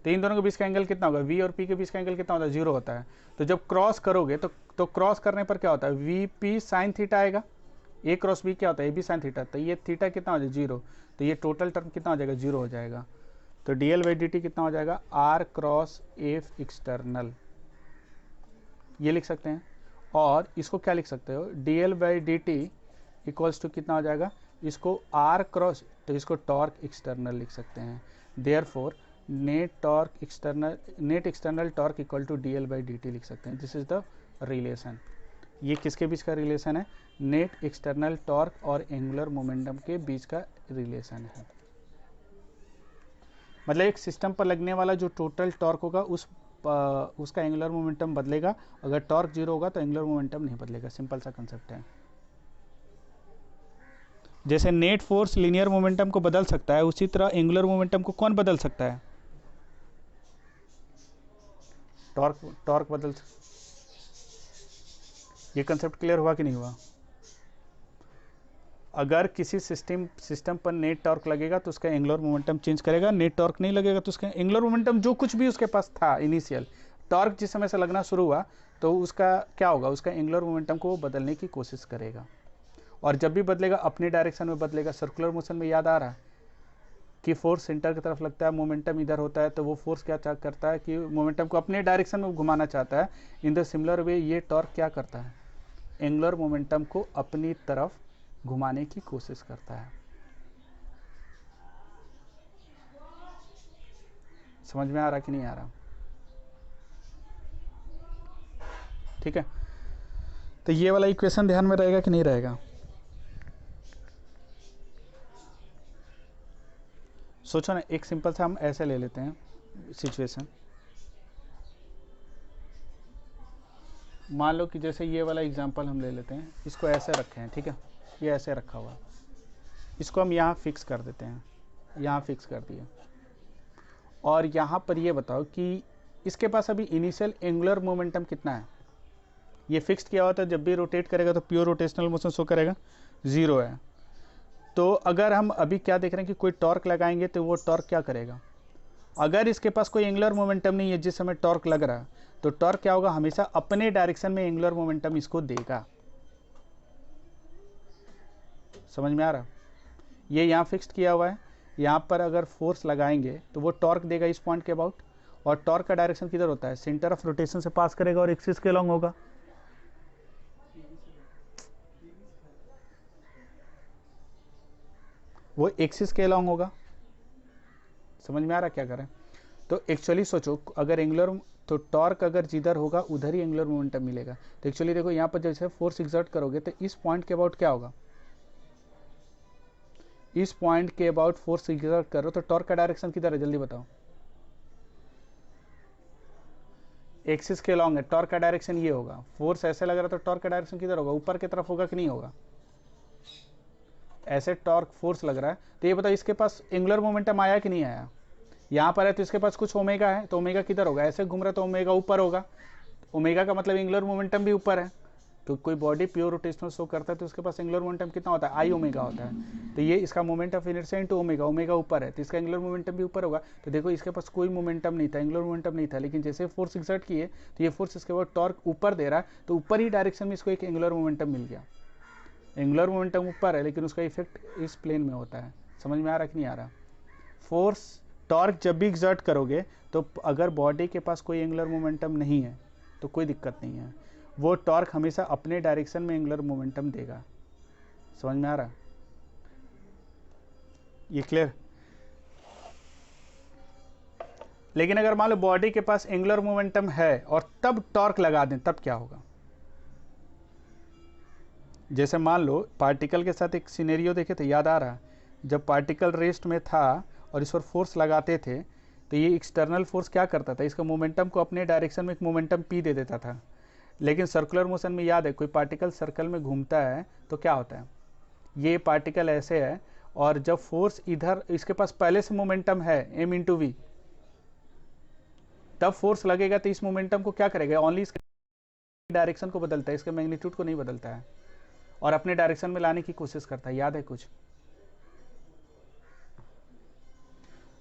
इन दोनों के बीच का एंगल कितना होगा, वी और पी के बीच का एंगल कितना होता है, 0 होता है। तो जब क्रॉस करोगे तो क्रॉस करने पर क्या होता है, वी पी साइन थीटा आएगा, ए क्रॉस बी क्या होता है, ए बी साइन थीटा, तो ये थीटा कितना हो जाएगा 0, तो ये टोटल टर्म कितना हो जाएगा 0 हो जाएगा। तो D L by D T कितना हो जाएगा, आर क्रॉस एफ एक्सटर्नल, ये लिख सकते हैं। और इसको क्या लिख सकते हो, D L by D T equals to कितना हो जाएगा, इसको आर क्रॉस, तो इसको टॉर्क एक्सटर्नल लिख सकते हैं। Therefore net external torque equal to D L by D T लिख सकते हैं। This is the relation. ये किसके बीच का रिलेशन है, नेट एक्सटर्नल टॉर्क और एंगुलर मोमेंटम के बीच का रिलेशन है। मतलब एक सिस्टम पर लगने वाला जो टोटल टॉर्क होगा उसका एंगुलर मोमेंटम बदलेगा, अगर टॉर्क जीरो होगा तो एंगुलर मोमेंटम नहीं बदलेगा। सिंपल सा कंसेप्ट है। जैसे नेट फोर्स लीनियर मोमेंटम को बदल सकता है, उसी तरह एंगुलर मोमेंटम को कौन बदल सकता है, टॉर्क बदल। ये कंसेप्ट क्लियर हुआ कि नहीं हुआ। अगर किसी सिस्टम पर नेट टॉर्क लगेगा तो उसका एंगुलर मोमेंटम चेंज करेगा, नेट टॉर्क नहीं लगेगा तो उसका एंगुलर मोमेंटम जो कुछ भी उसके पास था इनिशियल टॉर्क जिस समय से लगना शुरू हुआ तो उसका क्या होगा, उसका एंगुलर मोमेंटम को वो बदलने की कोशिश करेगा। और जब भी बदलेगा अपने डायरेक्शन में बदलेगा। सर्कुलर मोशन में याद आ रहा है कि फोर्स सेंटर की तरफ लगता है, मोमेंटम इधर होता है, तो वो फोर्स क्या करता है कि मोमेंटम को अपने डायरेक्शन में घुमाना चाहता है। इन द सिमिलर वे ये टॉर्क क्या करता है, एंगुलर मोमेंटम को अपनी तरफ घुमाने की कोशिश करता है। समझ में आ रहा कि नहीं आ रहा, ठीक है। तो ये वाला इक्वेशन ध्यान में रहेगा कि नहीं रहेगा, सोचो ना। एक सिंपल सा हम ऐसे ले लेते हैं सिचुएशन। मान लो कि जैसे ये वाला एग्जांपल हम ले लेते हैं, इसको ऐसे रखे हैं, ठीक है, ये ऐसे रखा हुआ, इसको हम यहाँ फिक्स कर देते हैं, यहाँ फिक्स कर दिए। और यहाँ पर ये बताओ कि इसके पास अभी इनिशियल एंगुलर मोमेंटम कितना है। ये फिक्स किया हुआ था, जब भी रोटेट करेगा तो प्योर रोटेशनल मोशन शो करेगा, 0 है। तो अगर हम अभी क्या देख रहे हैं कि कोई टॉर्क लगाएंगे तो वो टॉर्क क्या करेगा, अगर इसके पास कोई एंगुलर मोमेंटम नहीं है जिस समय टॉर्क लग रहा है, तो टॉर्क क्या होगा, हमेशा अपने डायरेक्शन में एंगुलर मोमेंटम इसको देगा। समझ में आ रहा, ये यहाँ फिक्स्ड किया हुआ है। यहाँ पर अगर फोर्स लगाएंगे तो वो टॉर्क देगा इस पॉइंट के अबाउट, और टॉर्क का डायरेक्शन किधर होता है, सेंटर ऑफ रोटेशन से पास करेगा और एक्सिस के अलॉन्ग होगा। वो एक्सिस के अलॉन्ग होगा। समझ में आ रहा क्या करें। तो एक्चुअली सोचो, अगर एंगुलर तो टॉर्क अगर जिधर होगा उधर ही एंगुलर मोमेंटम मिलेगा। तो एक्चुअली देखो यहाँ पर जैसे फोर्स एक्सर्ट करोगे तो इस पॉइंट के अबाउट क्या होगा, इस पॉइंट के अबाउट फोर्स एक्सर्ट करो तो टॉर्क का डायरेक्शन किधर है, जल्दी बताओ। एक्सिस के अलॉन्ग है, टॉर्क का डायरेक्शन ये होगा। फोर्स ऐसे लग रहा तो टॉर्क का डायरेक्शन किधर होगा, ऊपर की तरफ होगा कि नहीं होगा। ऐसे टॉर्क फोर्स लग रहा है तो ये बताओ इसके पास एंगुलर मोमेंटम आया कि नहीं आया। यहाँ पर है तो इसके पास कुछ ओमेगा है, तो ओमेगा किधर होगा, ऐसे घूम रहा है तो ओमेगा ऊपर होगा। ओमेगा का मतलब एंगुलर मोमेंटम भी ऊपर है। तो कोई बॉडी प्योर रोटेशनल शो करता है तो उसके पास एंगुलर मोमेंटम कितना होता है, आई ओमेगा होता है। तो ये इसका moment of inertia into omega, omega ऊपर है तो इसका एंगुलर मोमेंटम भी ऊपर होगा। तो देखो इसके पास कोई मोमेंटम नहीं था, एंगुलर मोमेंटम नहीं था, लेकिन जैसे फोर्स एक्सर्ट किए तो ये फोर्स इसके बाद टॉर्क ऊपर दे रहा है, तो ऊपर ही डायरेक्शन में इसको एक एंगुलर मोमेंटम मिल गया। एंगुलर मोमेंटम ऊपर है लेकिन उसका इफेक्ट इस प्लेन में होता है। समझ में आ रहा कि नहीं आ रहा। फोर्स टॉर्क जब भी एक्सर्ट करोगे तो अगर बॉडी के पास कोई एंगुलर मोमेंटम नहीं है तो कोई दिक्कत नहीं है, वो टॉर्क हमेशा अपने डायरेक्शन में एंगुलर मोमेंटम देगा। समझ में आ रहा, ये क्लियर। लेकिन अगर मान लो बॉडी के पास एंगुलर मोमेंटम है और तब टॉर्क लगा दें तब क्या होगा। जैसे मान लो पार्टिकल के साथ एक सिनेरियो देखे थे, याद आ रहा, जब पार्टिकल रेस्ट में था और इस पर फोर्स लगाते थे तो ये एक्सटर्नल फोर्स क्या करता था, इसका मोमेंटम को अपने डायरेक्शन में एक मोमेंटम पी दे देता था। लेकिन सर्कुलर मोशन में याद है, कोई पार्टिकल सर्कल में घूमता है तो क्या होता है, ये पार्टिकल ऐसे है और जब फोर्स इधर, इसके पास पहले से मोमेंटम है m इंटू वी, तब फोर्स लगेगा तो इस मोमेंटम को क्या करेगा, ओनली इसके डायरेक्शन को बदलता है, इसके मैग्नीट्यूड को नहीं बदलता है और अपने डायरेक्शन में लाने की कोशिश करता है। याद है कुछ।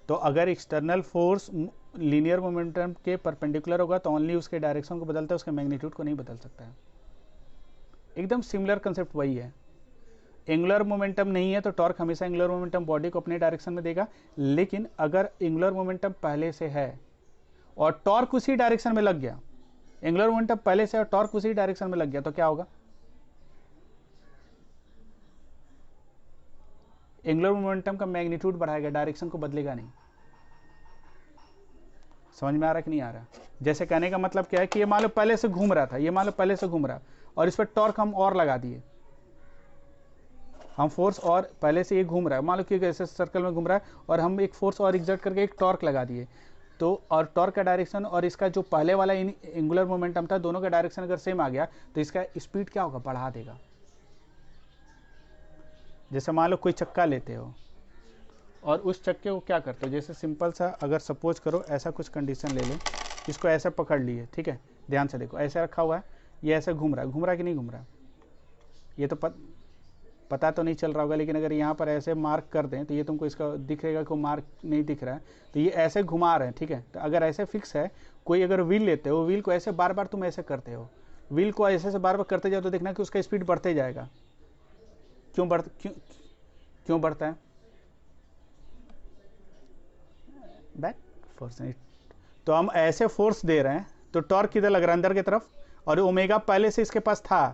तो अगर एक्सटर्नल फोर्स लीनियर मोमेंटम के परपेंडिकुलर होगा तो ओनली उसके डायरेक्शन को बदलता है, उसके मैग्नीट्यूड को नहीं बदल सकता है। एकदम सिमिलर कंसेप्ट वही है। एंगुलर मोमेंटम नहीं है तो टॉर्क हमेशा एंगुलर मोमेंटम बॉडी को अपने डायरेक्शन में देगा। लेकिन अगर एंगुलर मोमेंटम पहले से है और टॉर्क उसी डायरेक्शन में लग गया, एंगुलर मोमेंटम पहले से और टॉर्क उसी डायरेक्शन में लग गया, तो क्या होगा? एंगुलर मोमेंटम का मैग्नीट्यूड बढ़ाएगा, डायरेक्शन को बदलेगा नहीं। समझ में आ रहा है कि नहीं आ रहा? जैसे कहने का मतलब क्या है कि ये मान लो पहले से घूम रहा था, ये मान लो पहले से घूम रहा और इस पर टॉर्क हम और लगा दिए, हम फोर्स और पहले से ये घूम रहा है, मान लो कि ऐसे सर्कल में घूम रहा है और हम एक फोर्स और एग्जर्ट करके एक टॉर्क लगा दिए, तो और टॉर्क का डायरेक्शन और इसका जो पहले वाला एंगुलर मोमेंटम था, दोनों का डायरेक्शन अगर सेम आ गया तो इसका स्पीड क्या होगा? बढ़ा देगा। जैसे मान लो कोई चक्का लेते हो और उस चक्के को क्या करते हो, जैसे सिंपल सा अगर सपोज करो ऐसा कुछ कंडीशन ले लें, इसको ऐसे पकड़ लिए, ठीक है, ध्यान से देखो, ऐसे रखा हुआ है, ये ऐसे घूम रहा है कि नहीं घूम रहा? ये तो पता तो नहीं चल रहा होगा, लेकिन अगर यहाँ पर ऐसे मार्क कर दें तो ये तुमको इसका दिखेगा कि मार्क नहीं दिख रहा है, तो ये ऐसे घुमा रहे हैं, ठीक है। तो अगर ऐसे फिक्स है, कोई अगर व्हील लेते हो, व्हील को ऐसे बार बार तुम ऐसे करते हो, व्हील को ऐसे से बार बार करते जाओ तो देखना कि उसका स्पीड बढ़ते जाएगा। क्यों बढ़ता है? Back force. तो हम ऐसे फोर्स दे रहे हैं तो टॉर्क किधर लग रहा है? अंदर की तरफ, और ओमेगा पहले से इसके पास था,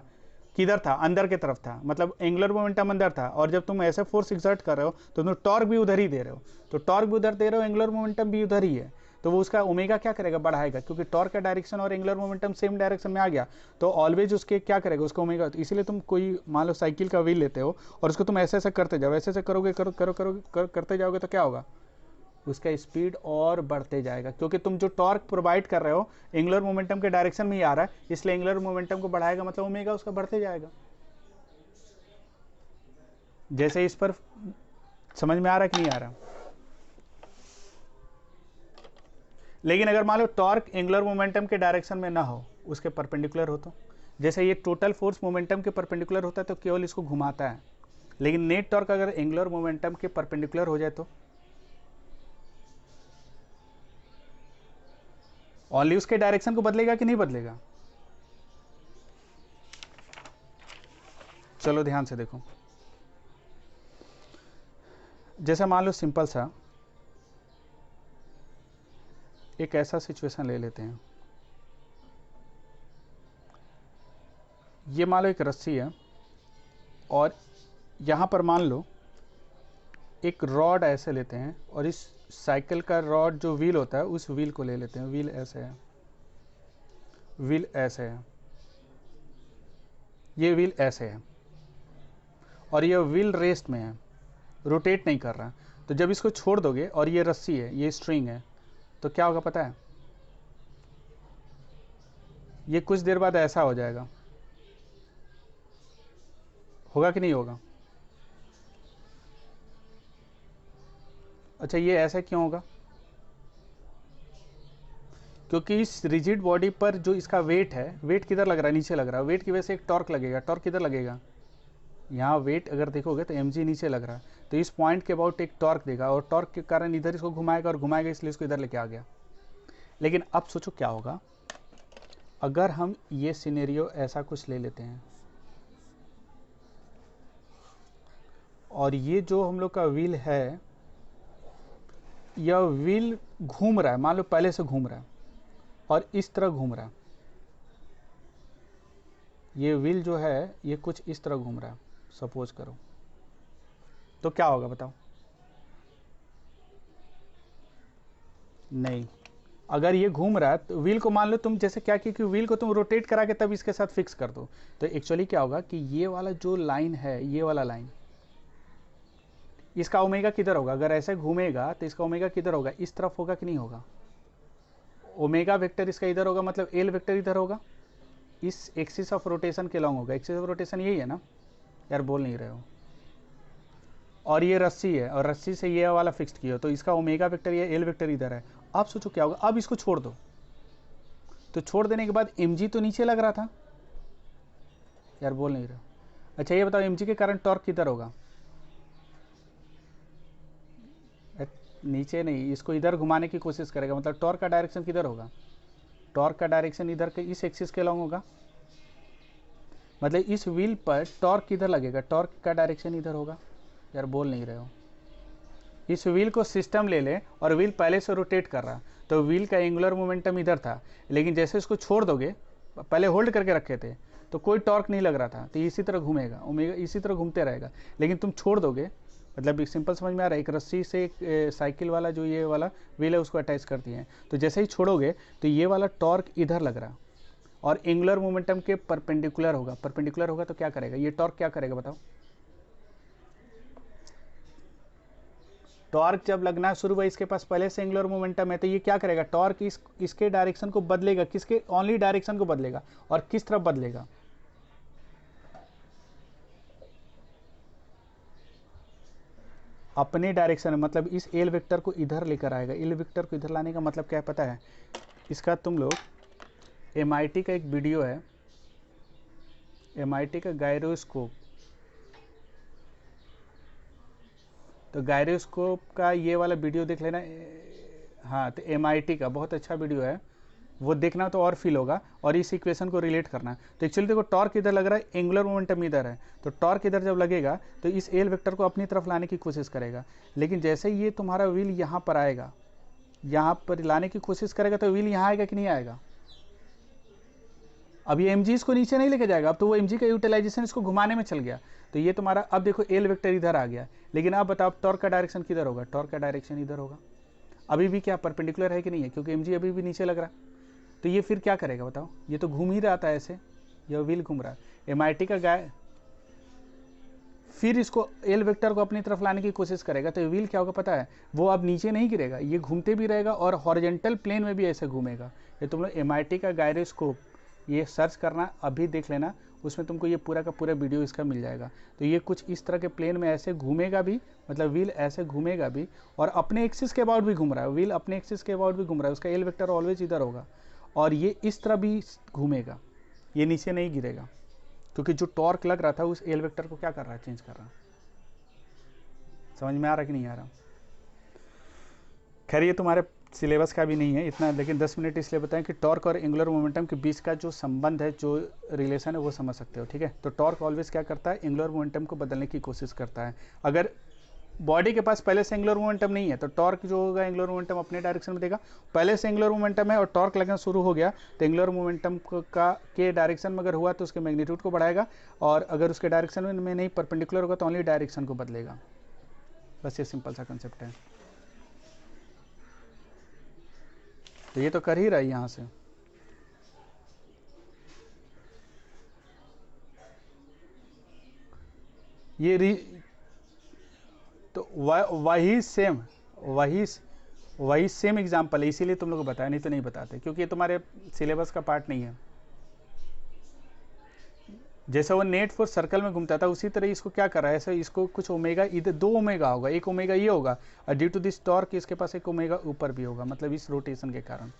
किधर था? अंदर की तरफ था, मतलब एंगुलर मोमेंटम अंदर था। और जब तुम ऐसे फोर्स एक्सर्ट कर रहे हो तो तुम टॉर्क भी उधर ही दे रहे हो, तो टॉर्क भी उधर दे रहे हो, एंगुलर मोमेंटम भी उधर ही है, तो वो उसका ओमेगा क्या करेगा? बढ़ाएगा, क्योंकि टॉर्क का डायरेक्शन और एंगुलर मोमेंटम सेम डायरेक्शन में आ गया, तो ऑलवेज उसके क्या करेगा? उसका ओमेगा। तो इसीलिए तुम कोई मान लो साइकिल का व्हील लेते हो और उसको तुम ऐसे ऐसे करते जाओ, ऐसे ऐसे करोगे करते जाओगे तो क्या होगा? उसका स्पीड और बढ़ते जाएगा, क्योंकि तुम जो टॉर्क प्रोवाइड कर रहे हो एंगुलर मोमेंटम के डायरेक्शन में ही आ रहा है, इसलिए एंगुलर मोमेंटम को बढ़ाएगा, मतलब ओमेगा उसका बढ़ते जाएगा। जैसे इस पर समझ में आ रहा है कि नहीं आ रहा? लेकिन अगर मान लो टॉर्क एंगुलर मोमेंटम के डायरेक्शन में ना हो, उसके परपेंडिकुलर हो, तो जैसे ये टोटल फोर्स मोमेंटम के परपेंडिकुलर होता है तो केवल इसको घुमाता है, लेकिन नेट टॉर्क अगर एंगुलर मोमेंटम के परपेंडिकुलर हो जाए तो ओनली उसके डायरेक्शन को बदलेगा कि नहीं बदलेगा? चलो ध्यान से देखो, जैसे मान लो सिंपल सा एक ऐसा सिचुएशन ले लेते हैं, ये मान लो एक रस्सी है और यहाँ पर मान लो एक रॉड ऐसे लेते हैं और इस साइकिल का रॉड जो व्हील होता है उस व्हील को ले लेते हैं, व्हील ऐसे है, व्हील ऐसे है, ये व्हील ऐसे है और ये व्हील रेस्ट में है, रोटेट नहीं कर रहा। तो जब इसको छोड़ दोगे और ये रस्सी है, ये स्ट्रिंग है, तो क्या होगा पता है? ये कुछ देर बाद ऐसा हो जाएगा, होगा कि नहीं होगा? अच्छा, ये ऐसा क्यों होगा? क्योंकि इस रिजिड बॉडी पर जो इसका वेट है, वेट किधर लग रहा है? नीचे लग रहा है। वेट की वजह से एक टॉर्क लगेगा, टॉर्क किधर लगेगा? यहाँ वेट अगर देखोगे तो mg नीचे लग रहा है, तो इस पॉइंट के अबाउट एक टॉर्क देगा और टॉर्क के कारण इधर इसको घुमाएगा और घुमाएगा, इसलिए इसको इधर लेके आ गया। लेकिन अब सोचो क्या होगा अगर हम ये सिनेरियो ऐसा कुछ ले लेते हैं और ये जो हम लोग का व्हील है, यह व्हील घूम रहा है, मान लो पहले से घूम रहा है और इस तरह घूम रहा है, ये व्हील जो है ये कुछ इस तरह घूम रहा है सपोज करो, तो क्या होगा बताओ? नहीं, अगर ये घूम रहा है तो व्हील को मान लो तुम जैसे क्या कि व्हील को तुम रोटेट करा के तब इसके साथ फिक्स कर दो, तो एक्चुअली क्या होगा कि ये वाला जो लाइन है, ये वाला लाइन, इसका ओमेगा किधर होगा? अगर ऐसे घूमेगा तो इसका ओमेगा किधर होगा? इस तरफ होगा कि नहीं होगा? ओमेगा वेक्टर इसका इधर होगा, मतलब एल वेक्टर इधर होगा, इस एक्सिस ऑफ रोटेशन के लॉन्ग होगा। एक्सिस ऑफ रोटेशन यही है ना यार, बोल नहीं रहे हो? और ये रस्सी है और रस्सी से ये वाला फिक्स किया, तो इसका ओमेगा वेक्टर ये एल वेक्टर इधर है। अब सोचो क्या होगा, अब इसको छोड़ दो, तो छोड़ देने के बाद mg तो नीचे लग रहा था यार, बोल नहीं रहे हो? अच्छा ये बताओ mg के कारण टॉर्क किधर होगा? नीचे नहीं, इसको इधर घुमाने की कोशिश करेगा, मतलब टॉर्क का डायरेक्शन किधर होगा? टॉर्क का डायरेक्शन इधर के इस एक्सिस के लॉन्ग होगा, मतलब इस व्हील पर टॉर्क किधर लगेगा, टॉर्क का डायरेक्शन इधर होगा। यार बोल नहीं रहे हो। इस व्हील को सिस्टम ले ले और व्हील पहले से रोटेट कर रहा, तो व्हील का एंगुलर मोमेंटम इधर था, लेकिन जैसे इसको छोड़ दोगे, पहले होल्ड करके रखे थे तो कोई टॉर्क नहीं लग रहा था, तो इसी तरह घूमेगा, ओमेगा इसी तरह घूमते रहेगा। लेकिन तुम छोड़ दोगे, मतलब सिंपल समझ में आ रहा है, एक रस्सी से एक साइकिल वाला जो ये वाला व्हील है उसको अटैच कर दिए हैं, तो जैसे ही छोड़ोगे तो ये वाला टॉर्क इधर लग रहा और एंगुलर मोमेंटम के परपेंडिकुलर होगा। परपेंडिकुलर होगा तो क्या करेगा, ये टॉर्क क्या करेगा बताओ। टॉर्क जब लगना शुरू हुआ, इसके पास पहले से एंगुलर मोमेंटम है, तो ये क्या करेगा, टॉर्क इसके डायरेक्शन को बदलेगा, किसके ओनली डायरेक्शन को बदलेगा, और किस तरफ बदलेगा, अपने डायरेक्शन में। मतलब इस एल वेक्टर को इधर लेकर आएगा। एल वेक्टर को इधर लाने का मतलब क्या है पता है, इसका तुम लोग MIT का एक वीडियो है, MIT का गायरोस्कोप, तो गायरोस्कोप का ये वाला वीडियो देख लेना। हाँ, तो MIT का बहुत अच्छा वीडियो है, वो देखना तो और फील होगा, और इस इक्वेशन को रिलेट करना। तो एक्चुअली देखो, टॉर्क इधर लग रहा है, एंगुलर मोमेंटम इधर है, तो टॉर्क इधर जब लगेगा तो इस एल वेक्टर को अपनी तरफ लाने की कोशिश करेगा। लेकिन जैसे ही ये तुम्हारा व्हील यहाँ पर आएगा, यहाँ पर लाने की कोशिश करेगा, तो व्हील यहाँ आएगा कि नहीं आएगा। अब ये mg इसको नीचे नहीं लेके जाएगा, अब तो वो mg का यूटिलाइजेशन इसको घुमाने में चल गया। तो ये तुम्हारा, अब देखो एल वेक्टर इधर आ गया, लेकिन अब बताओ टॉर्क का डायरेक्शन किधर होगा, टॉर्क का डायरेक्शन इधर होगा। अभी भी क्या परपेंडिकुलर है कि नहीं है, क्योंकि mg अभी भी नीचे लग रहा। तो ये फिर क्या करेगा बताओ, ये तो घूम ही रहा था ऐसे, ये व्हील घूम रहा है। MIT का गाय फिर इसको एल वेक्टर को अपनी तरफ लाने की कोशिश करेगा, तो व्हील क्या होगा पता है, वो अब नीचे नहीं गिरेगा, ये घूमते भी रहेगा और हॉरिजॉन्टल प्लेन में भी ऐसे घूमेगा। ये तुम लोग MIT का गायरोस्कोप ये सर्च करना, अभी देख लेना, उसमें तुमको ये पूरा का पूरा वीडियो इसका मिल जाएगा। तो ये कुछ इस तरह के प्लेन में ऐसे घूमेगा भी, मतलब व्हील ऐसे घूमेगा भी, और अपने एक्सिस के अबाउट भी घूम रहा है, व्हील अपने एक्सिस के अबाउट भी घूम रहा है, उसका एल वेक्टर ऑलवेज इधर होगा, और ये इस तरह भी घूमेगा, ये नीचे नहीं गिरेगा, क्योंकि जो टॉर्क लग रहा था उस एल वेक्टर को क्या कर रहा है, चेंज कर रहा है। समझ में आ रहा कि नहीं आ रहा। खैर ये तुम्हारे सिलेबस का भी नहीं है इतना, लेकिन 10 मिनट इसलिए बताएं कि टॉर्क और एंगुलर मोमेंटम के बीच का जो संबंध है, जो रिलेशन है, वो समझ सकते हो। ठीक है, तो टॉर्क ऑलवेज क्या करता है, एंगुलर मोमेंटम को बदलने की कोशिश करता है। अगर बॉडी के पास पहले से एंगुलर मोमेंटम नहीं है, तो टॉर्क जो होगा एंगुलर मोमेंटम अपने डायरेक्शन में देगा। पहले से एंगुलर मोमेंटम है और टॉर्क लगना शुरू हो गया, तो एंगुलर मोमेंटम का के डायरेक्शन में अगर हुआ तो उसके मैग्नीट्यूड को बढ़ाएगा, और अगर उसके डायरेक्शन में नहीं परपेंडिकुलर होगा तो ओनली डायरेक्शन को बदलेगा। बस ये सिंपल सा कंसेप्ट है। तो ये तो कर ही रहा है यहाँ से। ये तो वही सेम एग्जाम्पल है, इसीलिए तुम लोग को बताया, नहीं तो नहीं बताते, क्योंकि ये तुम्हारे सिलेबस का पार्ट नहीं है। जैसा वो नेट फोर्स सर्कल में घूमता था, उसी तरह इसको क्या कर रहा है, ऐसा इसको कुछ ओमेगा, इधर 2 ओमेगा होगा, एक ओमेगा ये होगा, और ड्यू टू दिस टॉर्क इसके पास एक ओमेगा ऊपर भी होगा, मतलब इस रोटेशन के कारण।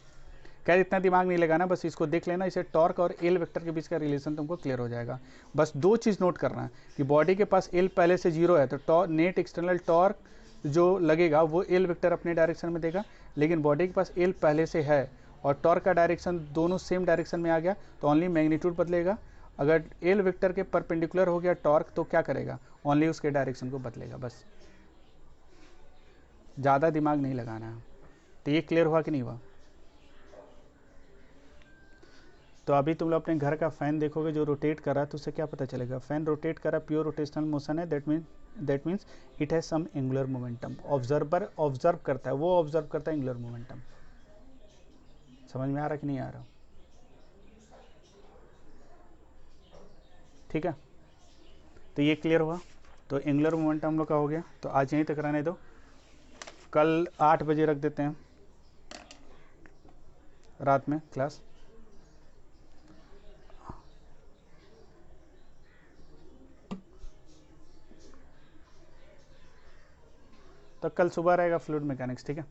क्या इतना दिमाग नहीं लगाना, बस इसको देख लेना, इसे टॉर्क और एल वेक्टर के बीच का रिलेशन तुमको क्लियर हो जाएगा। बस 2 चीज़ नोट करना कि बॉडी के पास एल पहले से 0 है, तो नेट एक्सटर्नल टॉर्क जो लगेगा वो एल वेक्टर अपने डायरेक्शन में देगा, लेकिन बॉडी के पास एल पहले से है और टॉर्क का डायरेक्शन दोनों सेम डायरेक्शन में आ गया, तो ओनली मैग्नीट्यूड बदलेगा। अगर एल वेक्टर के परपेंडिकुलर हो गया टॉर्क, तो क्या करेगा, ओनली उसके डायरेक्शन को बदलेगा। बस ज़्यादा दिमाग नहीं लगाना है। तो ये क्लियर हुआ कि नहीं हुआ। तो अभी तुम लोग अपने घर का फ़ैन देखोगे जो रोटेट कर रहा है, तो उससे क्या पता चलेगा, फ़ैन रोटेट कर रहा है, प्योर रोटेशनल मोशन है, that means it has some angular momentum. Observer observe करता है, वो ऑब्जर्व करता है एंगुलर मोमेंटम। समझ में आ रहा कि नहीं आ रहा। ठीक है, तो ये क्लियर हुआ। तो एंगुलर मोमेंटम हम लोग का हो गया, तो आज यहीं तक रहने दो, कल 8 बजे रख देते हैं रात में क्लास। तो कल सुबह रहेगा फ्लूइड मैकेनिक्स। ठीक है।